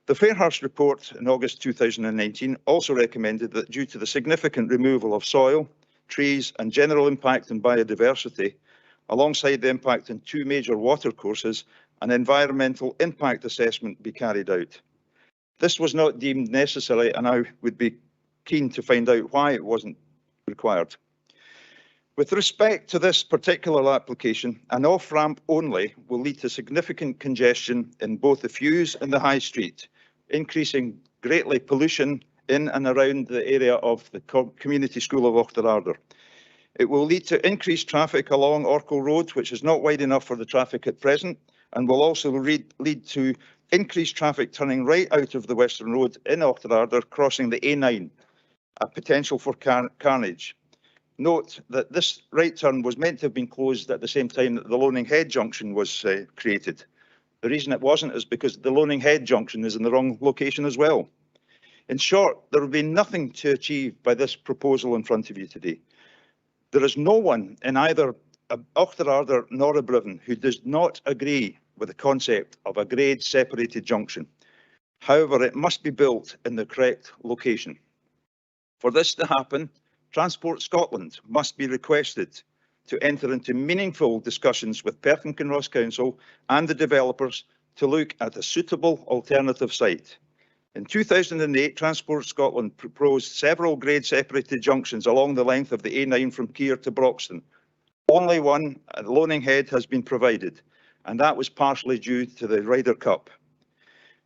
The Fairhurst report in August 2019 also recommended that due to the significant removal of soil, trees and general impact on biodiversity, Alongside the impact on 2 major water courses, an environmental impact assessment be carried out. This was not deemed necessary, and I would be keen to find out why it wasn't required. With respect to this particular application, an off-ramp only will lead to significant congestion in both the Fuse and the High Street, increasing greatly pollution in and around the area of the Community School of Auchterarder. It will lead to increased traffic along Orkle Road, which is not wide enough for the traffic at present, and will also lead to increased traffic turning right out of the Western Road in Auchterarder, crossing the A9, a potential for carnage. Note that this right turn was meant to have been closed at the same time that the Loaning Head junction was created. The reason it wasn't is because the Loaning Head junction is in the wrong location as well. In short, there will be nothing to achieve by this proposal in front of you today. There is no one in either Auchterarder nor Abriven who does not agree with the concept of a grade separated junction. However, it must be built in the correct location. For this to happen, Transport Scotland must be requested to enter into meaningful discussions with Perth and Kinross Council and the developers to look at a suitable alternative site. In 2008, Transport Scotland proposed several grade separated junctions along the length of the A9 from Keir to Broxton. Only one at Loaning Head has been provided, and that was partially due to the Ryder Cup.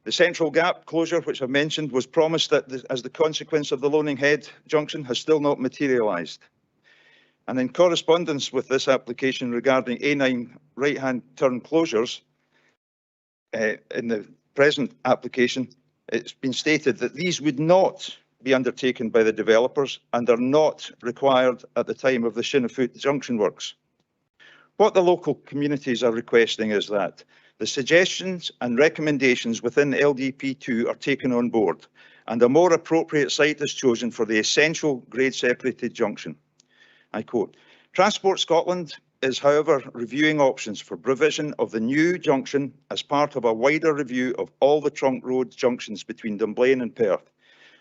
The Central Gap closure, which I mentioned, was promised that as the consequence of the Loaning Head junction has still not materialised. And in correspondence with this application regarding A9 right-hand turn closures, in the present application, it's been stated that these would not be undertaken by the developers and are not required at the time of the Shinnefoot junction works. What the local communities are requesting is that the suggestions and recommendations within LDP2 are taken on board and a more appropriate site is chosen for the essential grade separated junction. I quote, Transport Scotland is, however, reviewing options for provision of the new junction as part of a wider review of all the trunk road junctions between Dunblane and Perth.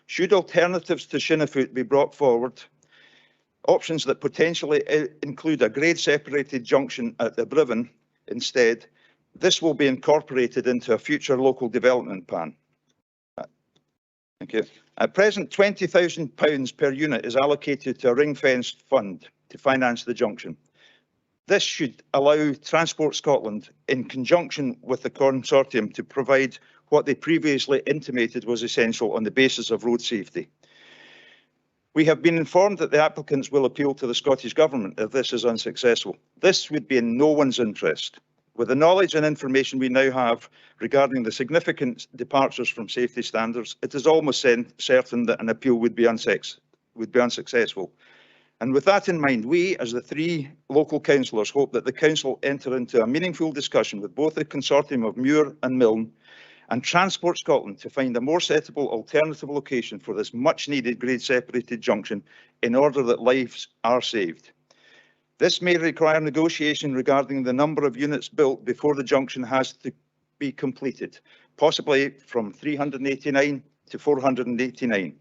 Should alternatives to Shinnefoot be brought forward, options that potentially include a grade separated junction at the Abriven instead, this will be incorporated into a future local development plan. Thank you. At present, £20,000 per unit is allocated to a ring-fenced fund to finance the junction. This should allow Transport Scotland, in conjunction with the consortium, to provide what they previously intimated was essential on the basis of road safety. We have been informed that the applicants will appeal to the Scottish Government if this is unsuccessful. This would be in no one's interest. With the knowledge and information we now have regarding the significant departures from safety standards, it is almost certain that an appeal would be unsuccessful. And with that in mind, we, as the 3 local councillors, hope that the council enter into a meaningful discussion with both the consortium of Muir and Milne and Transport Scotland to find a more suitable alternative location for this much needed grade separated junction in order that lives are saved. This may require negotiation regarding the number of units built before the junction has to be completed, possibly from 389 to 489.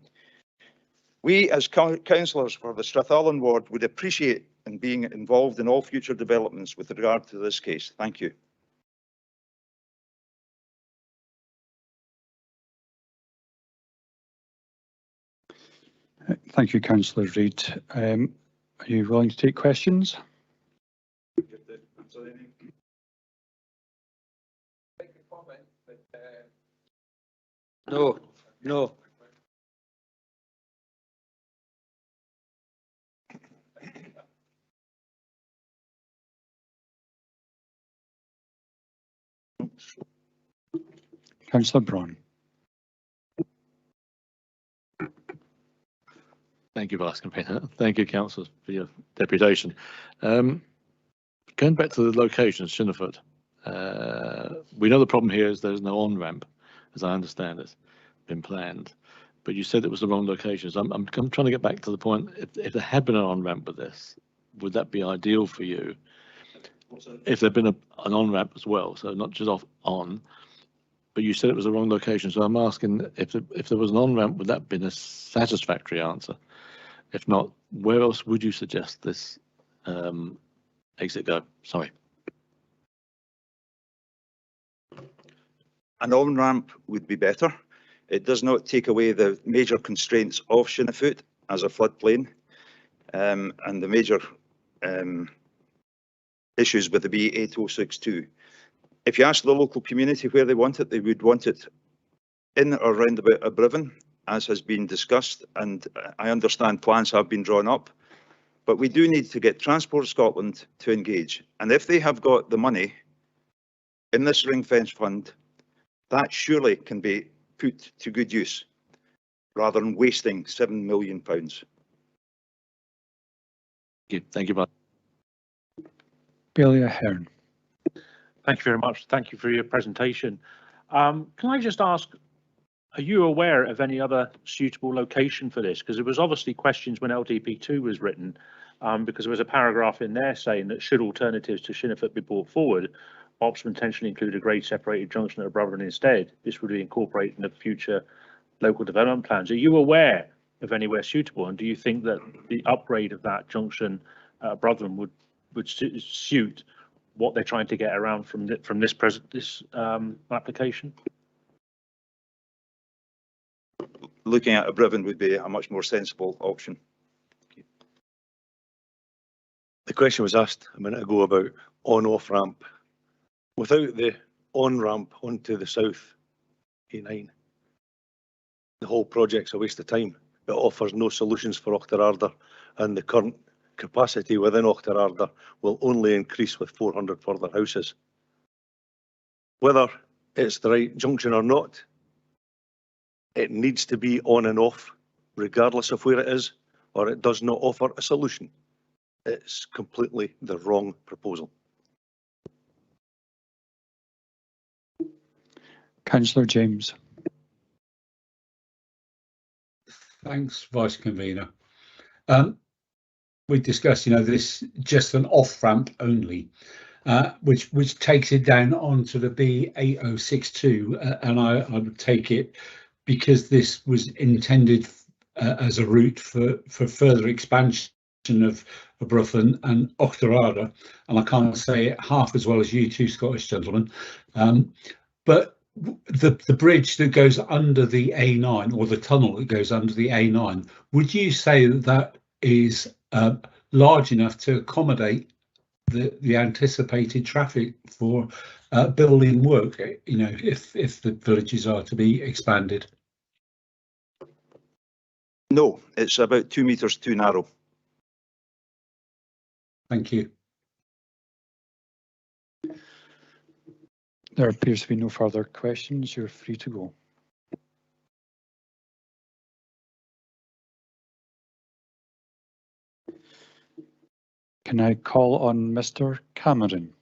We, as councillors for the Strathallan ward, would appreciate being involved in all future developments with regard to this case. Thank you. Thank you, Councillor Reid. Are you willing to take questions? No, no. Councillor Braun. Thank you, Vice Convener. Thank you, councillors, for your deputation. Going back to the locations, Shinnefoot, we know the problem here is there's no on-ramp, as I understand it, been planned. But you said it was the wrong locations. I'm trying to get back to the point, if there had been an on-ramp with this, would that be ideal for you? If there'd been an on-ramp as well, so not just on, but you said it was the wrong location. So I'm asking if there was an on-ramp, would that have been a satisfactory answer? If not, where else would you suggest this exit go. Sorry. An on-ramp would be better. It does not take away the major constraints of Shinnefoot as a floodplain and the major issues with the B8062. If you ask the local community where they want it, they would want it in or around about Abriven, as has been discussed, and I understand plans have been drawn up. But we do need to get Transport Scotland to engage. And if they have got the money in this ring fence fund, that surely can be put to good use rather than wasting £7 million. Thank you, Bob. Bailey Ahern. Thank you very much. Thank you for your presentation. Can I just ask, are you aware of any other suitable location for this? Because there was obviously questions when LDP2 was written, because there was a paragraph in there saying that should alternatives to Shinnefoot be brought forward, options potentially include a grade separated junction at Abriven instead. This would be incorporated in the future local development plans. Are you aware of anywhere suitable? And do you think that the upgrade of that junction at Abriven would suit what they're trying to get around from this application? Looking at Abriven would be a much more sensible option. The question was asked a minute ago about on-off ramp. Without the on-ramp onto the south A9, the whole project's a waste of time. It offers no solutions for Auchterarder, and the current capacity within Auchterarder will only increase with 400 further houses. Whether it's the right junction or not, it needs to be on and off, regardless of where it is, or it does not offer a solution. It's completely the wrong proposal. Councillor James. Thanks, Vice Convener. We discussed, this just an off ramp only, which takes it down onto the B8062, and I would take it because this was intended as a route for further expansion of Abriven and Auchterarder, and I can't say it half as well as you two Scottish gentlemen, but the bridge that goes under the A9, or the tunnel that goes under the A9, would you say that is large enough to accommodate the anticipated traffic for building work, if the villages are to be expanded? No, it's about 2 metres too narrow. Thank you. There appears to be no further questions. You're free to go. Can I call on Mr. Cameron?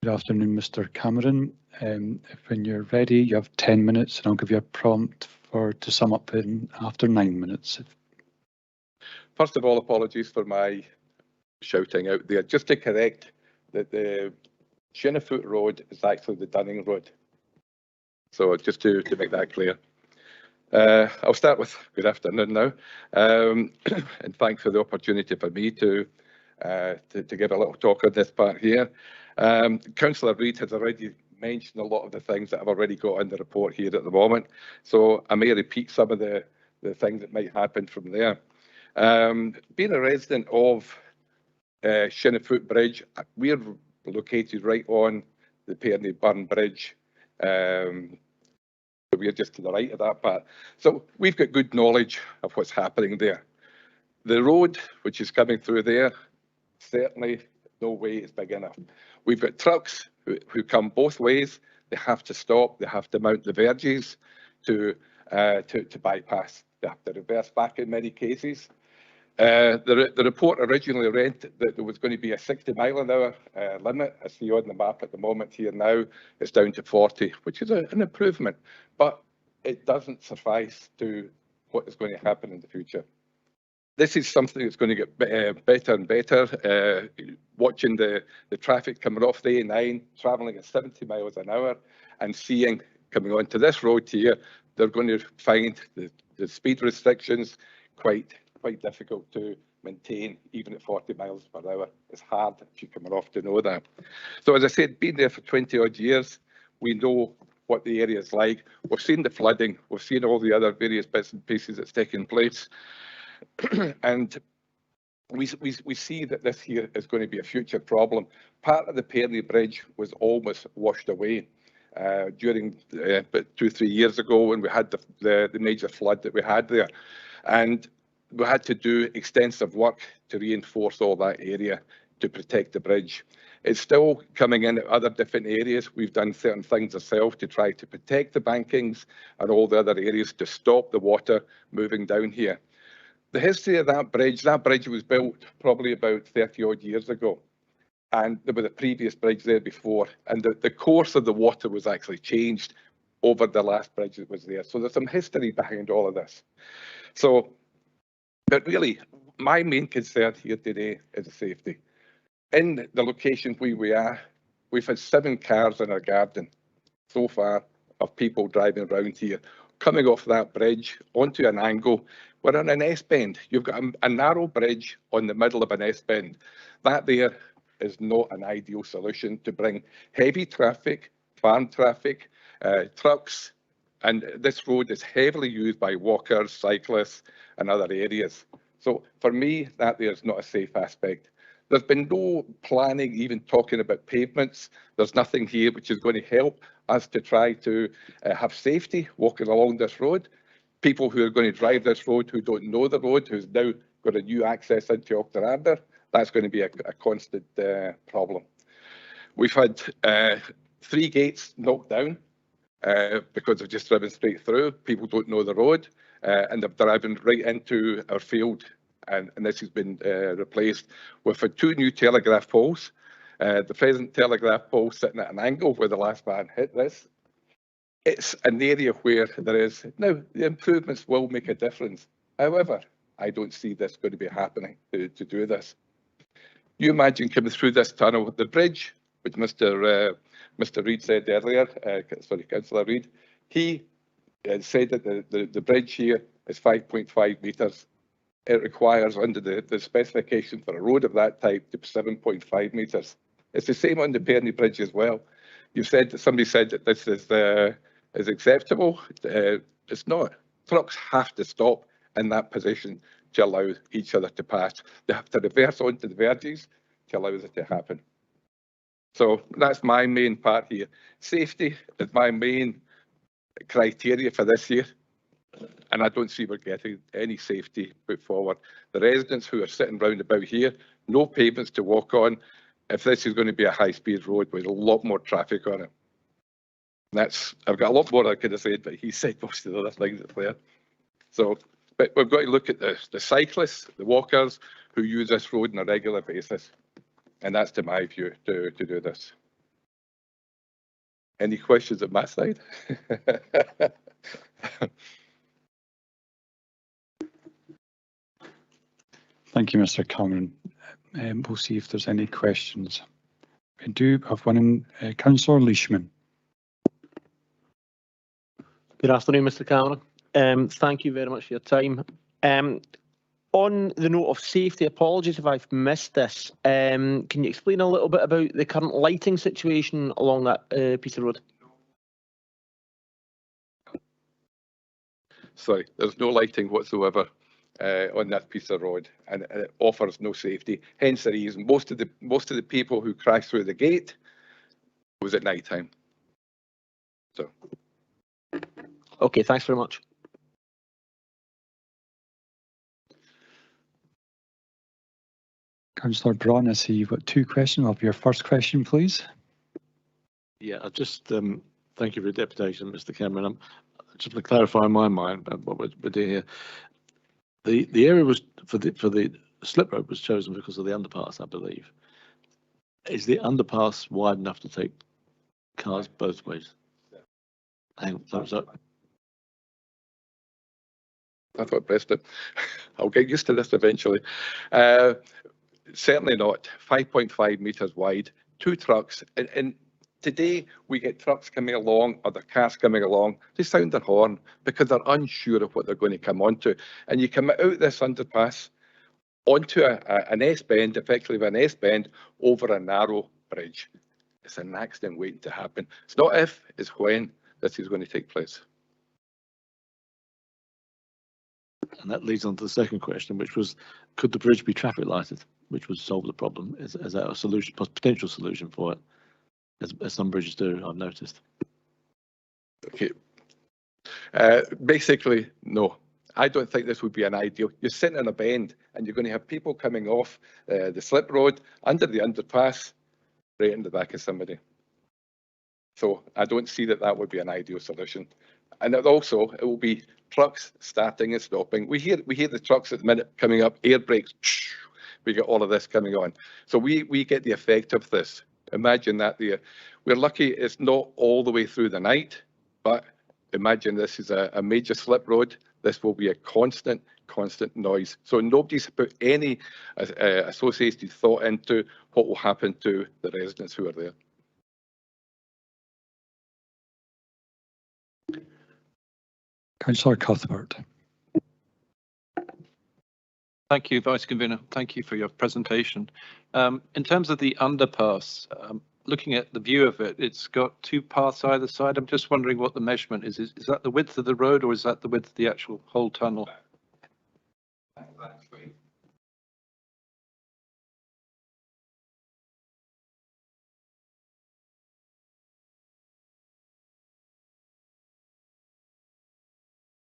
Good afternoon, Mr. Cameron. When you're ready, you have 10 minutes, and I'll give you a prompt to sum up in after 9 minutes. First of all, apologies for my shouting out there. Just to correct that the Shinnefoot Road is actually the Dunning Road. So just to make that clear. I'll start with good afternoon now, and thanks for the opportunity for me to give a little talk on this part here. Councillor Reid has already mentioned a lot of the things that I've already got in the report here at the moment, so I may repeat some of the things that might happen from there. Being a resident of Shinnefoot Bridge, we're located right on the Pearney Burn Bridge. We're just to the right of that part. So we've got good knowledge of what's happening there. The road which is coming through there, certainly no way is big enough. We've got trucks who come both ways. They have to stop, they have to mount the verges to bypass. They have to reverse back in many cases. The report originally read that there was going to be a 60-mile-an-hour limit. I see on the map at the moment here now, it's down to 40, which is an improvement, but it doesn't suffice to what is going to happen in the future. This is something that's going to get better and better. Watching the traffic coming off the A9, travelling at 70 miles an hour, and seeing coming onto this road here, they're going to find the speed restrictions quite difficult to maintain, even at 40 miles per hour. It's hard if you're coming off to know that. So as I said, been there for 20 odd years, we know what the area is like. We've seen the flooding, we've seen all the other various bits and pieces that's taken place. And we see that this here is going to be a future problem. Part of the Perney Bridge was almost washed away during about 2-3 years ago when we had the major flood that we had there. And we had to do extensive work to reinforce all that area to protect the bridge. It's still coming in at other different areas. We've done certain things ourselves to try to protect the bankings and all the other areas to stop the water moving down here. The history of that bridge was built probably about 30 odd years ago. And there was a previous bridge there before. And the course of the water was actually changed over the last bridge that was there. So there's some history behind all of this. So, but really, my main concern here today is safety. In the location where we are, we've had 7 cars in our garden so far of people driving around here, coming off that bridge onto an angle. We're on an S-bend. You've got a narrow bridge on the middle of an S-bend. That there is not an ideal solution to bring heavy traffic, farm traffic, trucks, and this road is heavily used by walkers, cyclists, and other areas. So for me, that there is not a safe aspect. There's been no planning, even talking about pavements. There's nothing here which is going to help us to try to have safety walking along this road. People who are going to drive this road who don't know the road, who's now got a new access into Auchterarder, that's going to be a constant problem. We've had 3 gates knocked down because they've just driven straight through. People don't know the road and they're driving right into our field. And this has been replaced. We've had 2 new telegraph poles. The present telegraph pole sitting at an angle where the last man hit this. It's an area where there is, now the improvements will make a difference. However, I don't see this going to be happening to do this. You imagine coming through this tunnel, the bridge, which Mr. Reid said earlier, Councillor Reid, he said that the bridge here is 5.5 metres. It requires, under the specification for a road of that type, to be 7.5 metres. It's the same on the Perney Bridge as well. You said that somebody said that this is acceptable. It's not. Trucks have to stop in that position to allow each other to pass. They have to reverse onto the verges to allow it to happen. So that's my main part here. Safety is my main criteria for this year. And I don't see we're getting any safety put forward. The residents who are sitting round about here, no pavements to walk on. If this is going to be a high-speed road with a lot more traffic on it. I've got a lot more I could have said, but he said most of the other things that's there. So, but we've got to look at the cyclists, the walkers who use this road on a regular basis. And that's to my view to do this. Any questions on my side? Thank you, Mr. Cameron. We'll see if there's any questions. I do have one in Councillor Leishman. Good afternoon, Mr. Cameron. Thank you very much for your time. On the note of safety, apologies if I've missed this. Can you explain a little bit about the current lighting situation along that piece of road? Sorry, there's no lighting whatsoever on that piece of road, and it offers no safety. Hence the reason most of the people who crashed through the gate was at night time. So. Okay, thanks very much. Councillor Braun, I see you've got 2 questions. I'll have your first question, please. Yeah, I just thank you for your deputation, Mr. Cameron. I'm just to clarify in my mind what we're doing here. The area was for the slip road was chosen because of the underpass, I believe. Is the underpass wide enough to take cars both ways? Hang on, sorry. I thought Preston. I'll get used to this eventually. Certainly not. 5.5 metres wide, 2 trucks. And today we get trucks coming along, other cars coming along. They sound their horn because they're unsure of what they're going to come onto. And you come out this underpass onto an S-bend, effectively an S-bend, over a narrow bridge. It's an accident waiting to happen. It's not if, it's when this is going to take place. And that leads on to the second question, which was, could the bridge be traffic lighted, which would solve the problem? Is that a solution, potential solution for it, as some bridges do, I've noticed? Okay. Basically, no. I don't think this would be an ideal. You're sitting in a bend and you're going to have people coming off the slip road under the underpass, right in the back of somebody. So I don't see that that would be an ideal solution. And it will be trucks starting and stopping. We hear the trucks at the minute coming up, air brakes. We get all of this coming on. So we get the effect of this. Imagine that we're lucky it's not all the way through the night, but imagine this is a major slip road. This will be a constant noise. So nobody's put any associated thought into what will happen to the residents who are there. Councillor Cuthbert. Thank you, Vice Convener. Thank you for your presentation. In terms of the underpass, looking at the view of it, it's got 2 paths either side. I'm just wondering what the measurement is. Is that the width of the road or is that the width of the actual whole tunnel?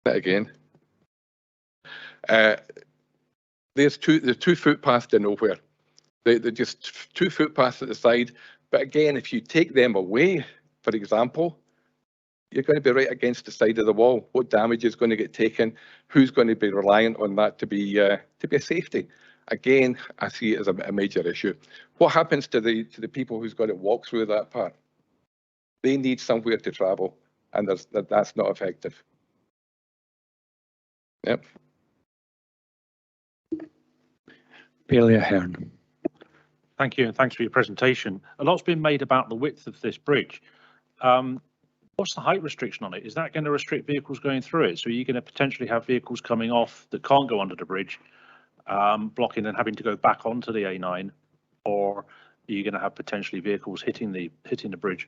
That again. There's 2 footpaths to nowhere. They're just 2 footpaths at the side. But again, if you take them away, for example, you're going to be right against the side of the wall. What damage is going to get taken? Who's going to be reliant on that to be a safety? Again, I see it as a major issue. What happens to the people who's got to walk through that part? They need somewhere to travel, and that's not effective. Yep. Bailey Ahern. Thank you, and thanks for your presentation. A lot's been made about the width of this bridge. What's the height restriction on it? Is that going to restrict vehicles going through it? So are you going to potentially have vehicles coming off that can't go under the bridge, blocking and having to go back onto the A9, or are you going to have potentially vehicles hitting the bridge?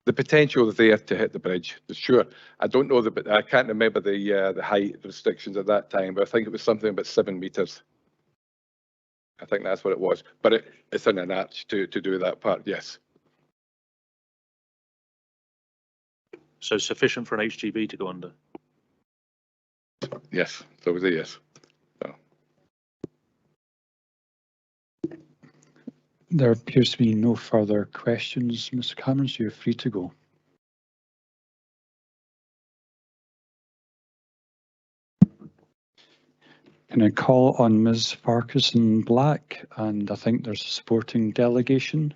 The potential is there to hit the bridge, sure. I don't know but I can't remember the height restrictions at that time, but I think it was something about 7 metres. I think that's what it was, but it's in an arch to do that part, yes. So sufficient for an HGV to go under? Yes, so it was a yes. So. There appears to be no further questions. Mr. Cameron, so you're free to go. Can I call on Ms. Farquharson Black? And I think there's a supporting delegation.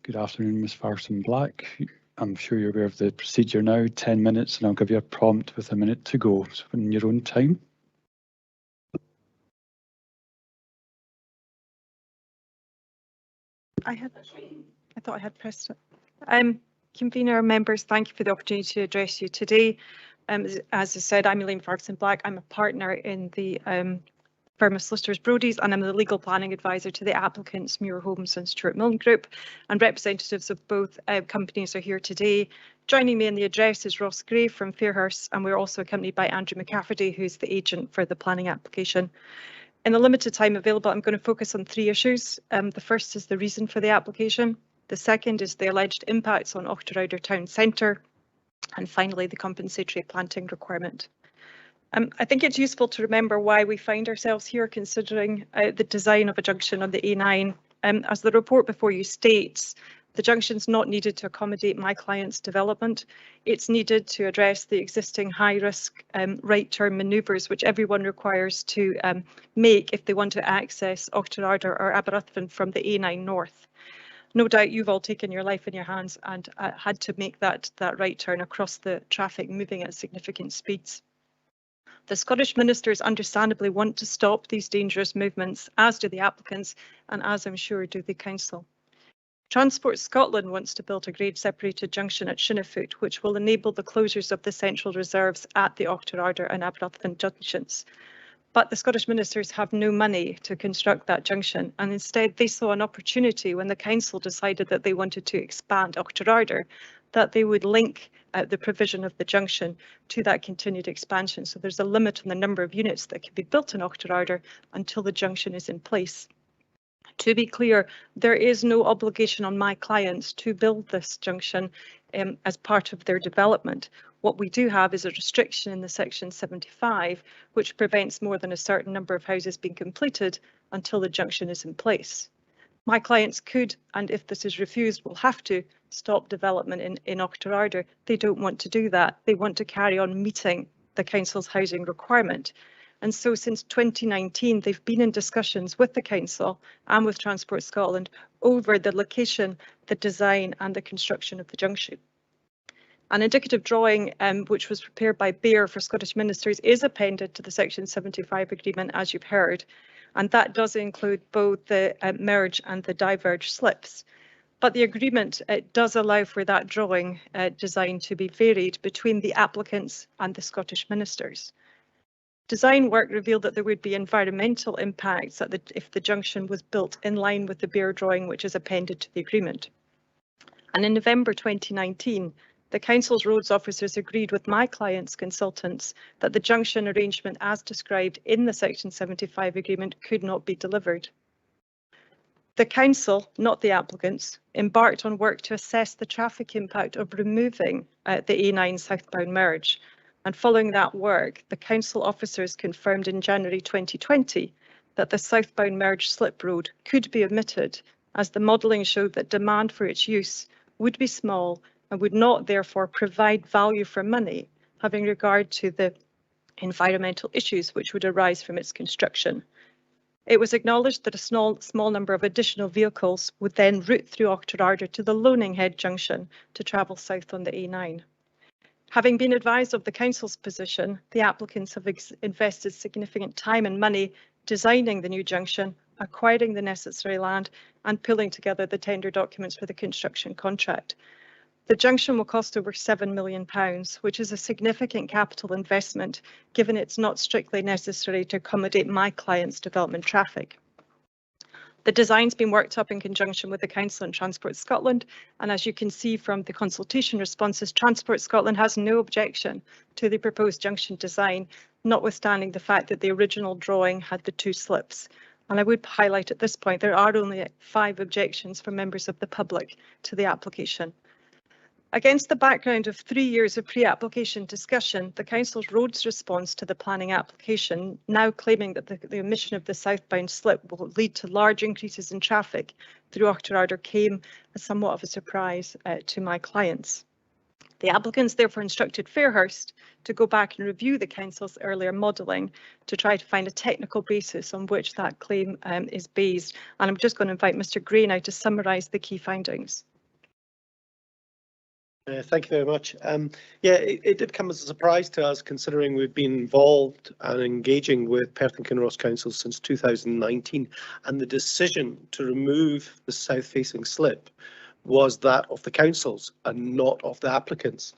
Good afternoon, Ms. Farquharson Black. I'm sure you're aware of the procedure now. 10 minutes, and I'll give you a prompt with a minute to go. So in your own time. I thought I had pressed it. Convener, members, thank you for the opportunity to address you today. As I said, I'm Elaine Farquharson Black. I'm a partner in the firm of Solicitors Brodie's, and I'm the legal planning advisor to the applicants Muir Homes and Stuart Milne Group, and representatives of both companies are here today. Joining me in the address is Ross Gray from Fairhurst, and we're also accompanied by Andrew McCafferty, who's the agent for the planning application. In the limited time available, I'm going to focus on 3 issues. The first is the reason for the application. The second is the alleged impacts on Auchterarder Town Centre. And finally, the compensatory planting requirement. I think it's useful to remember why we find ourselves here considering the design of a junction on the A9. As the report before you states, The junction's not needed to accommodate my client's development. It's needed to address the existing high-risk right turn manoeuvres which everyone requires to make if they want to access Auchterarder or Aberystwyth from the A9 north. No doubt you've all taken your life in your hands and had to make that right turn across the traffic moving at significant speeds. The Scottish ministers understandably want to stop these dangerous movements, as do the applicants, and as I'm sure do the council. Transport Scotland wants to build a grade separated junction at Shinnefoot, which will enable the closures of the central reserves at the Auchterarder and Aberystwyth junctions. But the Scottish ministers have no money to construct that junction, and instead they saw an opportunity when the council decided that they wanted to expand Auchterarder, that they would link the provision of the junction to that continued expansion. So there's a limit on the number of units that can be built in Auchterarder until the junction is in place. To be clear, there is no obligation on my clients to build this junction as part of their development. What we do have is a restriction in the section 75, which prevents more than a certain number of houses being completed until the junction is in place. My clients could, and if this is refused, will have to stop development in Auchterarder. They don't want to do that. They want to carry on meeting the council's housing requirement. And so since 2019, they've been in discussions with the council and with Transport Scotland over the location, the design and the construction of the junction. An indicative drawing, which was prepared by Bayer for Scottish ministers, is appended to the Section 75 agreement, as you've heard, and that does include both the merge and the diverge slips. But the agreement does allow for that drawing design to be varied between the applicants and the Scottish ministers. Design work revealed that there would be environmental impacts if the junction was built in line with the Bayer drawing, which is appended to the agreement. And in November 2019, the council's roads officers agreed with my client's consultants that the junction arrangement as described in the Section 75 agreement could not be delivered. The council, not the applicants, embarked on work to assess the traffic impact of removing the A9 southbound merge. And following that work, the council officers confirmed in January 2020 that the southbound merge slip road could be omitted, as the modelling showed that demand for its use would be small and would not therefore provide value for money, having regard to the environmental issues which would arise from its construction. It was acknowledged that a small number of additional vehicles would then route through Auchterarder to the Loaning Head junction to travel south on the A9. Having been advised of the council's position, the applicants have invested significant time and money designing the new junction, acquiring the necessary land and pulling together the tender documents for the construction contract. The junction will cost over £7 million, which is a significant capital investment, given it's not strictly necessary to accommodate my client's development traffic. The design's been worked up in conjunction with the Council and Transport Scotland, and as you can see from the consultation responses, Transport Scotland has no objection to the proposed junction design, notwithstanding the fact that the original drawing had the two slips. And I would highlight at this point, there are only 5 objections from members of the public to the application. Against the background of 3 years of pre-application discussion, the Council's roads response to the planning application, now claiming that the omission of the southbound slip will lead to large increases in traffic through Auchterarder, came as somewhat of a surprise to my clients. The applicants therefore instructed Fairhurst to go back and review the Council's earlier modelling to try to find a technical basis on which that claim is based. And I'm just going to invite Mr. Gray now to summarise the key findings. Thank you very much. Yeah, it did come as a surprise to us, considering we've been involved and engaging with Perth and Kinross Council since 2019, and the decision to remove the south-facing slip was that of the councils and not of the applicants.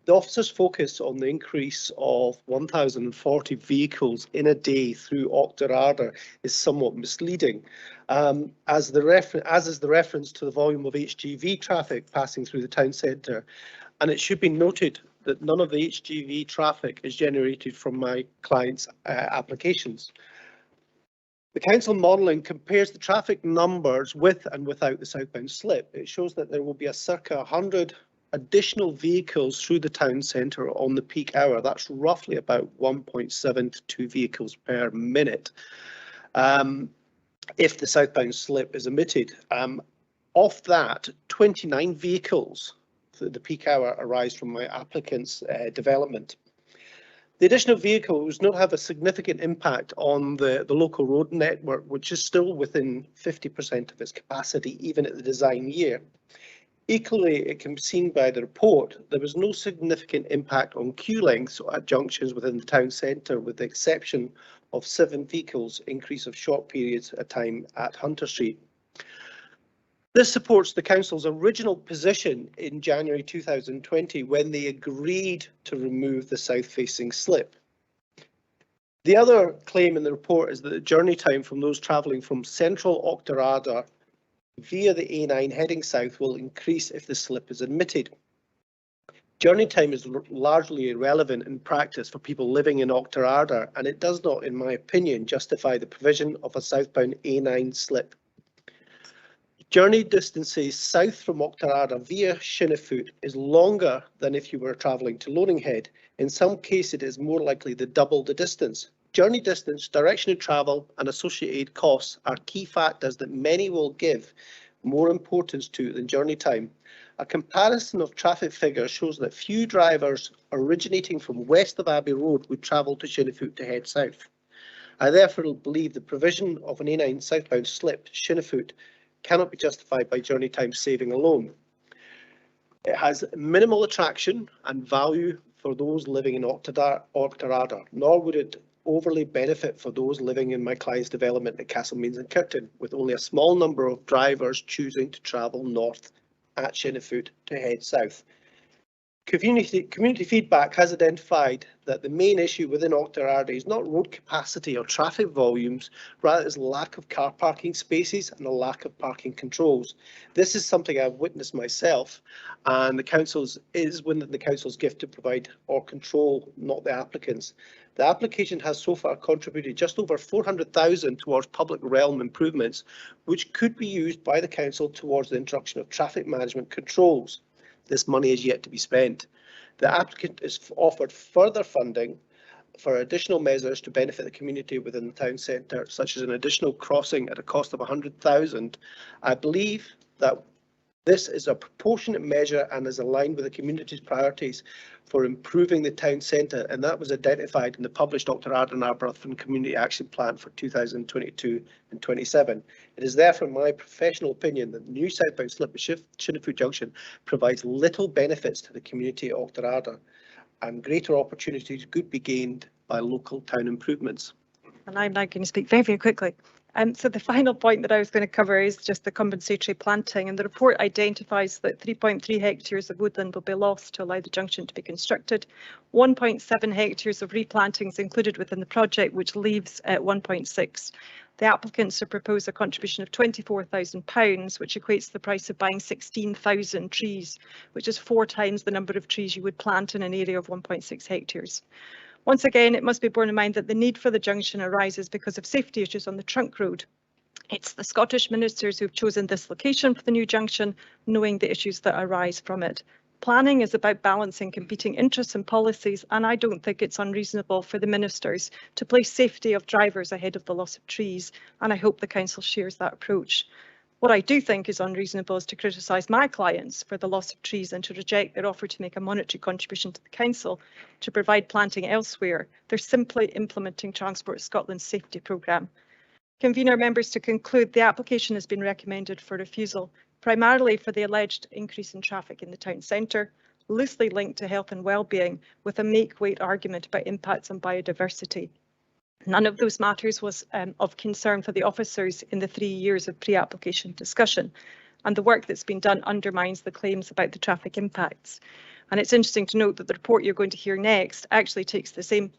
The officers' focus on the increase of 1,040 vehicles in a day through Auchterarder is somewhat misleading, as is the reference to the volume of HGV traffic passing through the town centre. And it should be noted that none of the HGV traffic is generated from my client's applications. The council modelling compares the traffic numbers with and without the southbound slip. It shows that there will be a circa 100 additional vehicles through the town centre on the peak hour. That's roughly about 1.7 to 2 vehicles per minute if the southbound slip is omitted. Of that, 29 vehicles for the peak hour arise from my applicant's development. The additional vehicles not have a significant impact on the local road network, which is still within 50% of its capacity, even at the design year. Equally, it can be seen by the report, there was no significant impact on queue lengths at junctions within the town centre, with the exception of 7 vehicles increase of short periods at time at Hunter Street. This supports the council's original position in January 2020 when they agreed to remove the south-facing slip. The other claim in the report is that the journey time from those travelling from central Auchterarder via the A9 heading south will increase if the slip is admitted. Journey time is largely irrelevant in practice for people living in Auchterarder, and it does not, in my opinion, justify the provision of a southbound A9 slip. Journey distances south from Auchterarder via Shinnefoot is longer than if you were travelling to Loadinghead. In some cases, it is more likely to double the distance. Journey distance, direction of travel and associated costs are key factors that many will give more importance to than journey time. A comparison of traffic figures shows that few drivers originating from west of Abbey Road would travel to Shinnefoot to head south. I therefore believe the provision of an A9 southbound slip to Shinnefoot cannot be justified by journey time saving alone. It has minimal attraction and value for those living in Auchterarder, nor would it overly benefit for those living in my client's development at Castlemeans and Kirkton, with only a small number of drivers choosing to travel north at Shinnefoot to head south. Community feedback has identified that the main issue within Auchterarder is not road capacity or traffic volumes, rather is lack of car parking spaces and a lack of parking controls. This is something I've witnessed myself, and the council's is within the council's gift to provide or control, not the applicants. The application has so far contributed just over 400,000 towards public realm improvements, which could be used by the council towards the introduction of traffic management controls. This money is yet to be spent. The applicant is offered further funding for additional measures to benefit the community within the town centre, such as an additional crossing at a cost of 100,000. I believe that this is a proportionate measure and is aligned with the community's priorities for improving the town centre, and that was identified in the published Auchterarder and Arbroath Community Action Plan for 2022 and 27. It is therefore my professional opinion that the new southbound slip at Shinnefoot Junction provides little benefits to the community of Auchterarder, and greater opportunities could be gained by local town improvements. And I'm now going to speak very, very quickly. So the final point that I was going to cover is just the compensatory planting, and the report identifies that 3.3 hectares of woodland will be lost to allow the junction to be constructed. 1.7 hectares of replanting is included within the project, which leaves at 1.6. The applicants have proposed a contribution of £24,000, which equates to the price of buying 16,000 trees, which is 4 times the number of trees you would plant in an area of 1.6 hectares. Once again, it must be borne in mind that the need for the junction arises because of safety issues on the trunk road. It's the Scottish ministers who've chosen this location for the new junction, knowing the issues that arise from it. Planning is about balancing competing interests and policies, and I don't think it's unreasonable for the ministers to place safety of drivers ahead of the loss of trees, and I hope the council shares that approach. What I do think is unreasonable is to criticise my clients for the loss of trees and to reject their offer to make a monetary contribution to the council to provide planting elsewhere. They're simply implementing Transport Scotland's safety programme. Convener, members, to conclude, the application has been recommended for refusal, primarily for the alleged increase in traffic in the town centre, loosely linked to health and well-being, with a make-weight argument about impacts on biodiversity. None of those matters was of concern for the officers in the 3 years of pre-application discussion, and the work that's been done undermines the claims about the traffic impacts. And it's interesting to note that the report you're going to hear next actually takes the same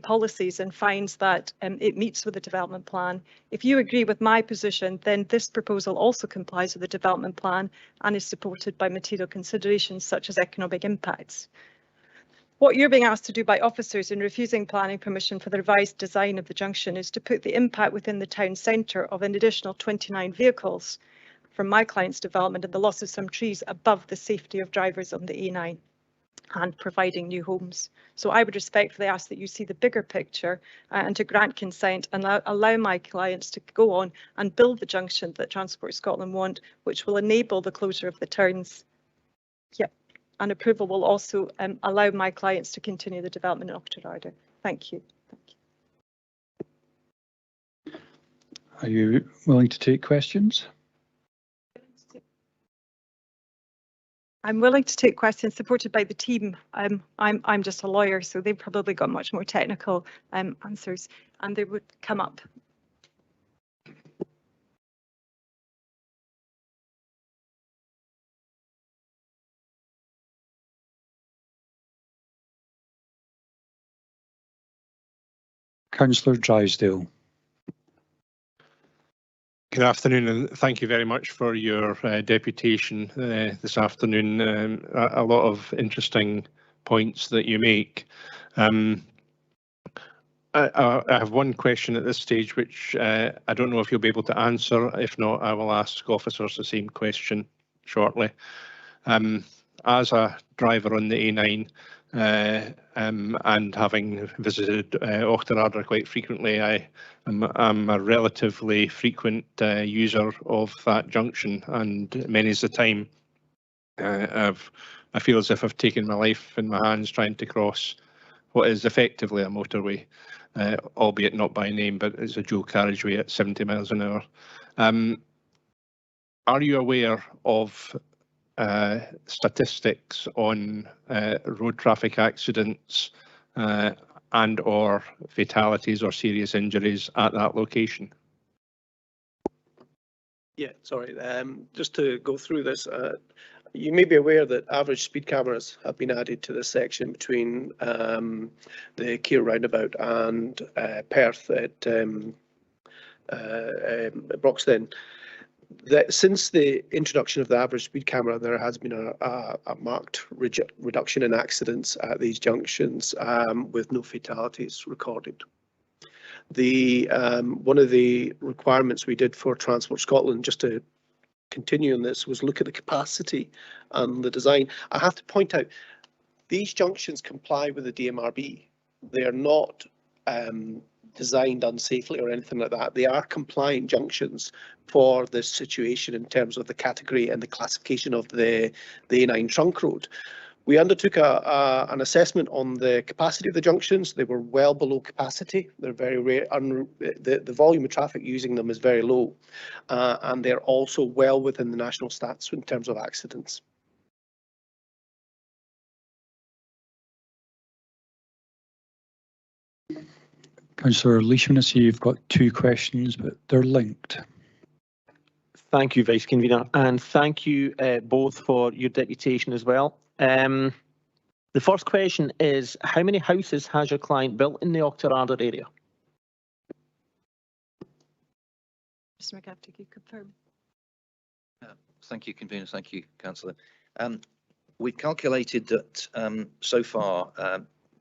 policies and finds that it meets with the development plan. If you agree with my position, then this proposal also complies with the development plan and is supported by material considerations such as economic impacts. What you're being asked to do by officers in refusing planning permission for the revised design of the junction is to put the impact within the town centre of an additional 29 vehicles from my client's development and the loss of some trees above the safety of drivers on the A9. and providing new homes. So I would respectfully ask that you see the bigger picture and to grant consent and allow my clients to go on and build the junction that Transport Scotland want, which will enable the closure of the turns. Yep. And approval will also allow my clients to continue the development in Auchterarder. Thank you. Are you willing to take questions? I'm willing to take questions supported by the team. I'm just a lawyer, so they've probably got much more technical answers, and they would come up. Councillor Drysdale. Good afternoon, and thank you very much for your deputation this afternoon. A lot of interesting points that you make. I have one question at this stage, which I don't know if you'll be able to answer. If not, I will ask officers the same question shortly. As a driver on the A9, and having visited Auchterarder quite frequently, I'm a relatively frequent user of that junction, and many's the time I feel as if I've taken my life in my hands trying to cross what is effectively a motorway, albeit not by name, but it's a dual carriageway at 70 miles an hour. Are you aware of statistics on road traffic accidents and or fatalities or serious injuries at that location? Yeah, sorry, just to go through this, you may be aware that average speed cameras have been added to this section between the Keir roundabout and Perth at Broxton. That since the introduction of the average speed camera, there has been a marked reduction in accidents at these junctions, with no fatalities recorded. The one of the requirements we did for Transport Scotland, just to continue on this, was look at the capacity and the design. I have to point out, these junctions comply with the DMRB. They are not designed unsafely or anything like that. They are compliant junctions for this situation in terms of the category and the classification of the A9 trunk road. We undertook an assessment on the capacity of the junctions. They were well below capacity. They're very rare. The volume of traffic using them is very low, and they're also well within the national stats in terms of accidents. Councillor Leishman, I see you've got two questions, but they're linked. Thank you, Vice Convener, and thank you both for your deputation as well. The first question is, how many houses has your client built in the Auchterarder area? Mr. McCafferty, could you confirm? Thank you, Convener. Thank you, Councillor. We've calculated that so far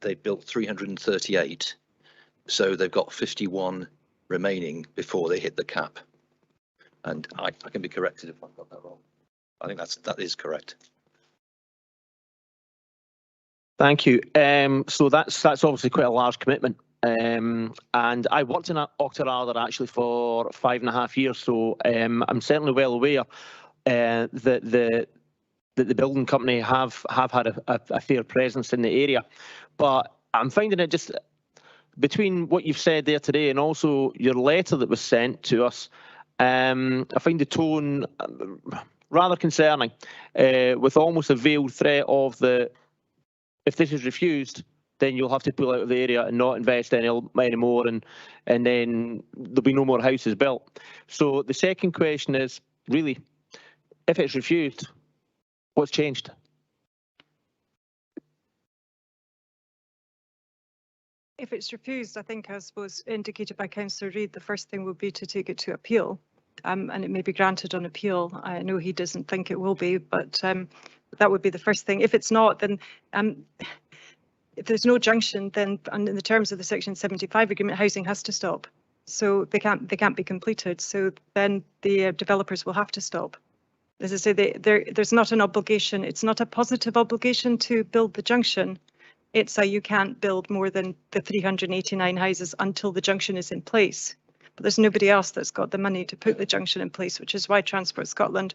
they've built 338, so they've got 51 remaining before they hit the cap. And I can be corrected if I've got that wrong. I think that is correct. Thank you. So that's obviously quite a large commitment. And I worked in Auchterarder actually for 5.5 years, so I'm certainly well aware that the building company have had a fair presence in the area. But I'm finding it just between what you've said there today and also your letter that was sent to us, I find the tone rather concerning, with almost a veiled threat of if this is refused, then you'll have to pull out of the area and not invest any more, and then there'll be no more houses built. So the second question is, really, if it's refused, what's changed? If it's refused, I think, as was indicated by Councillor Reid, the first thing would be to take it to appeal, and it may be granted on appeal. I know he doesn't think it will be, but that would be the first thing. If it's not, then if there's no junction, then in the terms of the Section 75 agreement, housing has to stop. So they can't be completed. So then the developers will have to stop. As I say, there's not an obligation. It's not a positive obligation to build the junction. It's you can't build more than the 389 houses until the junction is in place. But there's nobody else that's got the money to put the junction in place, which is why Transport Scotland,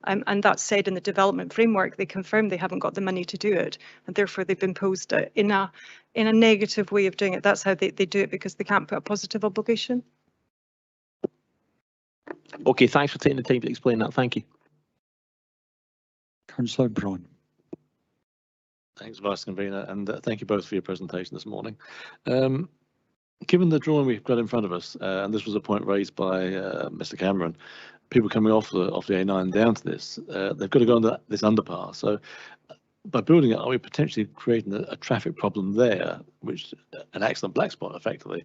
and that's said in the development framework, they confirm they haven't got the money to do it, and therefore they've imposed it in a negative way of doing it. That's how they do it, because they can't put a positive obligation. Okay, thanks for taking the time to explain that. Thank you. Councillor Braun. Thanks, Vice Convener, and thank you both for your presentation this morning. Given the drawing we've got in front of us, and this was a point raised by Mr. Cameron, people coming off the A9 down to this, they've got to go under this underpass. So by building it, are we potentially creating a traffic problem there, which an excellent black spot effectively,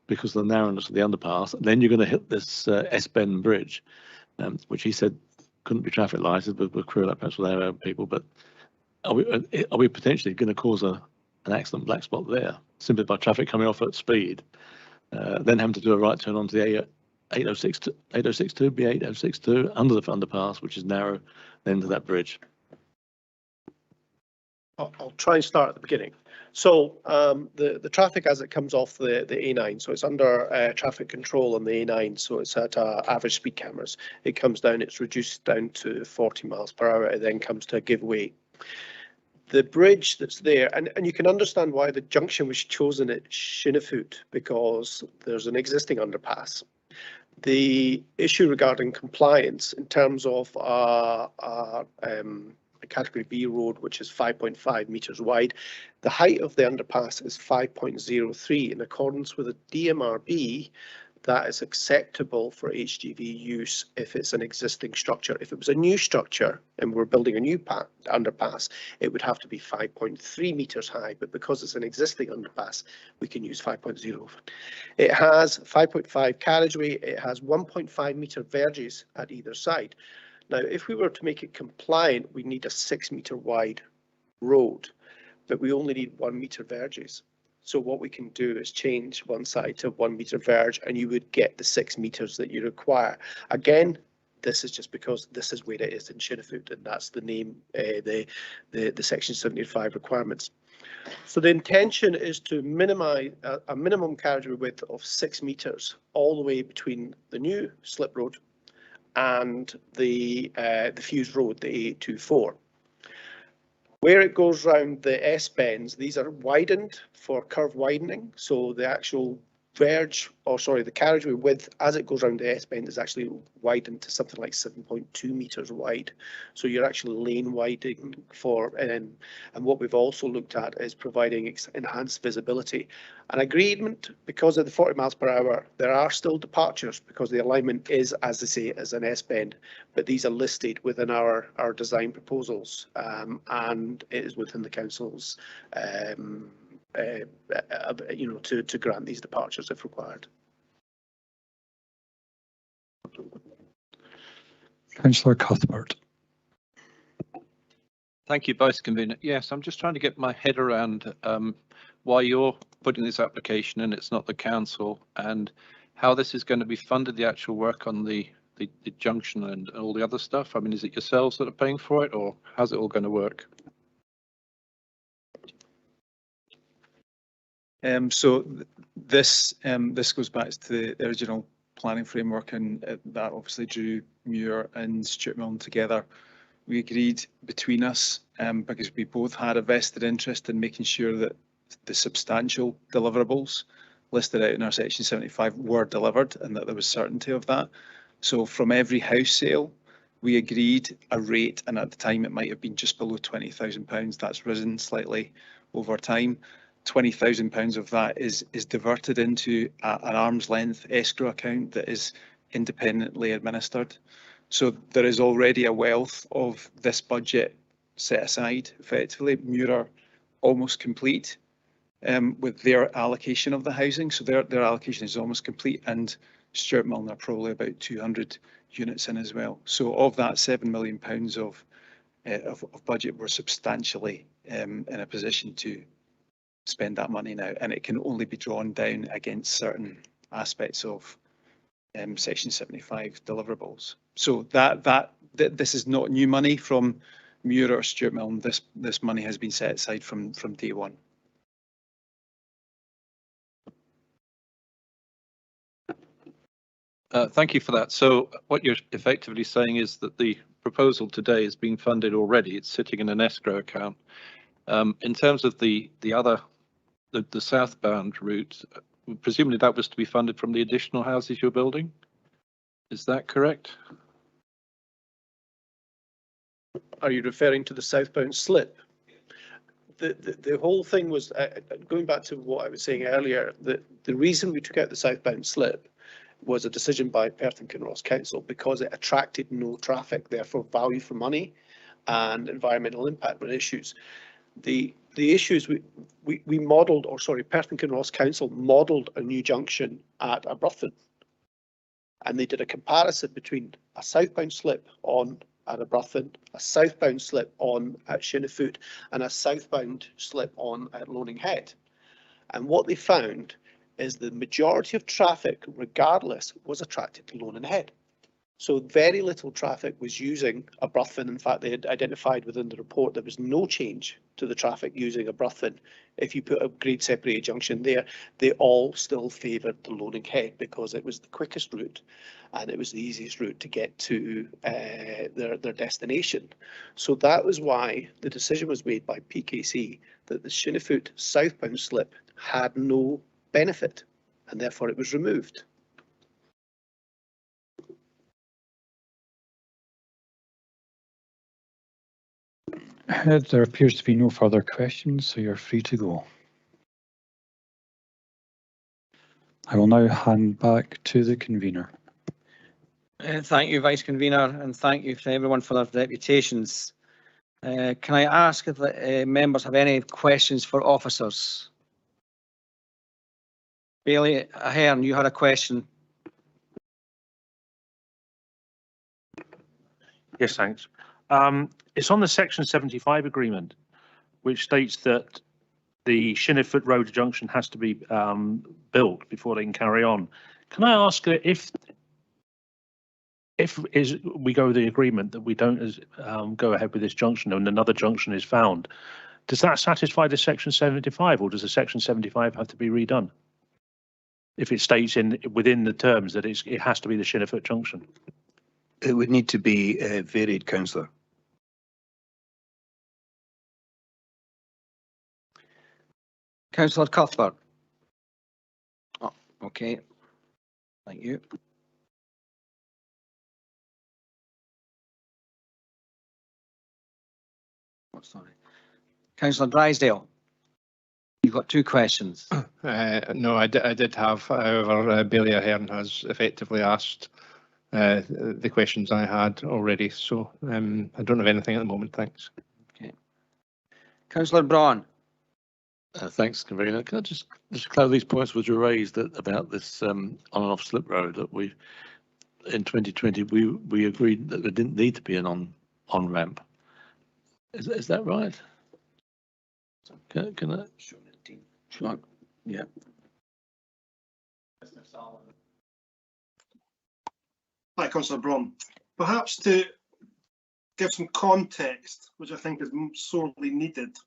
because of the narrowness of the underpass? And then you're going to hit this S-bend bridge, which he said couldn't be traffic lighted with crew like perhaps with our own people, but are we potentially going to cause an excellent black spot there simply by traffic coming off at speed, then having to do a right turn onto the 8062 B8062 under the underpass, which is narrow, then to that bridge? I'll try and start at the beginning. So the traffic as it comes off the A9, so it's under traffic control on the A9, so it's at average speed cameras. It comes down, it's reduced down to 40 miles per hour, it then comes to a giveaway. The bridge that's there, and you can understand why the junction was chosen at Shinnefoot, because there's an existing underpass. The issue regarding compliance in terms of a category B road, which is 5.5 metres wide, the height of the underpass is 5.03. In accordance with the DMRB, that is acceptable for HGV use if it's an existing structure. If it was a new structure and we're building a new underpass, it would have to be 5.3 metres high, but because it's an existing underpass, we can use 5.0. It has 5.5 carriageway, it has 1.5 metre verges at either side. Now, if we were to make it compliant, we need a 6 metre wide road, but we only need 1 metre verges. So what we can do is change one side to 1 metre verge, and you would get the 6 metres that you require. Again, this is just because this is where it is in Shinnefoot, and that's the name, the Section 75 requirements. So the intention is to minimise a minimum carriageway width of 6 metres all the way between the new slip road and the fused road, the 824. Where it goes round the S-bends, these are widened for curve widening. So the actual verge, or sorry, the carriageway width as it goes round the S-bend is actually widened to something like 7.2 metres wide. So you're actually lane widening for, and what we've also looked at is providing enhanced visibility. An agreement, because of the 40 miles per hour, there are still departures because the alignment is, as they say, as an S-bend, but these are listed within our design proposals, and it is within the council's to grant these departures if required. Councillor Cuthbert. Thank you, Vice Convener. Yes, I'm just trying to get my head around why you're putting this application and it's not the council, and how this is going to be funded, the actual work on the junction and all the other stuff. I mean, is it yourselves that are paying for it, or how's it all going to work? So this goes back to the original planning framework, and that obviously drew Muir and Stuart Milne together. We agreed between us, because we both had a vested interest in making sure that the substantial deliverables listed out in our Section 75 were delivered, and that there was certainty of that. So from every house sale, we agreed a rate, and at the time it might have been just below £20,000. That's risen slightly over time. £20,000 of that is diverted into an arm's length escrow account that is independently administered. So there is already a wealth of this budget set aside effectively. Muir are almost complete with their allocation of the housing. So their allocation is almost complete, and Stuart Milne are probably about 200 units in as well. So of that £7 million of budget, we're substantially in a position to spend that money now, and it can only be drawn down against certain aspects of Section 75 deliverables. So this is not new money from Muir or Stuart Milne. This money has been set aside from day one. Thank you for that. So what you're effectively saying is that the proposal today is being funded already. It's sitting in an escrow account. In terms of the southbound route, presumably that was to be funded from the additional houses you're building. Is that correct? Are you referring to the southbound slip? The whole thing was, going back to what I was saying earlier, the reason we took out the southbound slip was a decision by Perth and Kinross Council because it attracted no traffic, therefore value for money and environmental impact were issues. The issues we modelled, or sorry, Perth and Kinross Council modelled a new junction at Aberthin, and they did a comparison between a southbound slip on at Aberthin, a southbound slip on at Shinnefoot, and a southbound slip on at Loaning Head. And what they found is the majority of traffic, regardless, was attracted to Loaning Head. So very little traffic was using Aberthin. In fact, they had identified within the report there was no change to the traffic using Aberthin. If you put a grade separated junction there, they all still favoured the Loaning Head because it was the quickest route and it was the easiest route to get to their destination. So that was why the decision was made by PKC that the Shinnefoot southbound slip had no benefit and therefore it was removed. There appears to be no further questions, so you're free to go. I will now hand back to the convener. Thank you, Vice Convener, and thank you to everyone for their deputations. Can I ask if the members have any questions for officers? Bailey Ahern, you had a question. Yes, thanks. It's on the Section 75 agreement, which states that the Shinnefoot Road junction has to be built before they can carry on. Can I ask if we go with the agreement that we don't go ahead with this junction and another junction is found, does that satisfy the Section 75, or does the Section 75 have to be redone? If it states within the terms that it has to be the Shinnefoot junction. It would need to be varied, Councillor. Councillor Cuthbert. Oh, okay. Thank you. Oh, sorry. Councillor Drysdale. You've got two questions. No, I did have, however, Bailey Ahern has effectively asked the questions I had already, so I don't have anything at the moment, thanks. Okay. Councillor Braun. Thanks, Convener. Can I just clarify these points which were raised about this on and off slip road that we in 2020 we agreed that there didn't need to be an on ramp. Is that right? Can I? Sure. Yeah. Hi, Councillor Braun. Perhaps to give some context, which I think is sorely needed.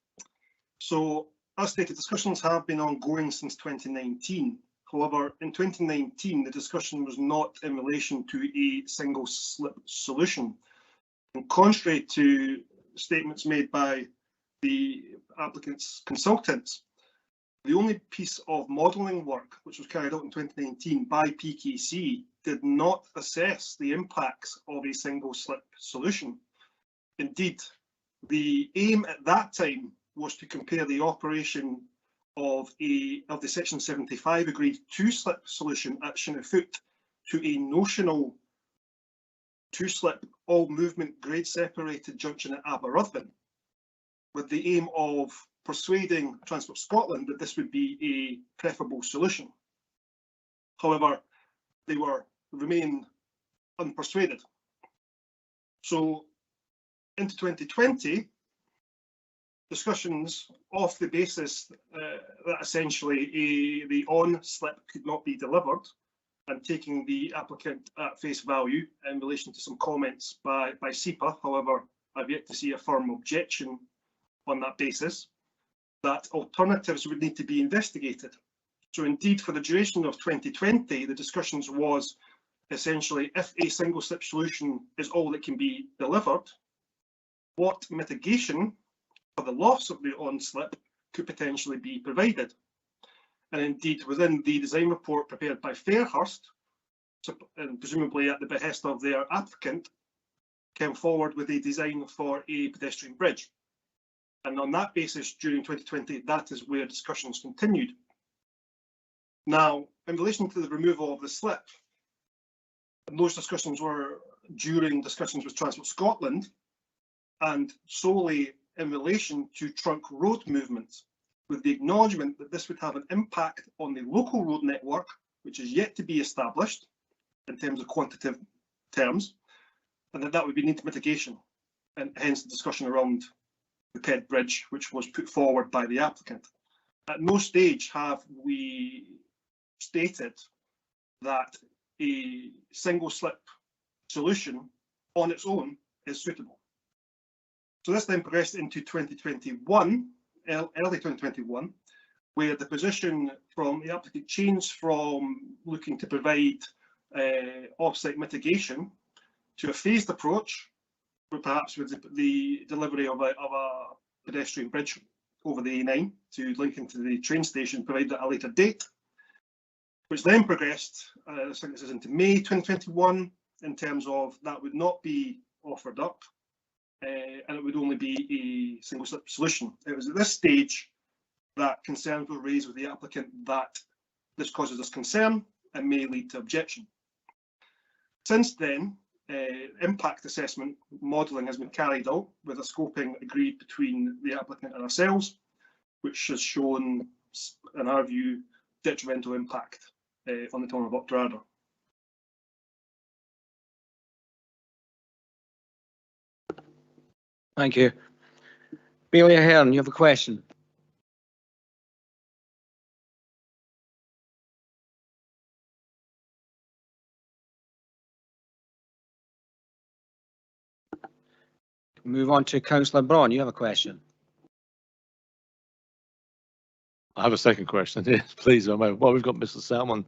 So, as stated, discussions have been ongoing since 2019. However, in 2019, the discussion was not in relation to a single slip solution. And contrary to statements made by the applicant's consultants, the only piece of modelling work which was carried out in 2019 by PKC did not assess the impacts of a single slip solution. Indeed, the aim at that time was to compare the operation of the Section 75 agreed two-slip solution at Shinnefoot to a notional two-slip all-movement grade separated junction at Aberthin, with the aim of persuading Transport Scotland that this would be a preferable solution. However, they remain unpersuaded. So into 2020, discussions off the basis that essentially the on slip could not be delivered and taking the applicant at face value in relation to some comments by SEPA. However, I've yet to see a firm objection on that basis, that alternatives would need to be investigated. So indeed, for the duration of 2020, the discussions was essentially, if a single slip solution is all that can be delivered, what mitigation for the loss of the on slip could potentially be provided. And indeed, within the design report prepared by Fairhurst, and presumably at the behest of their applicant, came forward with a design for a pedestrian bridge. And on that basis, during 2020, that is where discussions continued. Now, in relation to the removal of the slip, and those discussions were during discussions with Transport Scotland, and solely in relation to trunk road movements, with the acknowledgement that this would have an impact on the local road network, which is yet to be established in terms of quantitative terms, and that would be need mitigation, and hence the discussion around the PED bridge, which was put forward by the applicant. At no stage have we stated that a single slip solution on its own is suitable. So this then progressed into 2021, early 2021, where the position from the applicant changed from looking to provide off-site mitigation to a phased approach, but perhaps with the delivery of a pedestrian bridge over the A9 to link into the train station, provided at a later date, which then progressed, I think this is into May 2021, in terms of that would not be offered up, and it would only be a single slip solution. It was at this stage that concerns were raised with the applicant that this causes us concern and may lead to objection. Since then, impact assessment modelling has been carried out with a scoping agreed between the applicant and ourselves, which has shown, in our view, detrimental impact on the town of Updrada. Thank you. Amelia Hearn, you have a question. Move on to Councillor Braun. You have a question. I have a second question. Yes, please. Well, we've got Mr. Salmon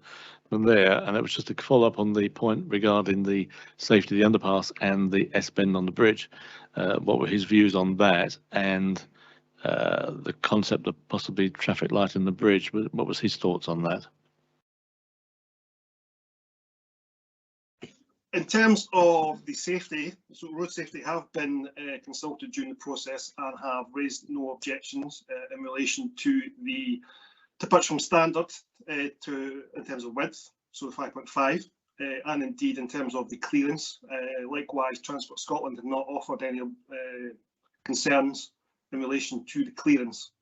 from there, and it was just to follow up on the point regarding the safety of the underpass and the S-bend on the bridge. What were his views on that, and the concept of possibly traffic light in the bridge? What was his thoughts on that? In terms of the safety, so road safety have been consulted during the process and have raised no objections in relation to the departure standard in terms of width, so the 5.5, and indeed in terms of the clearance. Likewise, Transport Scotland have not offered any concerns in relation to the clearance.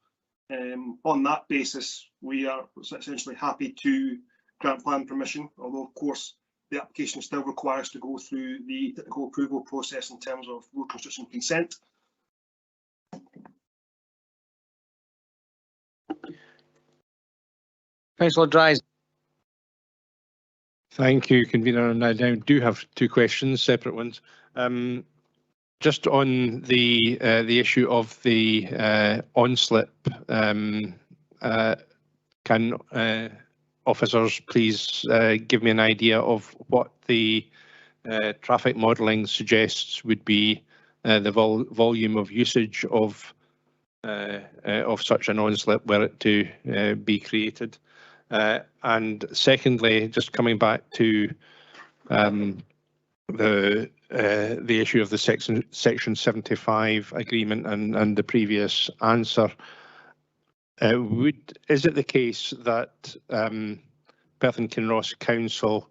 On that basis, we are essentially happy to grant plan permission, although of course the application still requires to go through the technical approval process in terms of road construction consent. Councillor Dries. Thank you, Convener. And I now do have two questions, separate ones. Just on the issue of the on-slip, can officers please give me an idea of what the traffic modelling suggests would be the volume of usage of such an on-slip were it to be created? And secondly, just coming back to the issue of the Section 75 agreement and the previous answer, is it the case that Perth and Kinross Council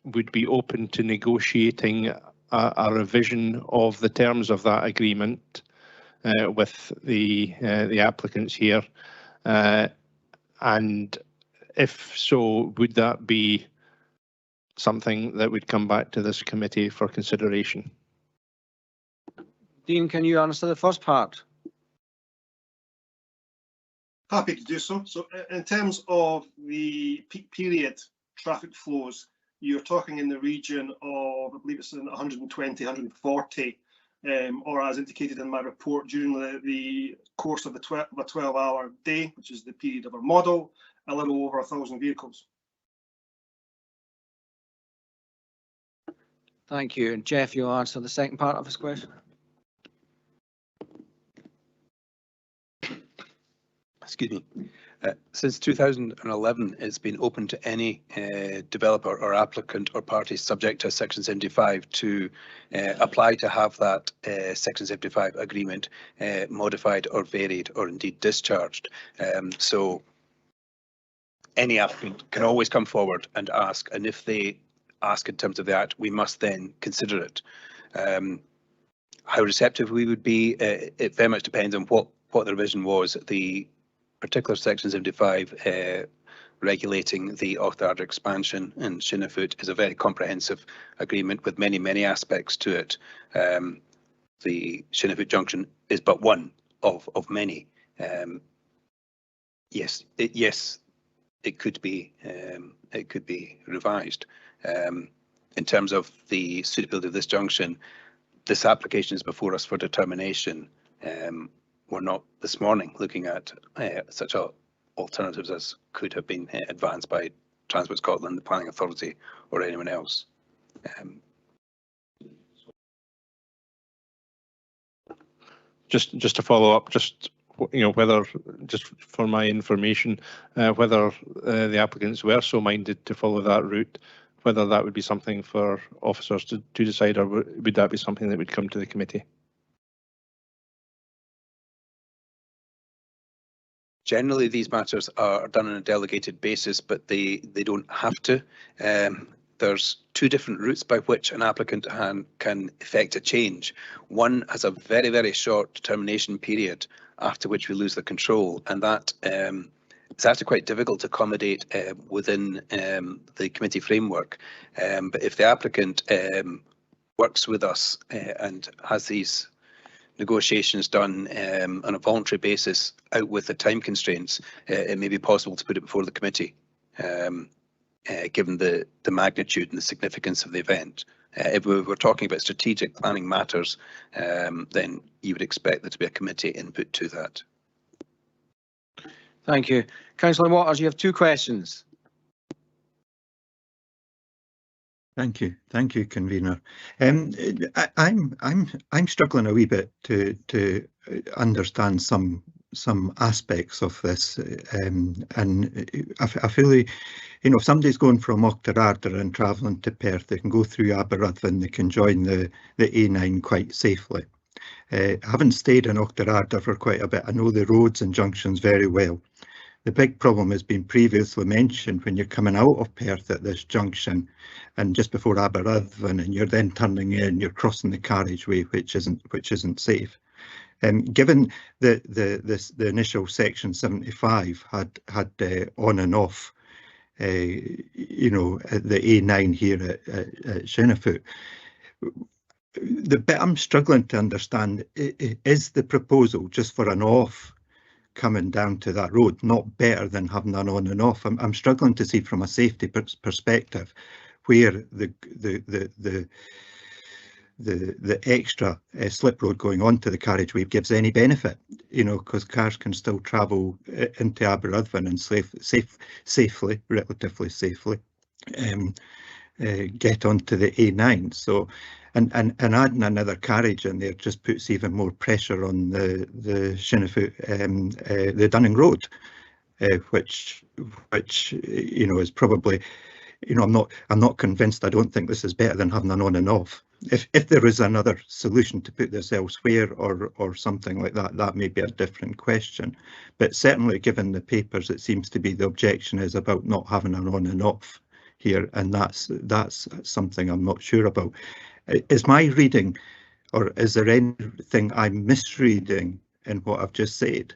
would be open to negotiating a revision of the terms of that agreement with the applicants here? And if so, would that be something that would come back to this committee for consideration? Dean, can you answer the first part? Happy to do so. So in terms of the peak period traffic flows, you're talking in the region of, I believe it's in 120, 140, or as indicated in my report, during the course of a 12-hour day, which is the period of our model, a little over 1,000 vehicles. Thank you. And Jeff, you'll answer the second part of this question. Excuse me. Since 2011, it's been open to any developer or applicant or party subject to Section 75 to apply to have that Section 75 agreement modified or varied or indeed discharged. So any applicant can always come forward and ask, and if they ask in terms of the Act, we must then consider it. How receptive we would be, it very much depends on what the revision was. The particular Section 75 regulating the Auchterarder expansion in Shinnefoot is a very comprehensive agreement with many aspects to it. The Shinnefoot Junction is but one of many. Yes, it could be revised. In terms of the suitability of this junction, this application is before us for determination. We're not this morning looking at such alternatives as could have been advanced by Transport Scotland, the Planning Authority, or anyone else. Just to follow up, whether, just for my information, whether the applicants were so minded to follow that route, whether that would be something for officers to decide, or would that be something that would come to the committee? Generally, these matters are done on a delegated basis, but they don't have to. There's two different routes by which an applicant can effect a change. One has a very short determination period after which we lose the control, and that it's actually quite difficult to accommodate within the committee framework. But if the applicant works with us and has these negotiations done on a voluntary basis out with the time constraints, it may be possible to put it before the committee, given the magnitude and the significance of the event. If we were talking about strategic planning matters, then you would expect there to be a committee input to that. Thank you. Councillor Waters, you have two questions. Thank you, convener. I'm struggling a wee bit to understand some aspects of this, and I feel, if somebody's going from Auchterarder and travelling to Perth, they can go through Aberystwyth, they can join the A9 quite safely. Having stayed in Auchterarder for quite a bit, I know the roads and junctions very well. The big problem has been previously mentioned when you're coming out of Perth at this junction and just before Aberystwyth, and you're then turning in, you're crossing the carriageway, which isn't safe. Given the initial Section 75 had on and off, the A9 here at Shinnefoot, the bit I'm struggling to understand is the proposal just for an off coming down to that road not better than having an on and off. I'm struggling to see from a safety perspective where the extra slip road going onto the carriageway gives any benefit, because cars can still travel into Aberystwyth and relatively safely get onto the A9. So, and adding another carriage in there just puts even more pressure on the Shinnefoot, the Dunning Road, which is probably, I'm not convinced. I don't think this is better than having an on and off. If there is another solution to put this elsewhere or something like that, that may be a different question. But certainly, given the papers, it seems to be the objection is about not having an on and off here, and that's something I'm not sure about. Is my reading, or is there anything I'm misreading in what I've just said?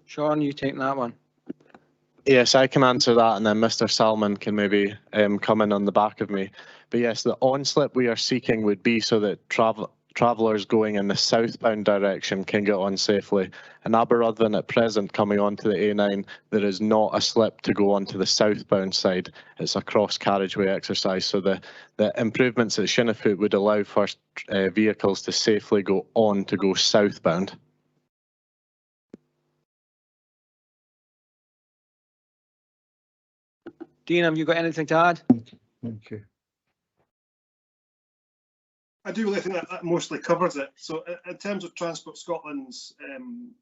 Sean, you take that one. Yes, I can answer that, and then Mr. Salmon can maybe come in on the back of me. But yes, the on-slip we are seeking would be so that travellers going in the southbound direction can get on safely. In Aberystwyth at present, coming onto the A9, there is not a slip to go onto the southbound side. It's a cross carriageway exercise. So the improvements at Shinnefoot would allow for vehicles to safely go on to go southbound. Dean, have you got anything to add? Thank you. I do really think that mostly covers it. So in terms of Transport Scotland's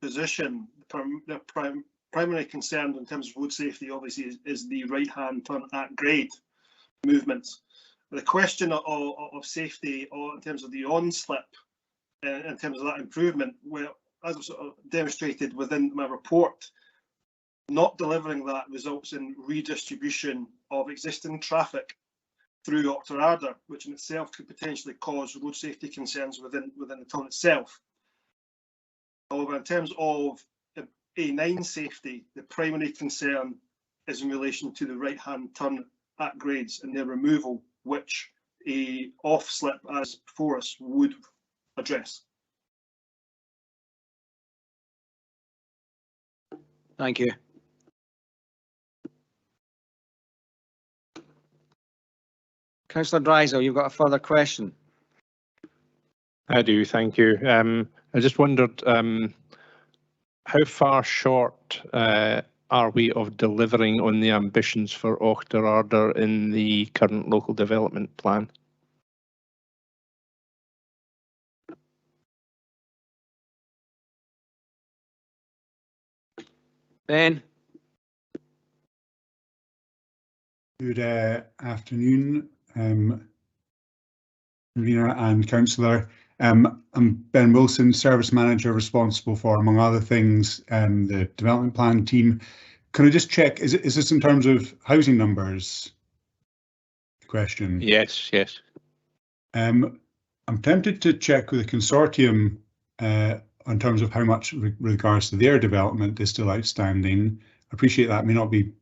position, their primary concern in terms of road safety obviously is the right-hand turn at grade movements. The question of safety or in terms of the on-slip, in terms of that improvement, well, as I've sort of demonstrated within my report, not delivering that results in redistribution of existing traffic through Auchterarder, which in itself could potentially cause road safety concerns within the town itself. However, in terms of A9 safety, the primary concern is in relation to the right-hand turn at grades and their removal, which a off-slip as before us would address. Thank you. Councillor Drysdale, you've got a further question. I do, thank you. I just wondered how far short are we of delivering on the ambitions for Auchterarder in the current local development plan? Ben? Good afternoon, Convener and Councillor. I'm Ben Wilson, Service Manager responsible for, among other things, the development plan team. Can I just check, is this in terms of housing numbers? Question. Yes, yes. I'm tempted to check with the consortium in terms of how much regards to their development is still outstanding. I appreciate that may not be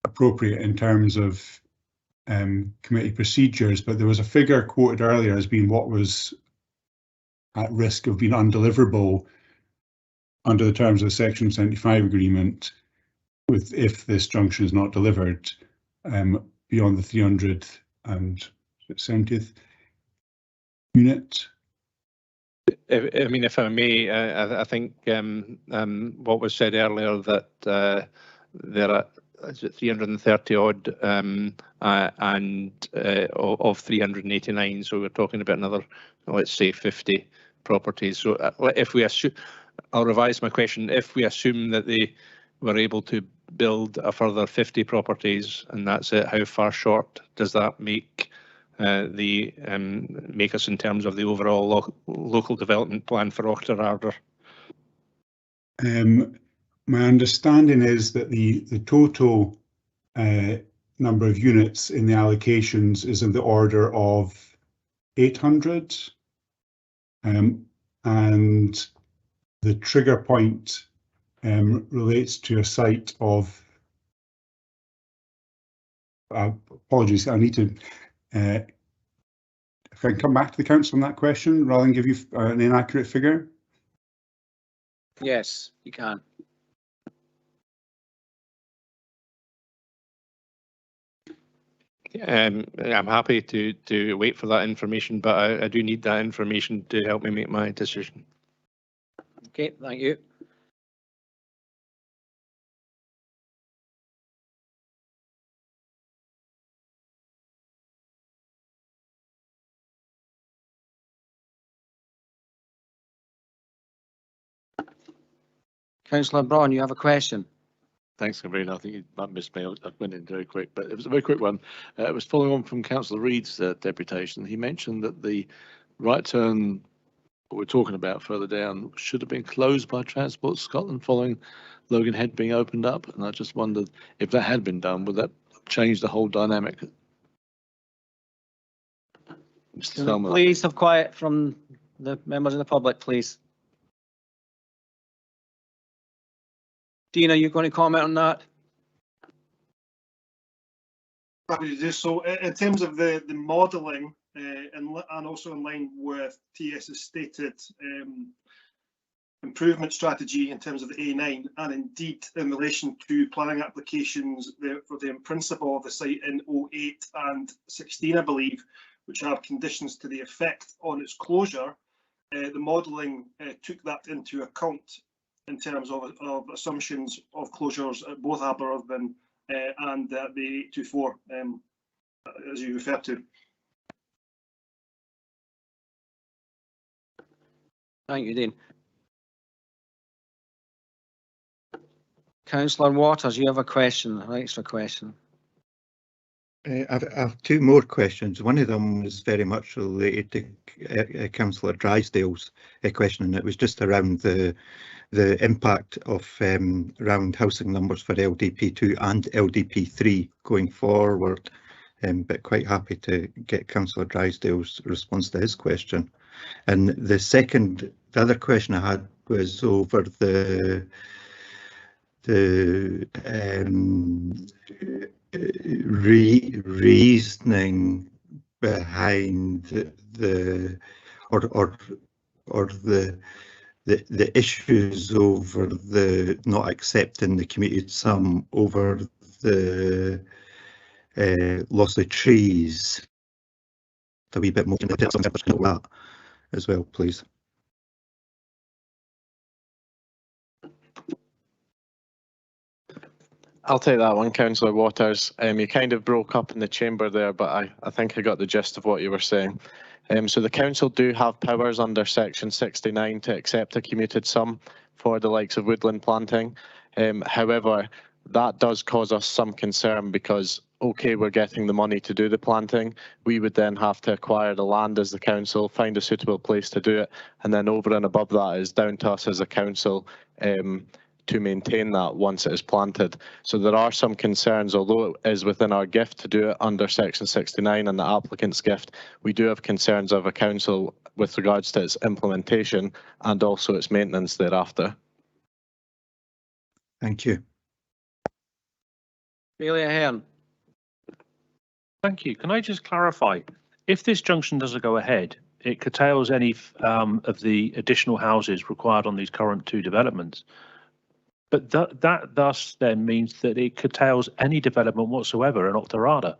appropriate in terms of committee procedures, but there was a figure quoted earlier as being what was at risk of being undeliverable under the terms of the Section 75 agreement with if this junction is not delivered beyond the 300th and 70th unit. I mean, if I may, I think what was said earlier that there are 330 odd and of 389, so we're talking about another, let's say, 50 properties. So if we assume, I'll revise my question, if we assume that they were able to build a further 50 properties and that's it, how far short does that make make us in terms of the overall local development plan for Auchterarder? My understanding is that the total number of units in the allocations is in the order of 800, and the trigger point relates to a site of, apologies, I need to, if I can come back to the council on that question rather than give you an inaccurate figure. Yes, you can. I'm happy to wait for that information, but I do need that information to help me make my decision. Okay, thank you. Councillor Braun, you have a question. Thanks, Convener. I think you might miss me. I went in very quick, but it was a very quick one. It was following on from Councillor Reid's deputation. He mentioned that the right turn, what we're talking about further down, should have been closed by Transport Scotland following Logan Head being opened up. And I just wondered if that had been done, would that change the whole dynamic? Please have quiet from the members of the public, please. Dean, are you going to comment on that? Happy to do so. In terms of the modelling, and also in line with TS's stated improvement strategy in terms of the A9, and indeed in relation to planning applications for the in principle of the site in 08 and 16, I believe, which have conditions to the effect on its closure. The modelling took that into account in terms of assumptions of closures at both Aberystwyth and the 824, as you referred to. Thank you, Dean. Councillor Waters, you have a question, an extra question. I have two more questions. One of them was very much related to Councillor Drysdale's question, and it was just around the impact of around housing numbers for LDP2 and LDP3 going forward. But quite happy to get Councillor Drysdale's response to his question. And the other question I had was over the reasoning behind the issues over the not accepting the commuted sum over the loss of trees. A wee bit more in detail on that as well, please. I'll take that one, Councillor Waters. You kind of broke up in the chamber there, but I think I got the gist of what you were saying. So the council do have powers under section 69 to accept a commuted sum for the likes of woodland planting. However, that does cause us some concern because, okay, we're getting the money to do the planting. We would then have to acquire the land as the council, find a suitable place to do it, and then over and above that is down to us as a council to maintain that once it is planted. So there are some concerns, although it is within our gift to do it under section 69 and the applicant's gift, we do have concerns of a council with regards to its implementation and also its maintenance thereafter. Thank you. Amelia Hearn. Thank you. Can I just clarify, if this junction doesn't go ahead, it curtails any of the additional houses required on these current two developments. But that thus then means that it curtails any development whatsoever in Octorada,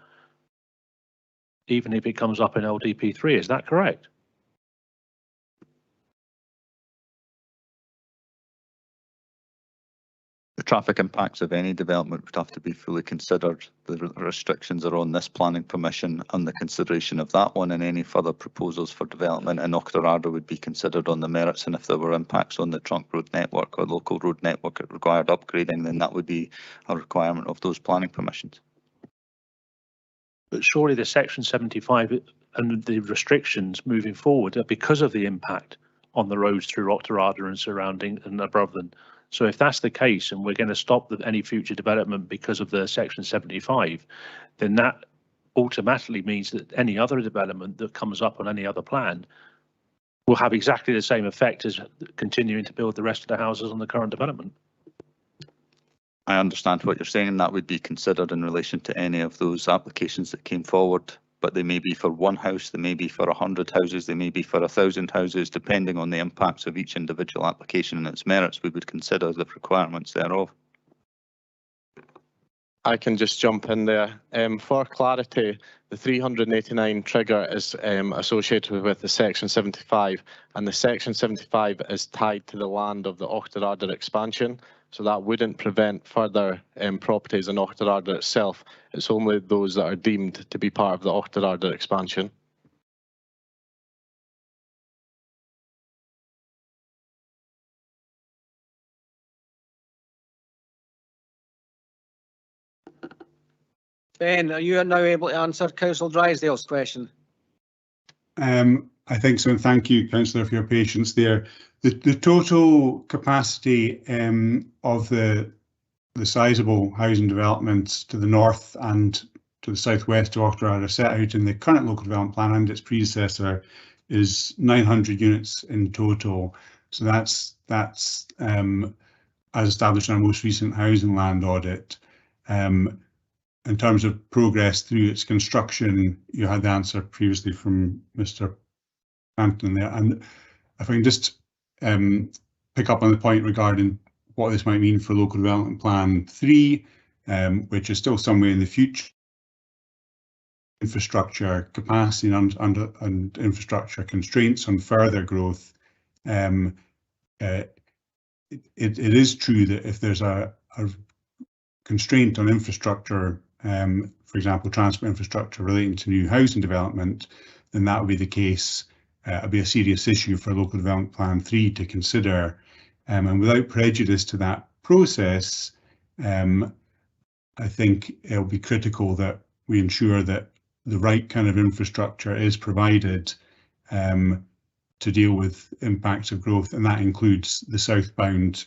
even if it comes up in LDP3. Is that correct? The traffic impacts of any development would have to be fully considered. The restrictions are on this planning permission and the consideration of that one, and any further proposals for development in Octorada would be considered on the merits, and if there were impacts on the trunk road network or local road network that required upgrading, then that would be a requirement of those planning permissions. But surely the section 75 and the restrictions moving forward are because of the impact on the roads through Octorada and surrounding and above them. So if that's the case and we're going to stop any future development because of the section 75, then that automatically means that any other development that comes up on any other plan will have exactly the same effect as continuing to build the rest of the houses on the current development. I understand what you're saying, and that would be considered in relation to any of those applications that came forward, but they may be for one house, they may be for 100 houses, they may be for 1,000 houses, depending on the impacts of each individual application and its merits. We would consider the requirements thereof. I can just jump in there. For clarity, the 389 trigger is associated with the section 75, and the section 75 is tied to the land of the Octorada expansion. So that wouldn't prevent further properties in Octorada itself. It's only those that are deemed to be part of the Octorada expansion. Ben, are you now able to answer Councillor Drysdale's question? I think so, and thank you, Councillor, for your patience there. The total capacity of the sizable housing developments to the north and to the southwest of Octorada set out in the current local development plan and its predecessor is 900 units in total. So that's as established in our most recent housing land audit. in terms of progress through its construction, you had the answer previously from Mr. Hampton there. And if I can just pick up on the point regarding what this might mean for Local Development Plan 3, which is still some way in the future. Infrastructure capacity and infrastructure constraints on further growth. It is true that if there's a constraint on infrastructure, for example, transport infrastructure relating to new housing development, then that would be the case. It'll be a serious issue for Local Development Plan 3 to consider. And without prejudice to that process, I think it'll be critical that we ensure that the right kind of infrastructure is provided to deal with impacts of growth, and that includes the southbound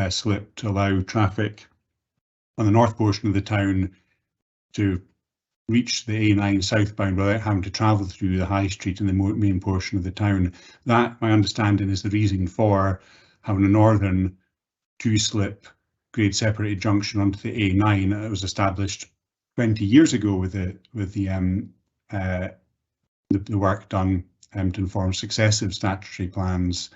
slip to allow traffic on the north portion of the town to reach the A9 southbound without having to travel through the high street in the main portion of the town. That, my understanding, is the reason for having a northern two-slip grade separated junction onto the A9. It was established 20 years ago with the work done to inform successive statutory plans,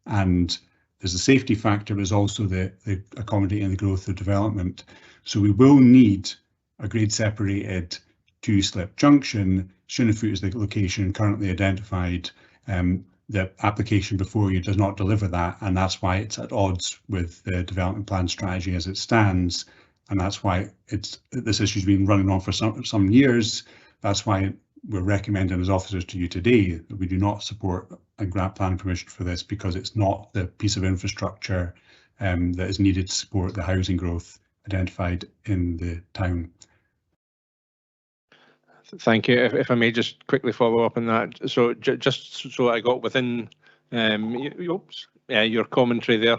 and there's a safety factor, but there's also the accommodating the growth of development. So we will need a grade separated two-slip junction. Shinnefoot is the location currently identified. The application before you does not deliver that, and that's why it's at odds with the development plan strategy as it stands, and that's why this issue's been running on for some years. That's why we're recommending as officers to you today that we do not support and grant planning permission for this, because it's not the piece of infrastructure that is needed to support the housing growth identified in the town. Thank you. If I may just quickly follow up on that. So just so I got within your commentary there,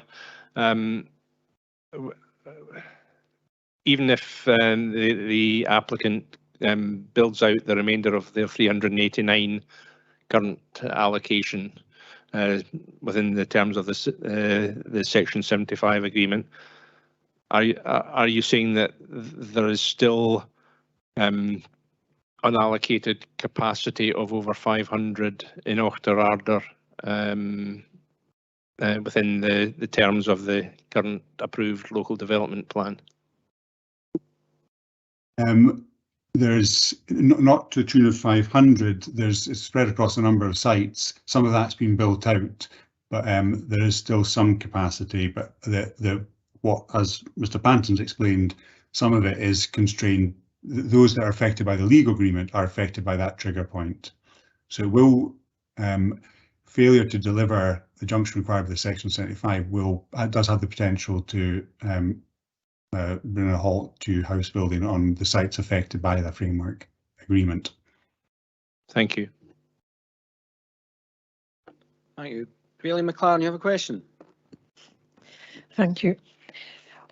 even if the applicant builds out the remainder of their 389 current allocation within the terms of the Section 75 agreement, are you saying that there is still unallocated capacity of over 500 in Auchterarder within the terms of the current approved local development plan? There's not to the tune of 500. It's spread across a number of sites. Some of that's been built out, but there is still some capacity. But as Mr. Panton's explained, some of it is constrained. Those that are affected by the legal agreement are affected by that trigger point. So it will failure to deliver the junction required by the Section 75 does have the potential to bring a halt to house building on the sites affected by the framework agreement. Thank you. Thank you. Bailey McLaren, you have a question? Thank you.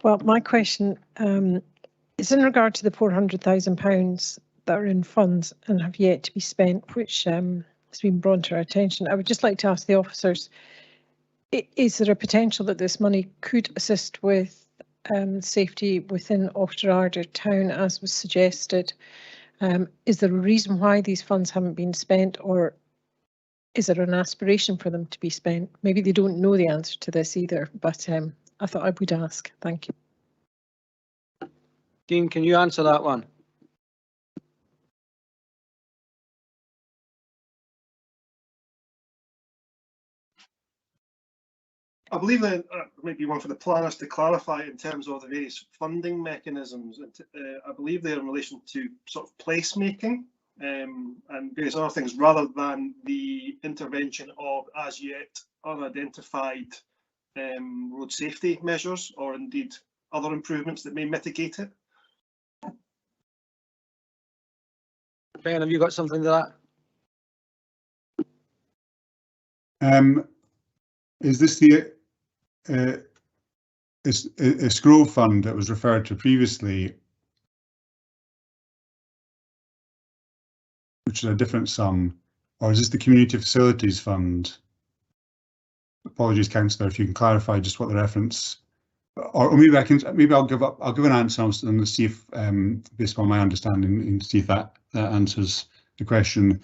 Well, my question is in regard to the £400,000 that are in funds and have yet to be spent, which has been brought to our attention. I would just like to ask the officers, is there a potential that this money could assist with safety within Auchterarder town, as was suggested? Is there a reason why these funds haven't been spent, or is there an aspiration for them to be spent? Maybe they don't know the answer to this either, but I thought I would ask. Thank you. Dean, can you answer that one? I believe that maybe one for the planners to clarify in terms of the various funding mechanisms. I believe they're in relation to sort of placemaking and various other things, rather than the intervention of as yet unidentified road safety measures, or indeed other improvements that may mitigate it. Ben, have you got something to that? Is this the escrow fund that was referred to previously, which is a different sum, or is this the community facilities fund? Apologies, councillor, if you can clarify just what the reference or maybe I'll give an answer and see if, based on my understanding, and see if that answers the question.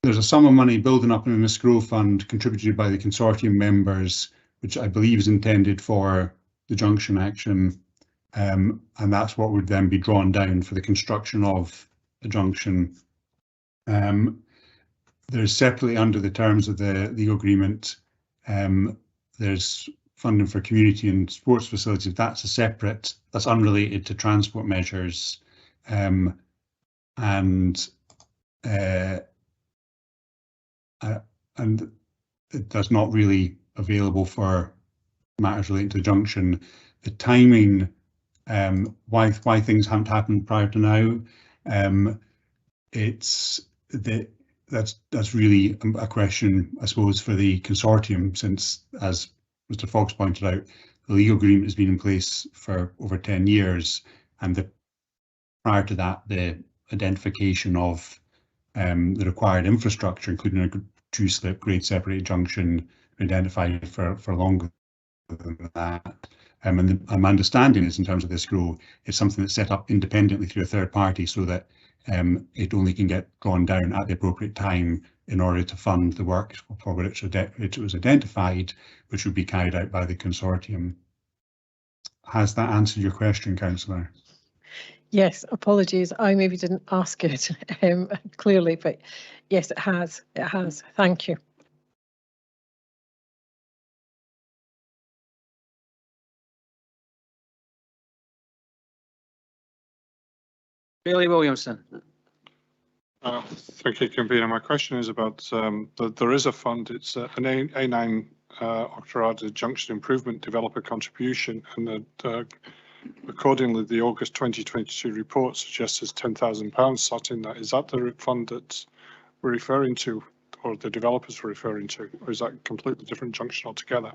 There's a sum of money building up in an escrow fund contributed by the consortium members, which I believe is intended for the junction action, and that's what would then be drawn down for the construction of the junction. There's separately, under the terms of the legal agreement, there's funding for community and sports facilities. That's unrelated to transport measures, and that's not really available for matters relating to the junction. The timing, why things haven't happened prior to now, that's really a question, I suppose, for the consortium, since, as Mr. Fox pointed out, the legal agreement has been in place for over 10 years, and prior to that, the identification of the required infrastructure, including a two-slip grade separated junction, identified for longer than that. And my understanding is, in terms of this escrow, it's something that's set up independently through a third party, so that it only can get drawn down at the appropriate time in order to fund the work for which it was identified, which would be carried out by the consortium. Has that answered your question, Councillor? Yes, apologies. I maybe didn't ask it clearly, but yes, it has. It has. Thank you. Bailey Williamson. Thank you, Convener. My question is about there is a fund. It's an A9 Octorada Junction Improvement Developer Contribution, and that accordingly the August 2022 report suggests there's £10,000 sat in that. Is that the fund that we're referring to, or the developers were referring to, or is that a completely different junction altogether?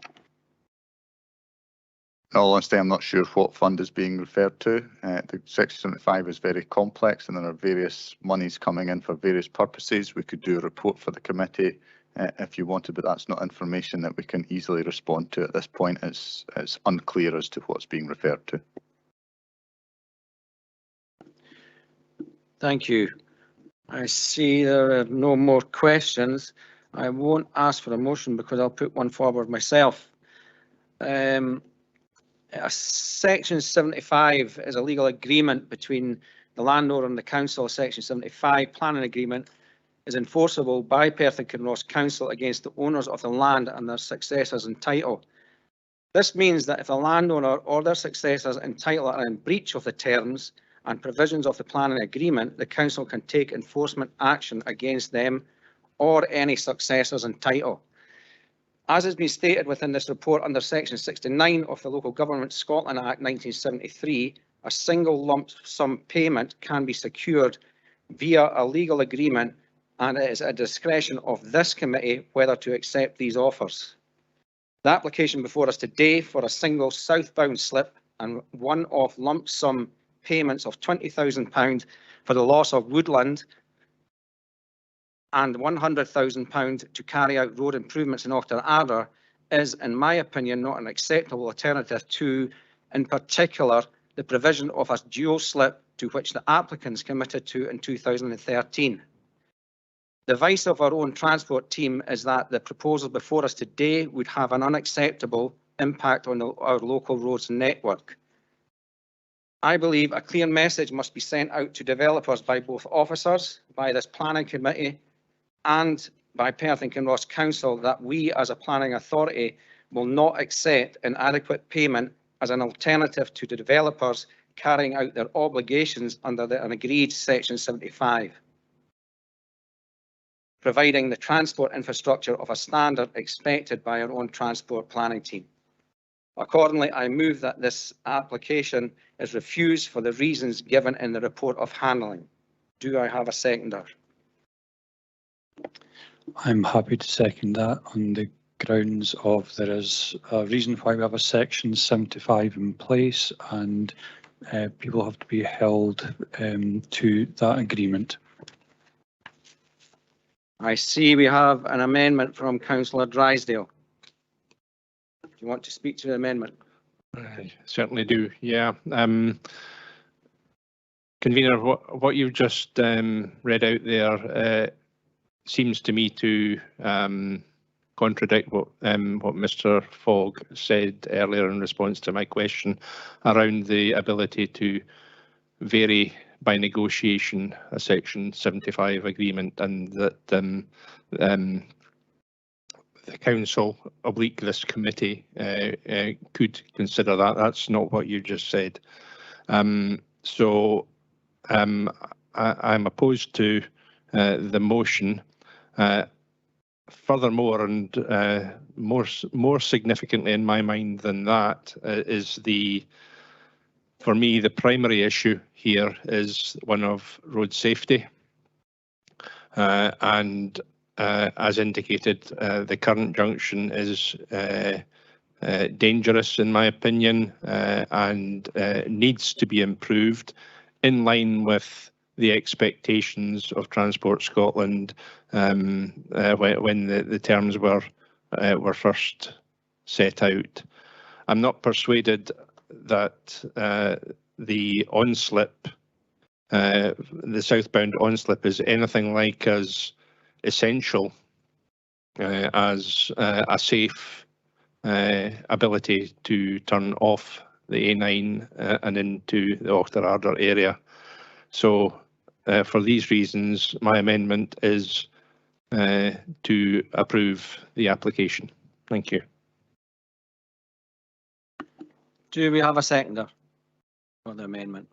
In all honesty, I'm not sure what fund is being referred to. The Section 75 is very complex, and there are various monies coming in for various purposes. We could do a report for the committee if you wanted, but that's not information that we can easily respond to at this point. It's unclear as to what's being referred to. Thank you. I see there are no more questions. I won't ask for a motion because I'll put one forward myself. Section 75 is a legal agreement between the landowner and the council. Section 75 planning agreement is enforceable by Perth and Kinross Council against the owners of the land and their successors in title. This means that if the landowner or their successors in title are in breach of the terms and provisions of the planning agreement, the council can take enforcement action against them or any successors in title. As has been stated within this report, under Section 69 of the Local Government Scotland Act 1973, a single lump sum payment can be secured via a legal agreement, and it is at discretion of this committee whether to accept these offers. The application before us today for a single southbound slip and one-off lump sum payments of £20,000 for the loss of woodland and £100,000 to carry out road improvements in Octorada is, in my opinion, not an acceptable alternative to, in particular, the provision of a dual slip to which the applicants committed to in 2013. The advice of our own transport team is that the proposal before us today would have an unacceptable impact on our local roads network. I believe a clear message must be sent out to developers by both officers, by this planning committee, and by Perth and Kinross Council that we as a planning authority will not accept inadequate payment as an alternative to the developers carrying out their obligations under an agreed Section 75, providing the transport infrastructure of a standard expected by our own transport planning team. Accordingly, I move that this application is refused for the reasons given in the report of handling. Do I have a seconder? I'm happy to second that on the grounds of there is a reason why we have a Section 75 in place, and people have to be held to that agreement. I see we have an amendment from Councillor Drysdale. you want to speak to the amendment? I certainly do, yeah. Convener, what you've just read out there seems to me to contradict what Mr. Fogg said earlier in response to my question around the ability to vary by negotiation a Section 75 agreement, and that the council oblique this committee could consider that. That's not what you just said. So I'm opposed to the motion. Furthermore, and more significantly in my mind than that, is for me, the primary issue here is one of road safety. And as indicated, the current junction is dangerous in my opinion, and needs to be improved in line with the expectations of Transport Scotland when the terms were first set out. I'm not persuaded that the on-slip, the southbound on-slip, is anything like as essential as a safe ability to turn off the A9 and into the Auchterarder area. So for these reasons, my amendment is to approve the application. Thank you. Do we have a seconder for the amendment?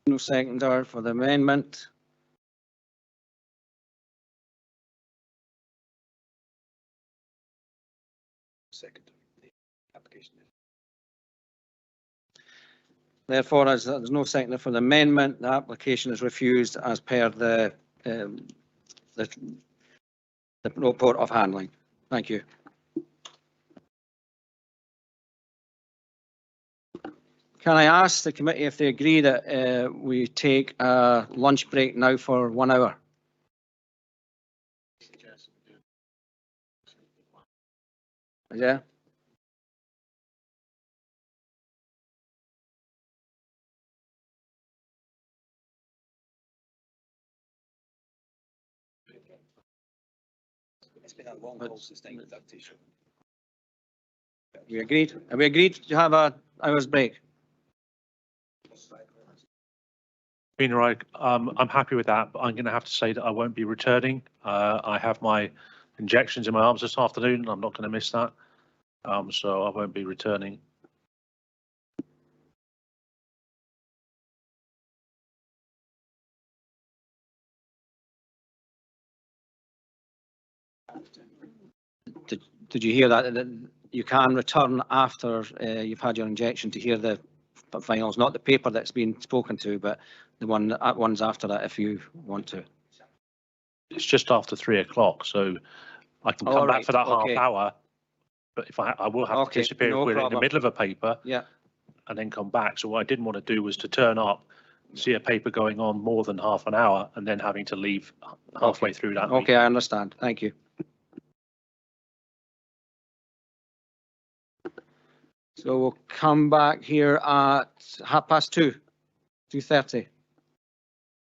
No seconder for the amendment. Second. The application. Therefore, as there's no seconder for the amendment, the application is refused as per the report of handling. Thank you. Can I ask the committee if they agree that we take a lunch break now for 1 hour? Yeah. It's been a long haul sustained adaptation. We agreed. Have we agreed to have a hour's break? I'm happy with that, but I'm going to have to say that I won't be returning. I have my injections in my arms this afternoon, and I'm not going to miss that. So I won't be returning. Did you hear that? You can return after you've had your injection to hear the finals, not the paper that's been spoken to, but the ones after that if you want to. It's just after 3 o'clock, so I can come back for that half hour. But if I will have to disappear if we're in the middle of a paper, and then come back. So what I didn't want to do was to turn up, see a paper going on more than half an hour, and then having to leave halfway through that. Okay, I understand. Thank you. So we'll come back here at 2:30.